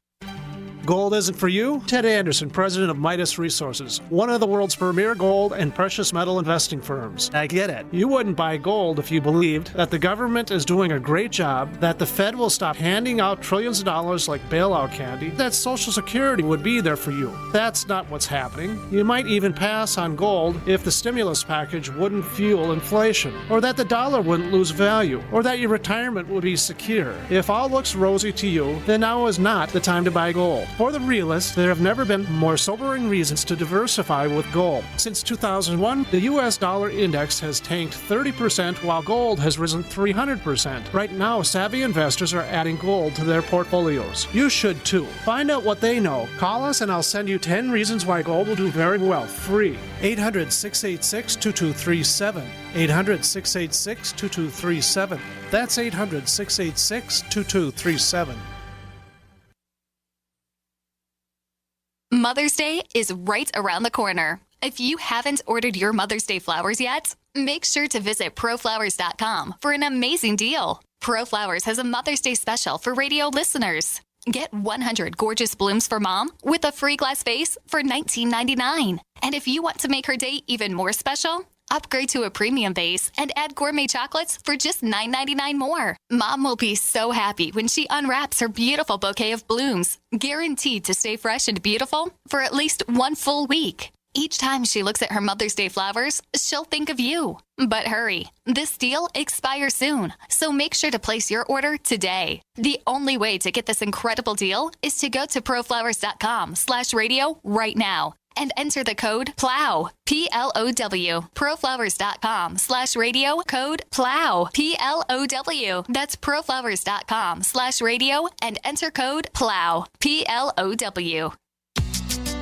Gold isn't for you? Ted Anderson, president of Midas Resources, one of the world's premier gold and precious metal investing firms. I get it. You wouldn't buy gold if you believed that the government is doing a great job, that the Fed will stop handing out trillions of dollars like bailout candy, that Social Security would be there for you. That's not what's happening. You might even pass on gold if the stimulus package wouldn't fuel inflation, or that the dollar wouldn't lose value, or that your retirement would be secure. If all looks rosy to you, then now is not the time to buy gold. For the realist, there have never been more sobering reasons to diversify with gold. Since 2001, the U.S. dollar index has tanked 30% while gold has risen 300%. Right now, savvy investors are adding gold to their portfolios. You should too. Find out what they know. Call us and I'll send you 10 reasons why gold will do very well, free. 800-686-2237. 800-686-2237. That's 800-686-2237. Mother's Day is right around the corner. If you haven't ordered your Mother's Day flowers yet, make sure to visit proflowers.com for an amazing deal. ProFlowers has a Mother's Day special for radio listeners. Get 100 gorgeous blooms for Mom with a free glass vase for $19.99. And if you want to make her day even more special, upgrade to a premium vase and add gourmet chocolates for just $9.99 more. Mom will be so happy when she unwraps her beautiful bouquet of blooms, guaranteed to stay fresh and beautiful for at least one full week. Each time she looks at her Mother's Day flowers, she'll think of you. But hurry, this deal expires soon, so make sure to place your order today. The only way to get this incredible deal is to go to proflowers.com/radio right now and enter the code PLOW, P-L-O-W, proflowers.com/radio, code PLOW, P-L-O-W. That's proflowers.com/radio and enter code PLOW, P-L-O-W.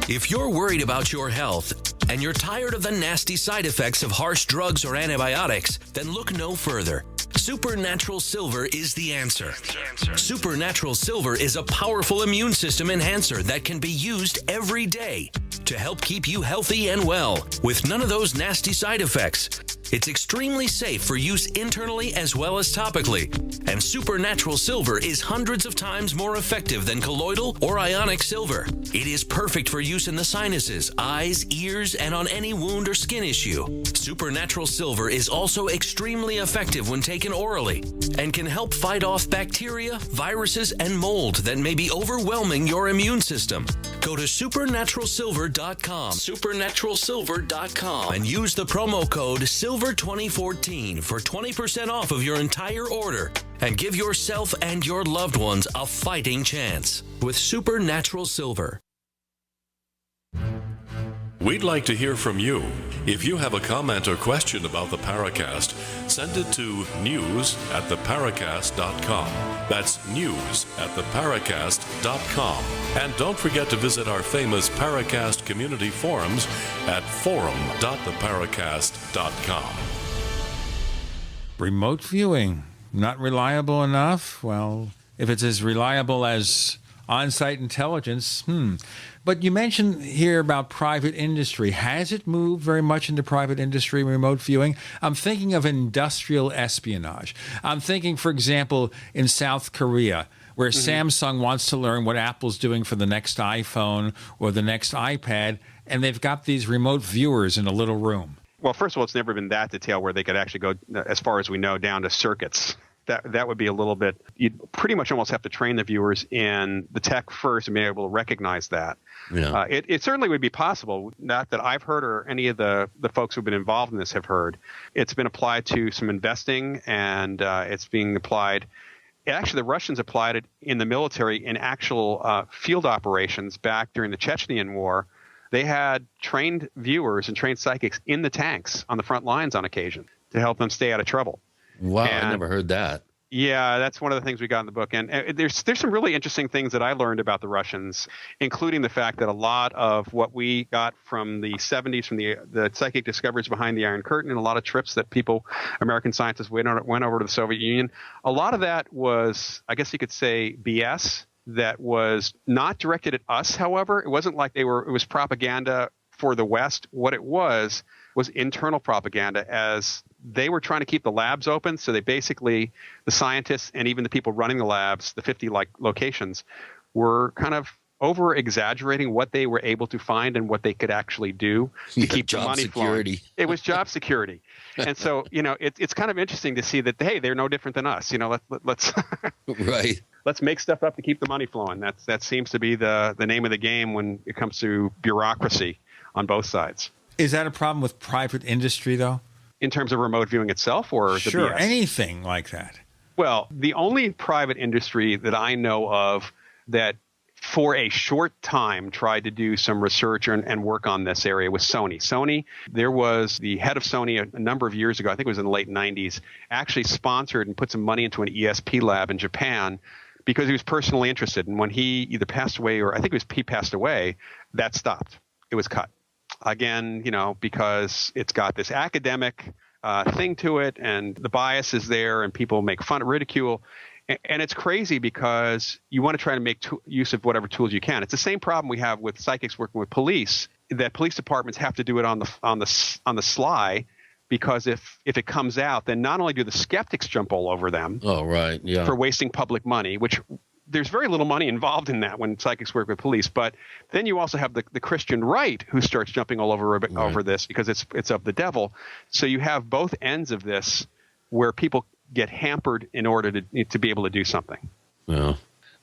If you're worried about your health and you're tired of the nasty side effects of harsh drugs or antibiotics, then look no further. Supernatural Silver is the answer. Supernatural Silver is a powerful immune system enhancer that can be used every day to help keep you healthy and well with none of those nasty side effects. It's extremely safe for use internally as well as topically. And Supernatural Silver is hundreds of times more effective than colloidal or ionic silver. It is perfect for use in the sinuses, eyes, ears, and on any wound or skin issue. Supernatural Silver is also extremely effective when taken orally and can help fight off bacteria, viruses, and mold that may be overwhelming your immune system. Go to supernaturalsilver.com, supernaturalsilver.com, and use the promo code SILVER2014 for 20% off of your entire order and give yourself and your loved ones a fighting chance with Supernatural Silver. We'd like to hear from you. If you have a comment or question about the Paracast, send it to news@theparacast.com. That's news@theparacast.com. And don't forget to visit our famous Paracast community forums at forum.theparacast.com. Remote viewing, not reliable enough? Well, if it's as reliable as on-site intelligence, But you mentioned here about private industry. Has it moved very much into private industry, remote viewing? I'm thinking of industrial espionage. I'm thinking, for example, in South Korea, where Samsung wants to learn what Apple's doing for the next iPhone or the next iPad, and they've got these remote viewers in a little room. Well, first of all, it's never been that detailed where they could actually go, as far as we know, down to circuits. That would be a little bit – you'd pretty much almost have to train the viewers in the tech first and be able to recognize that. Yeah. It certainly would be possible, not that I've heard or any of the folks who've been involved in this have heard. It's been applied to some investing, and it's being applied – actually, the Russians applied it in the military in actual field operations back during the Chechenian War. They had trained viewers and trained psychics in the tanks on the front lines on occasion to help them stay out of trouble. Wow, I never heard that. Yeah, that's one of the things we got in the book. And there's some really interesting things that I learned about the Russians, including the fact that a lot of what we got from the 70s, from the psychic discoveries behind the Iron Curtain, and a lot of trips that American scientists went over to the Soviet Union, a lot of that was, I guess you could say, BS. that was not directed at us, however. It wasn't like it was propaganda for the West. What it was internal propaganda, as they were trying to keep the labs open. So they basically, the scientists and even the people running the labs, the 50 locations, were kind of over exaggerating what they were able to find and what they could actually do to keep the money security. flowing. It was job security. And so, it's kind of interesting to see that, hey, they're no different than us. Let's right. Let's make stuff up to keep the money flowing. That seems to be the name of the game when it comes to bureaucracy on both sides. Is that a problem with private industry, though? In terms of remote viewing itself, or the Sure, BS? anything like that. Well, the only private industry that I know of that for a short time tried to do some research and work on this area was Sony. Sony, there was the head of Sony a number of years ago, I think it was in the late 90s, actually sponsored and put some money into an ESP lab in Japan because he was personally interested. And when he either passed away or I think he passed away, that stopped. It was cut. Again, because it's got this academic thing to it and the bias is there and people make fun, ridicule. And it's crazy because you want to try to make use of whatever tools you can. It's the same problem we have with psychics working with police, that police departments have to do it on the sly, because if it comes out, then not only do the skeptics jump all over them for wasting public money, which there's very little money involved in that when psychics work with police, but then you also have the Christian right who starts jumping all over this because it's of the devil. So you have both ends of this where people get hampered in order to be able to do something. Yeah.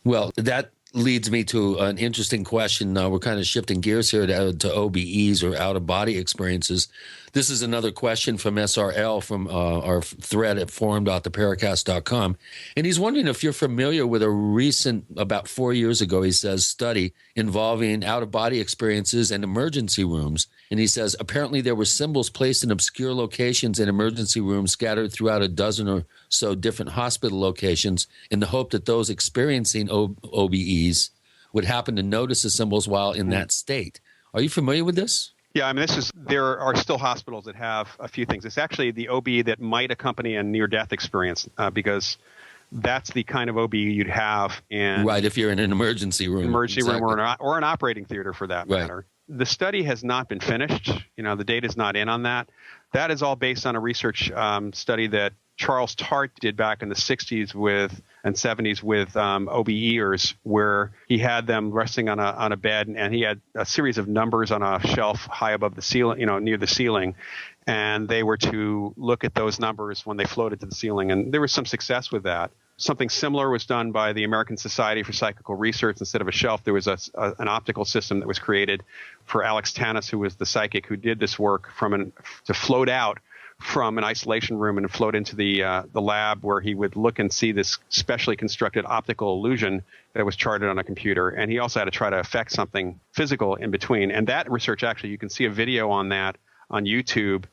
Well, that leads me to an interesting question. We're kind of shifting gears here to OBEs, or out-of-body experiences. This is another question from SRL from our thread at forum.theparacast.com. And he's wondering if you're familiar with a recent, about 4 years ago, he says, study involving out-of-body experiences and emergency rooms. And he says, apparently there were symbols placed in obscure locations in emergency rooms scattered throughout a dozen or so different hospital locations in the hope that those experiencing OBEs would happen to notice the symbols while in that state. Are you familiar with this? Yeah, I mean, there are still hospitals that have a few things. It's actually the OBE that might accompany a near-death experience because that's the kind of OBE you'd have in... Right, if you're in an emergency room. Room or an operating theater for that matter. The study has not been finished. The data's not in on that. That is all based on a research study that Charles Tart did back in the 60s and 70s with OBEers, where he had them resting on a bed, and he had a series of numbers on a shelf high above the ceiling, near the ceiling, and they were to look at those numbers when they floated to the ceiling, and there was some success with that. Something similar was done by the American Society for Psychical Research. Instead of a shelf, there was an optical system that was created for Alex Tanis, who was the psychic who did this work, to float out from an isolation room and float into the lab, where he would look and see this specially constructed optical illusion that was charted on a computer. And he also had to try to affect something physical in between. And that research, actually, you can see a video on that on YouTube.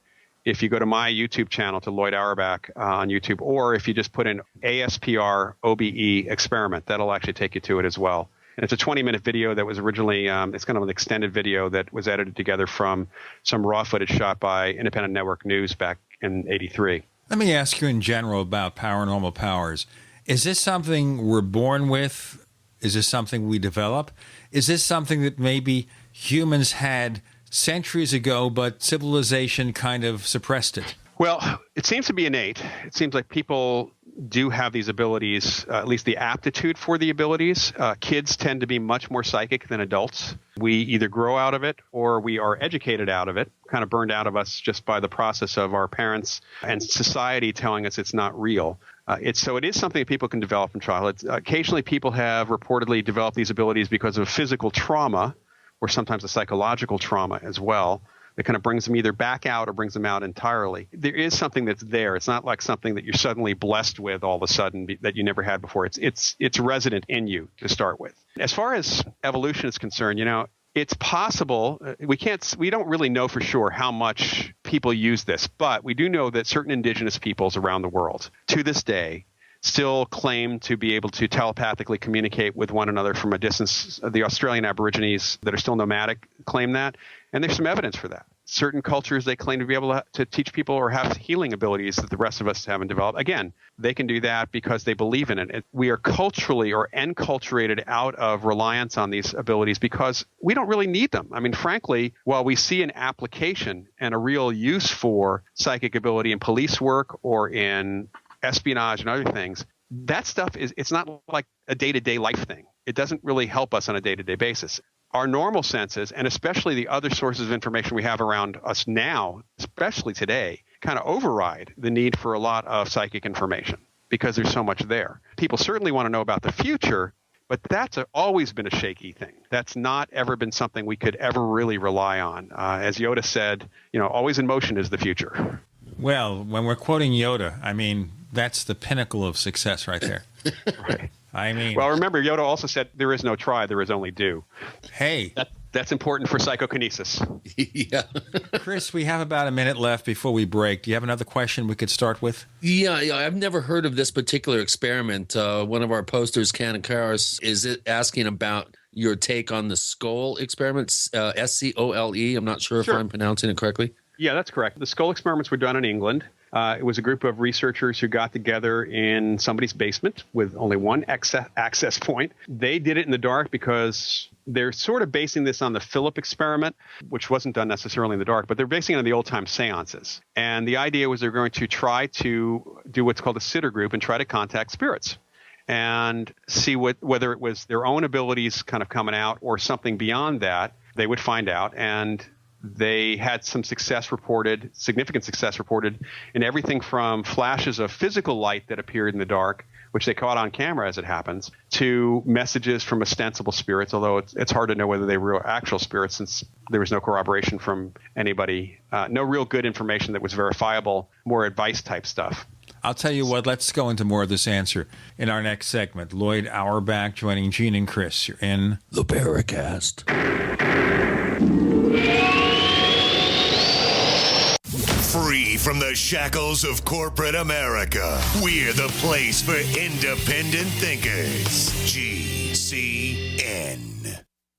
If you go to my YouTube channel, to Loyd Auerbach on YouTube, or if you just put in ASPR OBE experiment, that'll actually take you to it as well. And it's a 20-minute video that was originally, it's kind of an extended video that was edited together from some raw footage shot by Independent Network News back in '83. Let me ask you in general about paranormal powers. Is this something we're born with? Is this something we develop? Is this something that maybe humans had centuries ago, but civilization kind of suppressed it? Well, it seems to be innate. It seems like people do have these abilities, at least the aptitude for the abilities. Kids tend to be much more psychic than adults. We either grow out of it or we are educated out of it, kind of burned out of us just by the process of our parents and society telling us it's not real. So it is something that people can develop from childhood. Occasionally people have reportedly developed these abilities because of physical trauma, or sometimes a psychological trauma as well, that kind of brings them either back out or brings them out entirely. There is something that's there. It's not like something that you're suddenly blessed with all of a sudden that you never had before. It's resident in you to start with. As far as evolution is concerned, it's possible. We don't really know for sure how much people use this, but we do know that certain indigenous peoples around the world to this day still claim to be able to telepathically communicate with one another from a distance. The Australian Aborigines that are still nomadic claim that, and there's some evidence for that. certain cultures, they claim to be able to teach people or have healing abilities that the rest of us haven't developed. Again, they can do that because they believe in it. We are culturally or enculturated out of reliance on these abilities because we don't really need them. I mean, frankly, while we see an application and a real use for psychic ability in police work or in espionage and other things, that stuff it's not like a day-to-day life thing. It doesn't really help us on a day-to-day basis. Our normal senses, and especially the other sources of information we have around us now, especially today, kind of override the need for a lot of psychic information because there's so much there. People certainly want to know about the future, but that's always been a shaky thing. That's not ever been something we could ever really rely on. As Yoda said, always in motion is the future. Well, when we're quoting Yoda, I mean, that's the pinnacle of success right there. Right. I mean, well, remember, Yoda also said, there is no try, there is only do. Hey. That's important for psychokinesis. Yeah. Chris, we have about a minute left before we break. Do you have another question we could start with? Yeah, I've never heard of this particular experiment. One of our posters, Kanakaris, is it asking about your take on the skull experiment, SCOLE. I'm not sure if I'm pronouncing it correctly. Yeah, that's correct. The skull experiments were done in England. It was a group of researchers who got together in somebody's basement with only one access point. They did it in the dark because they're sort of basing this on the Philip experiment, which wasn't done necessarily in the dark, but they're basing it on the old-time seances. And the idea was they're going to try to do what's called a sitter group and try to contact spirits and see whether it was their own abilities kind of coming out or something beyond that. They would find out, and they had some significant success reported in everything from flashes of physical light that appeared in the dark, which they caught on camera as it happens, to messages from ostensible spirits, although it's hard to know whether they were actual spirits since there was no corroboration from anybody, no real good information that was verifiable, more advice type stuff. I'll tell you what, let's go into more of this answer in our next segment. Loyd Auerbach joining Gene and Chris. You're in the Paracast. Free from the shackles of corporate America, we're the place for independent thinkers. GCN.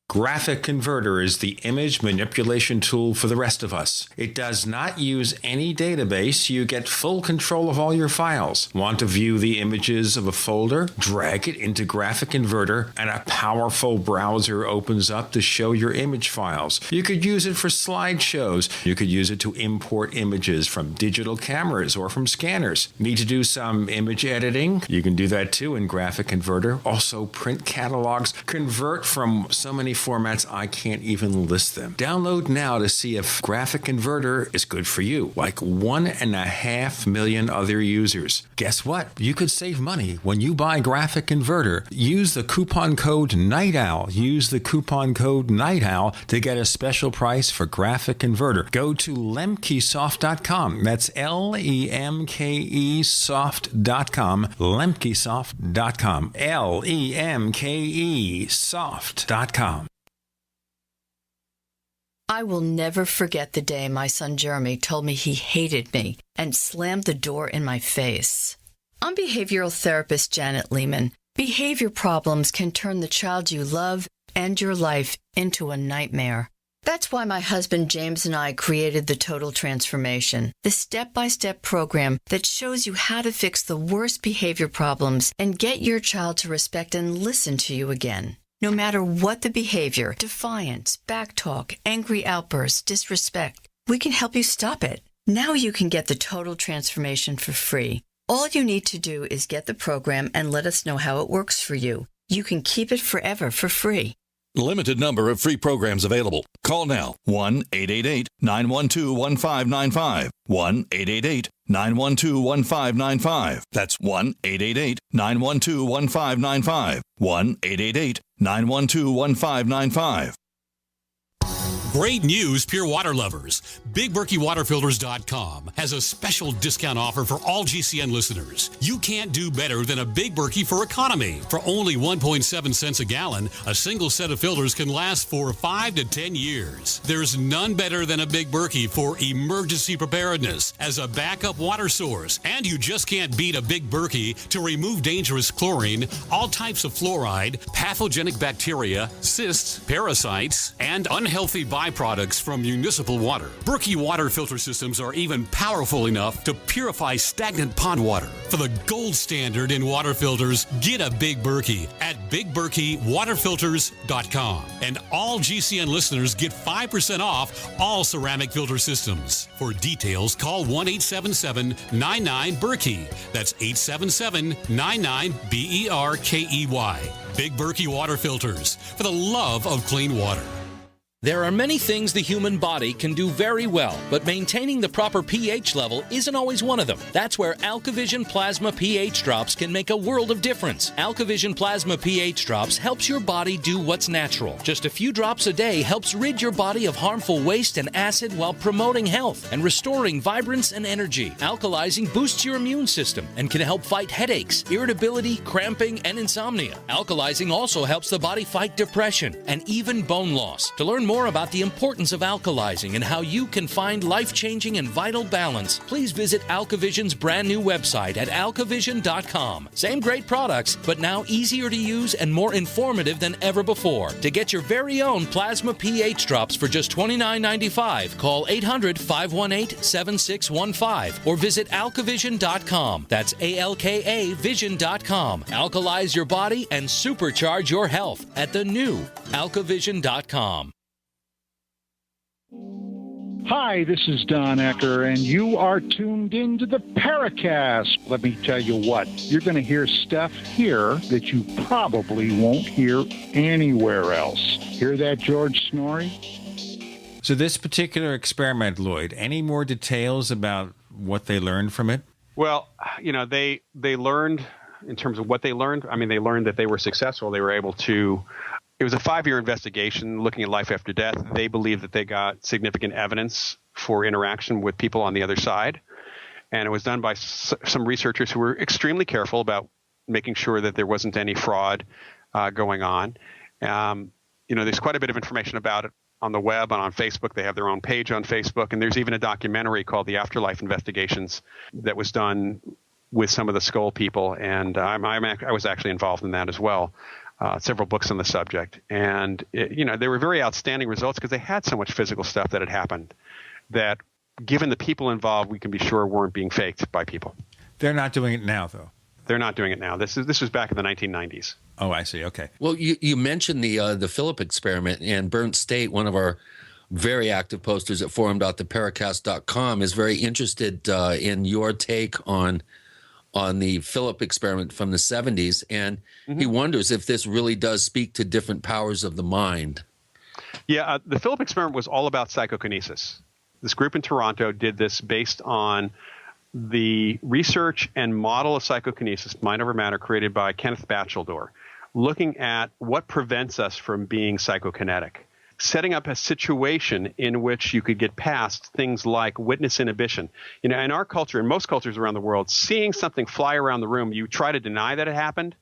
Graphic Converter is the image manipulation tool for the rest of us. It does not use any database. You get full control of all your files. Want to view the images of a folder? Drag it into Graphic Converter and a powerful browser opens up to show your image files. You could use it for slideshows. You could use it to import images from digital cameras or from scanners. Need to do some image editing? You can do that too in Graphic Converter. Also print catalogs. Convert from so many formats I can't even list them. Download now to see if Graphic Converter is good for you, like 1.5 million other users. Guess what? You could save money when you buy Graphic Converter. Use the coupon code Night Owl. Use the coupon code Night Owl to get a special price for Graphic Converter. Go to lemkesoft.com. That's LEMKEsoft.com. Lemkesoft.com. LEMKEsoft.com. I will never forget the day my son Jeremy told me he hated me and slammed the door in my face. I'm behavioral therapist Janet Lehman. Behavior problems can turn the child you love and your life into a nightmare. That's why my husband James and I created the Total Transformation, the step-by-step program that shows you how to fix the worst behavior problems and get your child to respect and listen to you again. No matter what the behavior, defiance, backtalk, angry outbursts, disrespect, we can help you stop it. Now you can get the Total Transformation for free. All you need to do is get the program and let us know how it works for you. You can keep it forever for free. Limited number of free programs available. Call now. 1-888-912-1595. 1-888-912-1595. That's 1-888-912-1595. 1-888-912-1595. Great news, Pure Water lovers. BigBerkeyWaterFilters.com has a special discount offer for all GCN listeners. You can't do better than a Big Berkey for economy. For only 1.7 cents a gallon, a single set of filters can last for 5 to 10 years. There's none better than a Big Berkey for emergency preparedness as a backup water source. And you just can't beat a Big Berkey to remove dangerous chlorine, all types of fluoride, pathogenic bacteria, cysts, parasites, and unhealthy byproducts from municipal water. Berkey water filter systems are even powerful enough to purify stagnant pond water. For the gold standard in water filters, get a Big Berkey at BigBerkeyWaterFilters.com. And all GCN listeners get 5% off all ceramic filter systems. For details, call 1-877-99-BERKEY. That's 877-99-BERKEY. Big Berkey Water Filters, for the love of clean water. There are many things the human body can do very well, but maintaining the proper pH level isn't always one of them. That's where AlkaVision Plasma pH Drops can make a world of difference. AlkaVision Plasma pH Drops helps your body do what's natural. Just a few drops a day helps rid your body of harmful waste and acid while promoting health and restoring vibrance and energy. Alkalizing boosts your immune system and can help fight headaches, irritability, cramping, and insomnia. Alkalizing also helps the body fight depression and even bone loss. To learn more about the importance of alkalizing and how you can find life-changing and vital balance, please visit AlkaVision's brand new website at alkavision.com. Same great products, but now easier to use and more informative than ever before. To get your very own plasma pH drops for just $29.95, call 800-518-7615 or visit alkavision.com. That's ALKA vision.com. Alkalize your body and supercharge your health at the new alkavision.com. Hi, this is Don Ecker, and you are tuned into the Paracast. Let me tell you what, you're going to hear stuff here that you probably won't hear anywhere else. Hear that, George Snorri? So this particular experiment, Loyd, any more details about what they learned from it? Well, they learned, in terms of what they learned, they learned that they were successful. They were able to... It was a 5-year investigation looking at life after death. They believe that they got significant evidence for interaction with people on the other side. And it was done by some researchers who were extremely careful about making sure that there wasn't any fraud going on. There's quite a bit of information about it on the web and on Facebook. They have their own page on Facebook. And there's even a documentary called The Afterlife Investigations that was done with some of the Skull people. And I was actually involved in that as well. Several books on the subject. And, they were very outstanding results because they had so much physical stuff that had happened that, given the people involved, we can be sure weren't being faked by people. They're not doing it now, though. They're not doing it now. This was back in the 1990s. Oh, I see. Okay. Well, you mentioned the Philip experiment, and Burnt State, one of our very active posters at forum.theparacast.com, is very interested in your take on the Philip experiment from the 70s, and he wonders if this really does speak to different powers of the mind. Yeah, the Philip experiment was all about psychokinesis. This group in Toronto did this based on the research and model of psychokinesis, mind over matter, created by Kenneth Batcheldor, looking at what prevents us from being psychokinetic, setting up a situation in which you could get past things like witness inhibition. In our culture, in most cultures around the world, seeing something fly around the room, you try to deny that it happened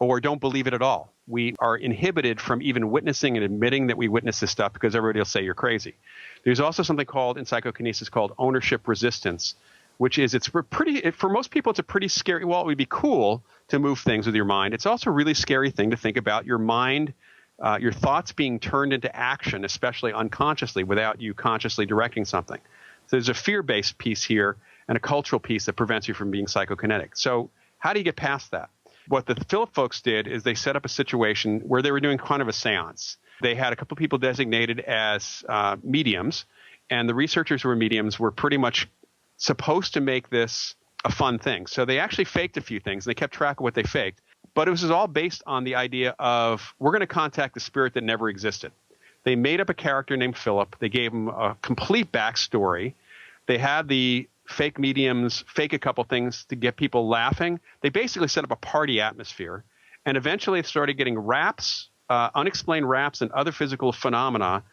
or don't believe it at all. We are inhibited from even witnessing and admitting that we witnessed this stuff because everybody will say you're crazy. There's also something called, in psychokinesis, called ownership resistance, which is, for most people, it's a pretty scary, well, it would be cool to move things with your mind. It's also a really scary thing to think about your mind, your thoughts being turned into action, especially unconsciously, without you consciously directing something. So there's a fear-based piece here and a cultural piece that prevents you from being psychokinetic. So how do you get past that? What the Philip folks did is they set up a situation where they were doing kind of a seance. They had a couple of people designated as mediums, and the researchers who were mediums were pretty much supposed to make this a fun thing. So they actually faked a few things, and they kept track of what they faked. But it was all based on the idea of, we're going to contact the spirit that never existed. They made up a character named Philip. They gave him a complete backstory. They had the fake mediums fake a couple things to get people laughing. They basically set up a party atmosphere. And eventually they started getting raps, unexplained raps, and other physical phenomena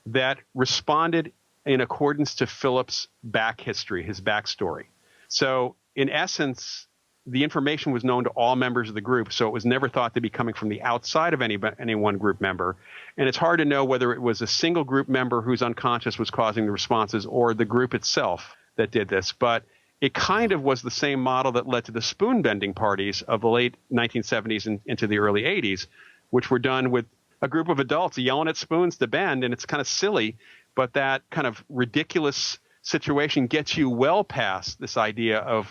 that responded in accordance to Philip's back history, his backstory. So in essence, the information was known to all members of the group, so it was never thought to be coming from the outside of any one group member. And it's hard to know whether it was a single group member whose unconscious was causing the responses or the group itself that did this. But it kind of was the same model that led to the spoon-bending parties of the late 1970s and into the early 80s, which were done with a group of adults yelling at spoons to bend, and it's kind of silly, but that kind of ridiculous situation gets you well past this idea of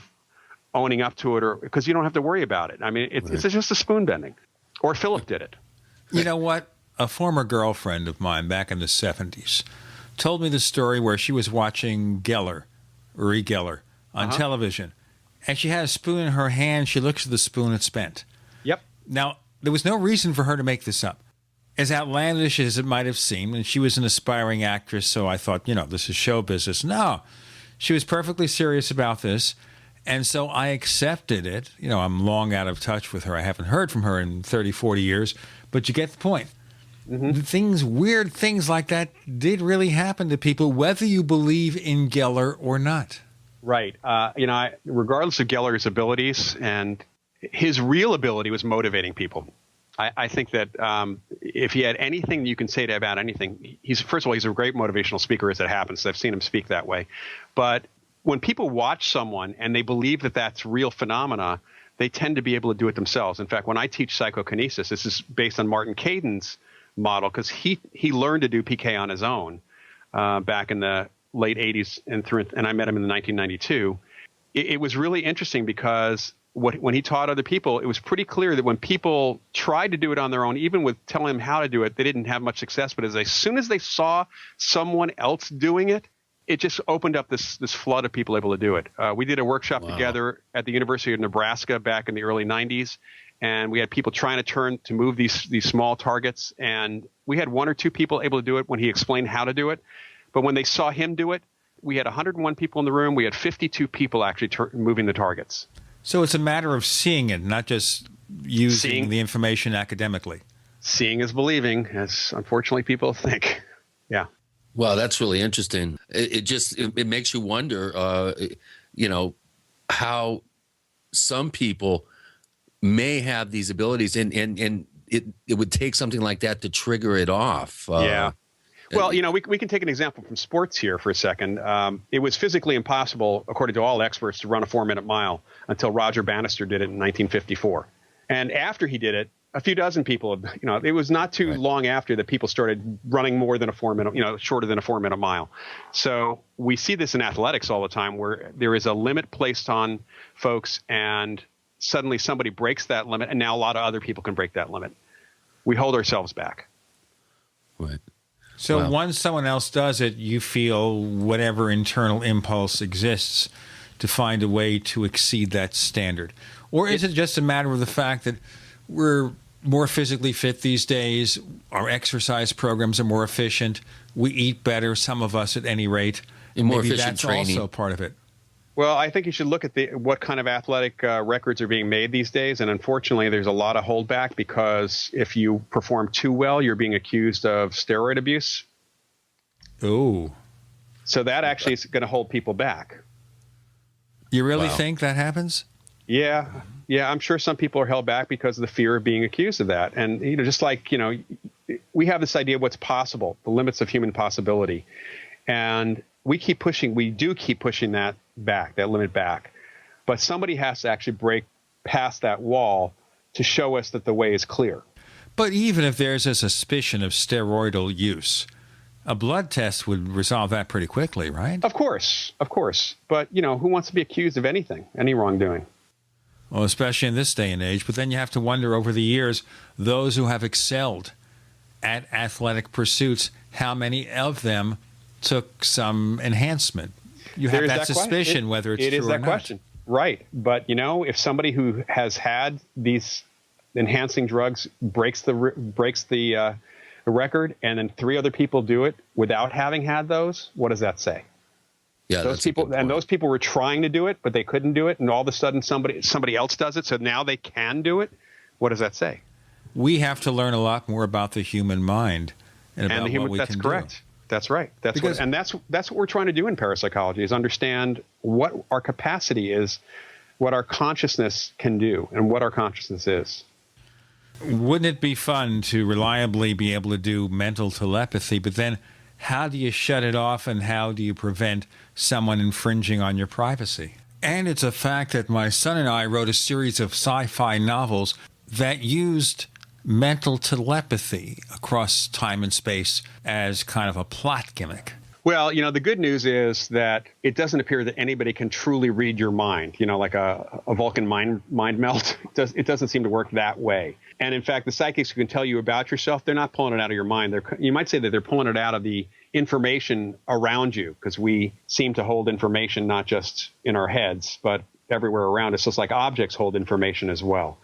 owning up to it, or because you don't have to worry about it. I mean, it's just a spoon bending. Or Philip did it. You know what? A former girlfriend of mine back in the 70s told me the story where she was watching Uri Geller, on television, and she had a spoon in her hand. She looks at the spoon, it's spent. Yep. Now, there was no reason for her to make this up. As outlandish as it might have seemed, and she was an aspiring actress, so I thought, this is show business. No, she was perfectly serious about this. And so I accepted it. I'm long out of touch with her. I haven't heard from her in 30, 40 years. But you get the point. Weird things like that did really happen to people, whether you believe in Geller or not. Right. Regardless of Geller's abilities, and his real ability was motivating people. I think that if he had anything you can say about anything, first of all, he's a great motivational speaker as it happens. I've seen him speak that way. But when people watch someone and they believe that that's real phenomena, they tend to be able to do it themselves. In fact, when I teach psychokinesis, this is based on Martin Caden's model, because he learned to do PK on his own back in the late 80s and I met him in 1992. It was really interesting because when he taught other people, it was pretty clear that when people tried to do it on their own, even with telling them how to do it, they didn't have much success. But as soon as they saw someone else doing it, it just opened up this flood of people able to do it. We did a workshop together at the University of Nebraska back in the early 90s, and we had people trying to move these small targets, and we had one or two people able to do it when he explained how to do it. But when they saw him do it, we had 101 people in the room. We had 52 people actually moving the targets. So it's a matter of seeing it, not just using the information academically. Seeing is believing, as unfortunately people think. Yeah. Wow, that's really interesting. It makes you wonder, how some people may have these abilities, and it would take something like that to trigger it off. Yeah. Well, we can take an example from sports here for a second. It was physically impossible, according to all experts, to run a 4-minute mile until Roger Bannister did it in 1954. And after he did it, a few dozen people, it was not too long after that people started running more than a 4-minute, shorter than a 4-minute mile. So we see this in athletics all the time, where there is a limit placed on folks, and suddenly somebody breaks that limit, and now a lot of other people can break that limit. We hold ourselves back. Right. So once someone else does it, you feel whatever internal impulse exists to find a way to exceed that standard. Or is it just a matter of the fact that we're more physically fit these days, our exercise programs are more efficient, we eat better, some of us at any rate, and more maybe efficient that's training. Also part of it. Well, I think you should look at what kind of athletic records are being made these days. And unfortunately, there's a lot of holdback because if you perform too well, you're being accused of steroid abuse. Oh. So that actually is going to hold people back. You really think that happens? Yeah. Yeah, I'm sure some people are held back because of the fear of being accused of that. And, just like, we have this idea of what's possible, the limits of human possibility. And we do keep pushing that limit back. But somebody has to actually break past that wall to show us that the way is clear. But even if there's a suspicion of steroidal use, a blood test would resolve that pretty quickly, right? Of course. But, who wants to be accused of anything, any wrongdoing? Well, especially in this day and age. But then you have to wonder over the years, those who have excelled at athletic pursuits, how many of them took some enhancement? You have that suspicion whether it's true or not. It is that question. Right. But, if somebody who has had these enhancing drugs breaks the record, and then 3 other people do it without having had those, what does that say? Yeah, those people were trying to do it, but they couldn't do it, and all of a sudden somebody else does it, so now they can do it. What does that say? We have to learn a lot more about the human mind and about what we can do. That's right. That's what we're trying to do in parapsychology, is understand what our capacity is, what our consciousness can do, and what our consciousness is. Wouldn't it be fun to reliably be able to do mental telepathy, but then how do you shut it off and how do you prevent someone infringing on your privacy? And it's a fact that my son and I wrote a series of sci-fi novels that used mental telepathy across time and space as kind of a plot gimmick. Well, the good news is that it doesn't appear that anybody can truly read your mind, like a Vulcan mind melt. It doesn't seem to work that way. And in fact, the psychics who can tell you about yourself, they're not pulling it out of your mind. You might say that they're pulling it out of the information around you, because we seem to hold information not just in our heads, but everywhere around us. Just like objects hold information as well.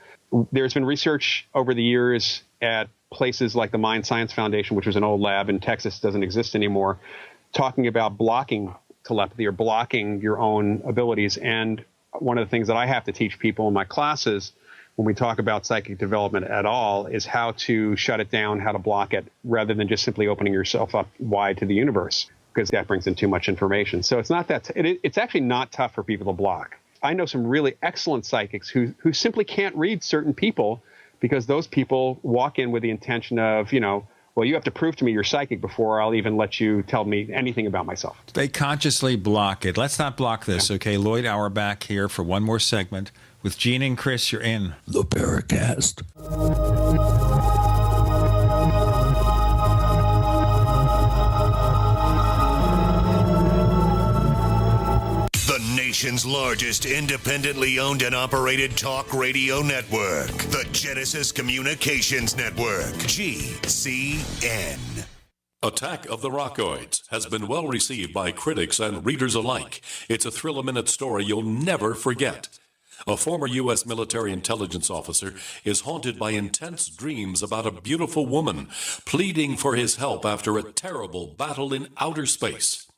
There's been research over the years at places like the Mind Science Foundation, which was an old lab in Texas, doesn't exist anymore, talking about blocking telepathy or blocking your own abilities. And one of the things that I have to teach people in my classes when we talk about psychic development at all is how to shut it down, how to block it, rather than just simply opening yourself up wide to the universe, because that brings in too much information. So it's not that it's actually not tough for people to block. I know some really excellent psychics who simply can't read certain people, because those people walk in with the intention of, well, you have to prove to me you're psychic before I'll even let you tell me anything about myself. They consciously block it. Let's not block this, okay? Loyd Auerbach here for one more segment. With Gene and Chris, you're in the Paracast. The nation's largest independently owned and operated talk radio network. The Genesis Communications Network. GCN. Attack of the Rockoids has been well received by critics and readers alike. It's a thrill-a-minute story you'll never forget. A former U.S. military intelligence officer is haunted by intense dreams about a beautiful woman pleading for his help after a terrible battle in outer space.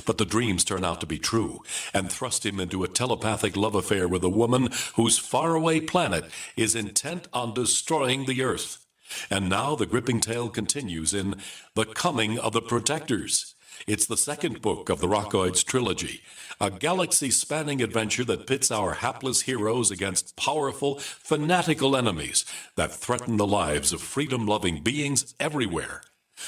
But the dreams turn out to be true and thrust him into a telepathic love affair with a woman whose faraway planet is intent on destroying the Earth. And now the gripping tale continues in The Coming of the Protectors. It's the second book of the Rockoids trilogy, a galaxy-spanning adventure that pits our hapless heroes against powerful, fanatical enemies that threaten the lives of freedom-loving beings everywhere.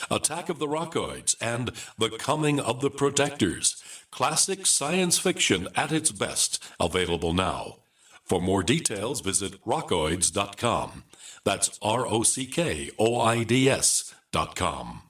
Attack of the Rockoids and The Coming of the Protectors. Classic science fiction at its best, available now. For more details, visit rockoids.com. That's ROCKOIDS.com.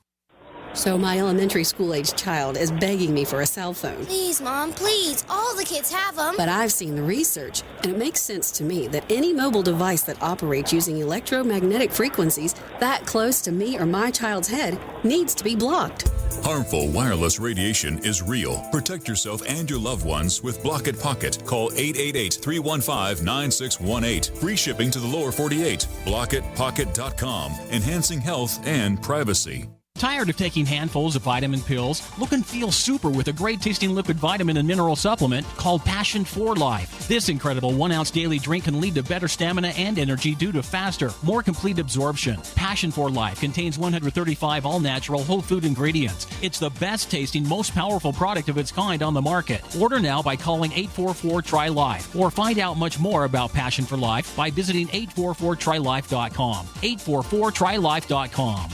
So my elementary school-aged child is begging me for a cell phone. Please, Mom, please. All the kids have them. But I've seen the research, and it makes sense to me that any mobile device that operates using electromagnetic frequencies that close to me or my child's head needs to be blocked. Harmful wireless radiation is real. Protect yourself and your loved ones with Block It Pocket. Call 888-315-9618. Free shipping to the lower 48. BlockItPocket.com. Enhancing health and privacy. Tired of taking handfuls of vitamin pills? Look and feel super with a great-tasting liquid vitamin and mineral supplement called Passion for Life. This incredible 1-ounce daily drink can lead to better stamina and energy due to faster, more complete absorption. Passion for Life contains 135 all-natural whole food ingredients. It's the best-tasting, most powerful product of its kind on the market. Order now by calling 844-TRY-LIFE or find out much more about Passion for Life by visiting 844-TRYLIFE.com. 844-TRYLIFE.com.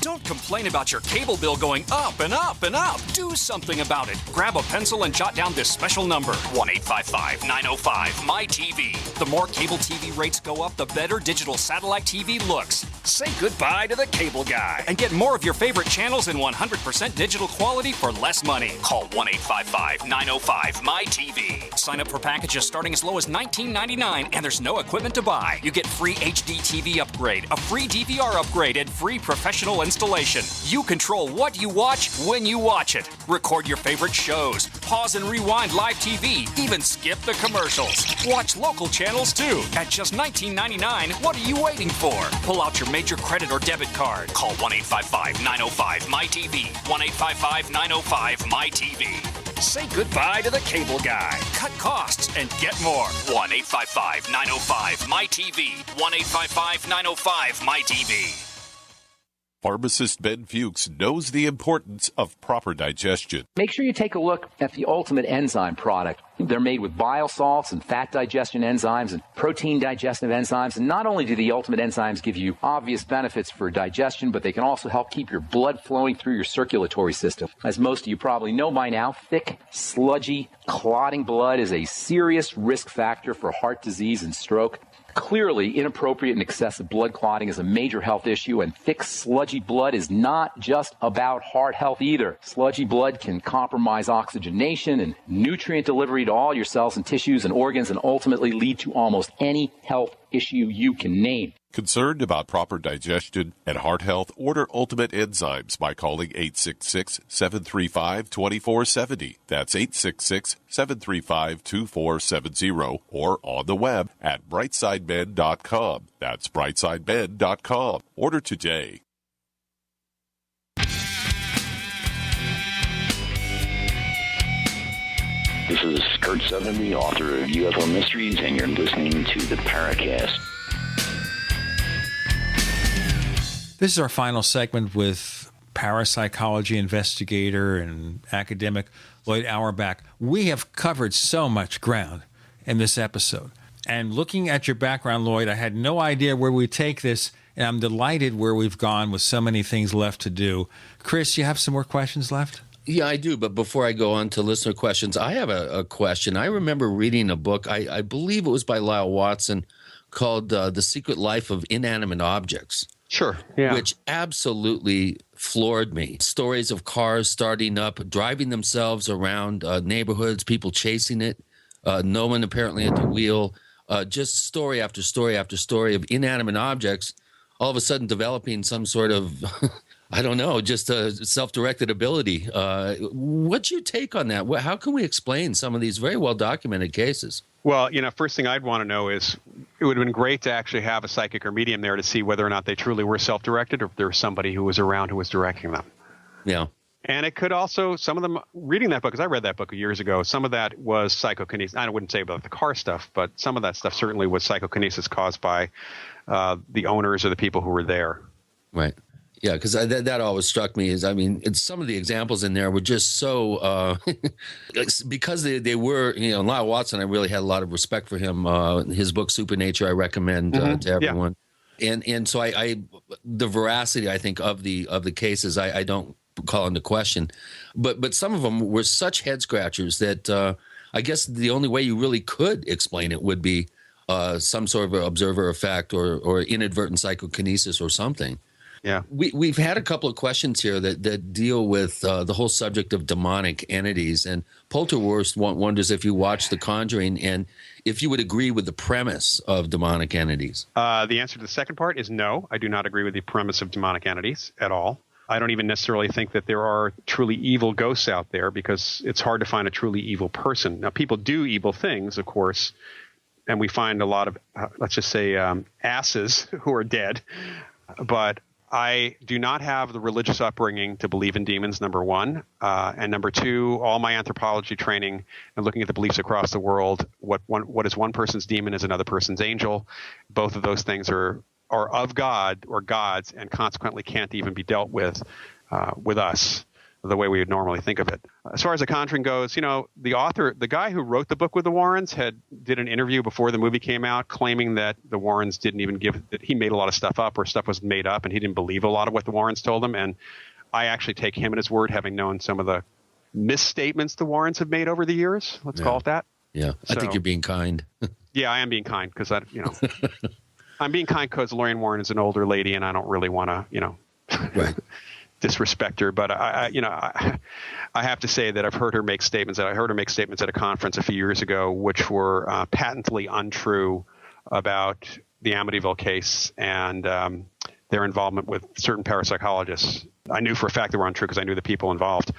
Don't complain about your cable bill going up and up and up. Do something about it. Grab a pencil and jot down this special number, 1-855-905-MY-TV. The more cable TV rates go up, the better digital satellite TV looks. Say goodbye to the cable guy and get more of your favorite channels in 100% digital quality for less money. Call 1-855-905-MY-TV. Sign up for packages starting as low as $19.99, and there's no equipment to buy. You get free HD TV upgrade, a free DVR upgrade, and free professional installation. You control what you watch when you watch it. Record your favorite shows, pause and rewind live TV, even skip the commercials. Watch local channels too. At just $19.99, what are you waiting for? Pull out your major credit or debit card. Call 1-855-905-MY-TV. 1-855-905-MY-TV. Say goodbye to the cable guy. Cut costs and get more. 1-855-905-MY-TV. 1-855-905-MY-TV. Pharmacist Ben Fuchs knows the importance of proper digestion. Make sure you take a look at the Ultimate Enzyme product. They're made with bile salts and fat digestion enzymes and protein digestive enzymes. And not only do the Ultimate Enzymes give you obvious benefits for digestion, but they can also help keep your blood flowing through your circulatory system. As most of you probably know by now, thick, sludgy, clotting blood is a serious risk factor for heart disease and stroke. Clearly, inappropriate and excessive blood clotting is a major health issue, and thick, sludgy blood is not just about heart health either. Sludgy blood can compromise oxygenation and nutrient delivery to all your cells and tissues and organs, and ultimately lead to almost any health issue you can name. Concerned about proper digestion and heart health? Order Ultimate Enzymes by calling 866-735-2470. That's 866-735-2470, or on the web at brightsidebed.com. That's brightsidebed.com. Order today. This is Kurt Sutherland, the author of UFO Mysteries, and you're listening to the Paracast. This is our final segment with parapsychology investigator and academic Loyd Auerbach. We have covered so much ground in this episode. And looking at your background, Loyd, I had no idea where we'd take this, and I'm delighted where we've gone with so many things left to do. Chris, you have some more questions left? Yeah, I do. But before I go on to listener questions, I have a question. I remember reading a book, I believe it was by Lyle Watson, called The Secret Life of Inanimate Objects. Sure, yeah. Which absolutely floored me. Stories of cars starting up, driving themselves around neighborhoods, people chasing it, no one apparently at the wheel, just story after story after story of inanimate objects, all of a sudden developing some sort of, I don't know, just a self-directed ability. What's your take on that? How can we explain some of these very well-documented cases? Well, first thing I'd want to know is it would have been great to actually have a psychic or medium there to see whether or not they truly were self-directed or if there was somebody who was around who was directing them. Yeah. And it could also, some of them, reading that book, because I read that book years ago, some of that was psychokinesis. I wouldn't say about the car stuff, but some of that stuff certainly was psychokinesis caused by the owners or the people who were there. Right. Yeah, because that always struck me is, some of the examples in there were just so, because they were, Lyle Watson, I really had a lot of respect for him. His book, Supernature, I recommend to everyone. Yeah. And so the veracity, I think, of the cases, I don't call into question. But some of them were such head scratchers that I guess the only way you really could explain it would be some sort of observer effect or inadvertent psychokinesis or something. Yeah, we've had a couple of questions here that deal with the whole subject of demonic entities. And Polterwurst wonders if you watched The Conjuring and if you would agree with the premise of demonic entities. The answer to the second part is no. I do not agree with the premise of demonic entities at all. I don't even necessarily think that there are truly evil ghosts out there because it's hard to find a truly evil person. Now, people do evil things, of course, and we find a lot of, let's just say, asses who are dead. But I do not have the religious upbringing to believe in demons, number one. And number two, all my anthropology training and looking at the beliefs across the world, what is one person's demon is another person's angel. Both of those things are of God or gods and consequently can't even be dealt with us the way we would normally think of it. As far as The Conjuring goes, the author, the guy who wrote the book with the Warrens did an interview before the movie came out claiming that the Warrens didn't even that he made a lot of stuff up or stuff was made up and he didn't believe a lot of what the Warrens told him. And I actually take him at his word, having known some of the misstatements the Warrens have made over the years. Let's call it that. Yeah, I think you're being kind. Yeah, I am being kind because I'm being kind because Lorraine Warren is an older lady and I don't really want to, right. disrespect her, but I have to say that I've heard her make statements. I heard her make statements at a conference a few years ago, which were patently untrue about the Amityville case and their involvement with certain parapsychologists. I knew for a fact they were untrue because I knew the people involved,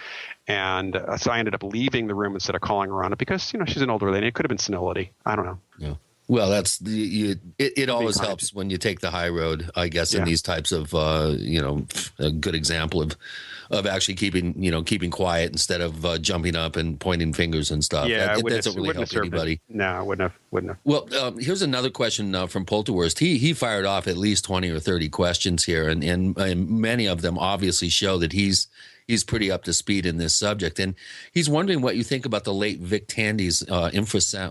and so I ended up leaving the room instead of calling her on it because she's an older lady. It could have been senility. I don't know. Yeah. Well, it always helps when you take the high road, I guess, in these types of, a good example of actually keeping quiet instead of jumping up and pointing fingers and stuff. Yeah, that doesn't really help anybody. No, it wouldn't have. Well, here's another question from Polterwurst. He fired off at least 20 or 30 questions here, and many of them obviously show that he's pretty up to speed in this subject. And he's wondering what you think about the late Vic Tandy's infrasound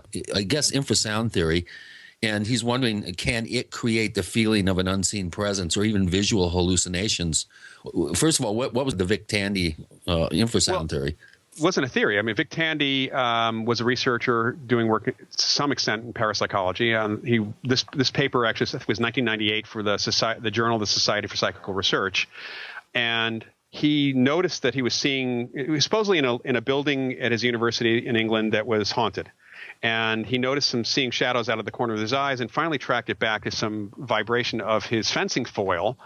theory. And he's wondering, can it create the feeling of an unseen presence or even visual hallucinations? First of all, what was the Vic Tandy infrasound theory? It wasn't a theory. I mean, Vic Tandy was a researcher doing work to some extent in parapsychology. This paper actually was 1998 for the Journal of the Society for Psychical Research. And he noticed that he was supposedly in a building at his university in England that was haunted. And he noticed seeing shadows out of the corner of his eyes, and finally tracked it back to some vibration of his fencing foil,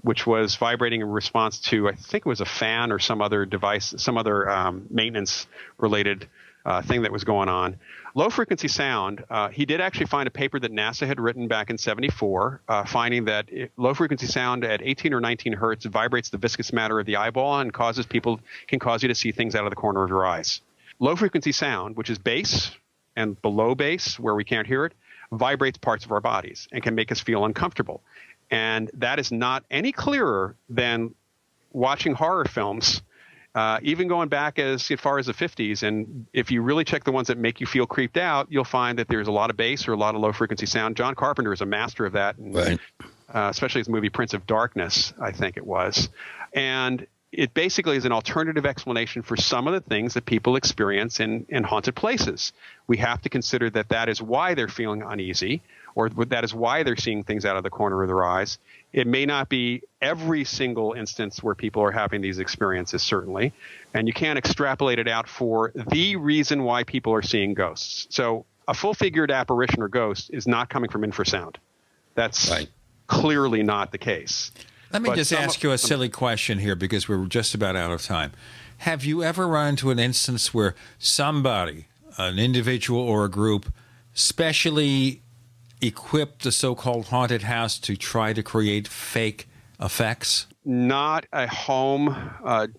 which was vibrating in response to, I think it was a fan or some other device, some other maintenance-related thing that was going on. Low-frequency sound, he did actually find a paper that NASA had written back in 1974, finding that low-frequency sound at 18 or 19 hertz vibrates the viscous matter of the eyeball and can cause you to see things out of the corner of your eyes. Low-frequency sound, which is bass and below bass, where we can't hear it, vibrates parts of our bodies and can make us feel uncomfortable. And that is not any clearer than watching horror films, even going back as far as the 50s. And if you really check the ones that make you feel creeped out, you'll find that there's a lot of bass or a lot of low-frequency sound. John Carpenter is a master of that, right. Especially his movie Prince of Darkness, I think it was. And it basically is an alternative explanation for some of the things that people experience in haunted places. We have to consider that is why they're feeling uneasy, or that is why they're seeing things out of the corner of their eyes. It may not be every single instance where people are having these experiences, certainly, and you can't extrapolate it out for the reason why people are seeing ghosts. So a full-figured apparition or ghost is not coming from infrasound. That's clearly not the case. Let me just ask you a silly question here, because we're just about out of time. Have you ever run into an instance where somebody, an individual or a group, specially equipped the so-called haunted house to try to create fake effects? Not a home,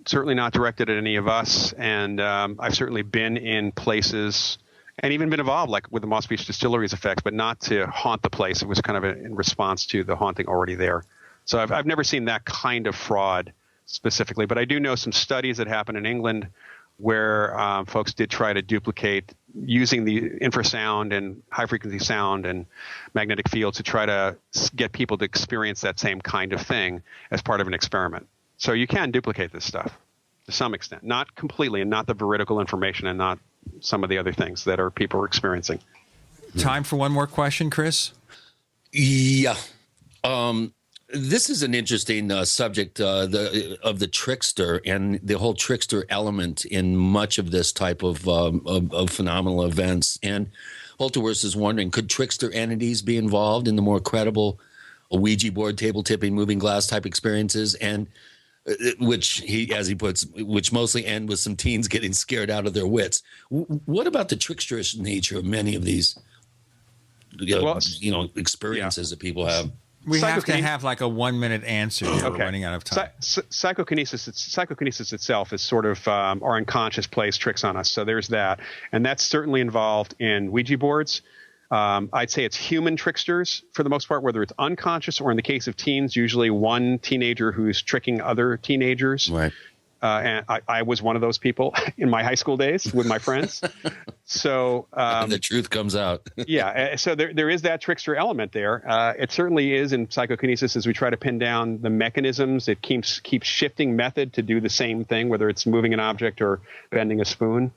certainly not directed at any of us. And I've certainly been in places and even been involved, like with the Moss Beach Distillery's effects, but not to haunt the place. It was kind of in response to the haunting already there. So I've never seen that kind of fraud specifically, but I do know some studies that happened in England where folks did try to duplicate using the infrasound and high-frequency sound and magnetic field to try to get people to experience that same kind of thing as part of an experiment. So you can duplicate this stuff to some extent, not completely, and not the veridical information and not some of the other things that people are experiencing. Time for one more question, Chris? Yeah. This is an interesting subject of the trickster and the whole trickster element in much of this type of phenomenal events. And Polterwurst is wondering, could trickster entities be involved in the more credible Ouija board, table tipping, moving glass type experiences, and which he, as he puts, which mostly end with some teens getting scared out of their wits? What about the tricksterish nature of many of these, experiences that people have? We have to have like a 1-minute answer here. Okay. We're running out of time. Psychokinesis itself is sort of our unconscious plays tricks on us. So there's that. And that's certainly involved in Ouija boards. I'd say it's human tricksters for the most part, whether it's unconscious or in the case of teens, usually one teenager who's tricking other teenagers. Right. And I was one of those people in my high school days with my friends. So the truth comes out. Yeah. So there is that trickster element there. It certainly is in psychokinesis as we try to pin down the mechanisms. It keeps shifting method to do the same thing, whether it's moving an object or bending a spoon.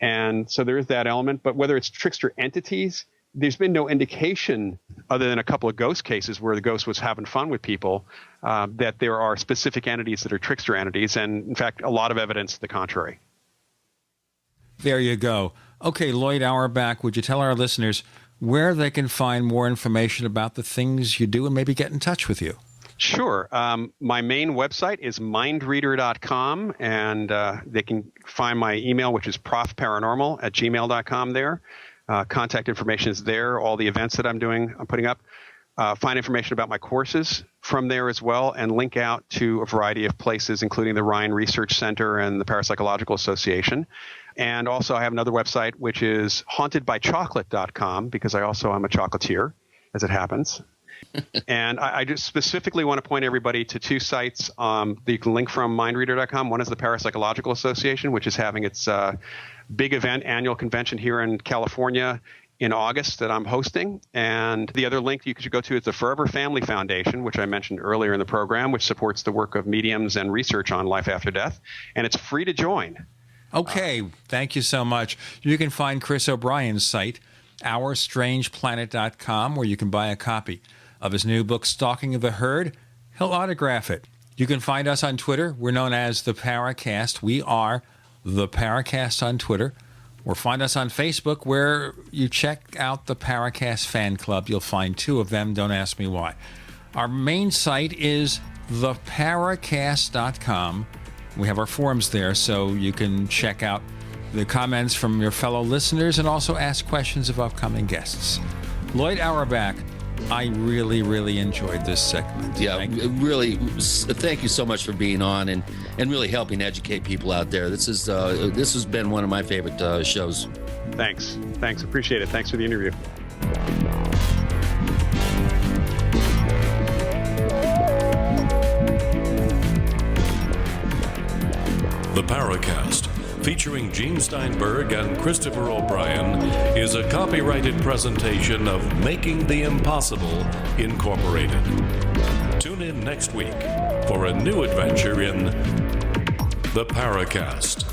And so there is that element. But whether it's trickster entities, there's been no indication other than a couple of ghost cases where the ghost was having fun with people that there are specific entities that are trickster entities. And in fact, a lot of evidence to the contrary. There you go. Okay, Loyd Auerbach, would you tell our listeners where they can find more information about the things you do and maybe get in touch with you? Sure. My main website is mindreader.com, and they can find my email, which is profparanormal@gmail.com there. Contact information is there. All the events that I'm putting up. Find information about my courses from there as well, and link out to a variety of places, including the Ryan Research Center and the Parapsychological Association. And also I have another website, which is hauntedbychocolate.com, because I also am a chocolatier, as it happens. And I just specifically want to point everybody to two sites that you can link from, mindreader.com. One is the Parapsychological Association, which is having its big event, annual convention here in California in August that I'm hosting. And the other link you should go to is the Forever Family Foundation, which I mentioned earlier in the program, which supports the work of mediums and research on life after death. And it's free to join. Okay, thank you so much. You can find Chris O'Brien's site, OurStrangePlanet.com, where you can buy a copy of his new book, Stalking of the Herd. He'll autograph it. You can find us on Twitter. We're known as the Paracast. We are the Paracast on Twitter. Or find us on Facebook, where you check out the Paracast fan club. You'll find two of them. Don't ask me why. Our main site is theparacast.com. We have our forums there, so you can check out the comments from your fellow listeners and also ask questions of upcoming guests. Loyd Auerbach, I really, really enjoyed this segment. Yeah, really, thank you so much for being on and really helping educate people out there. This has been one of my favorite shows. Thanks. Appreciate it. Thanks for the interview. The Paracast, featuring Gene Steinberg and Christopher O'Brien, is a copyrighted presentation of Making the Impossible, Incorporated. Tune in next week for a new adventure in The Paracast.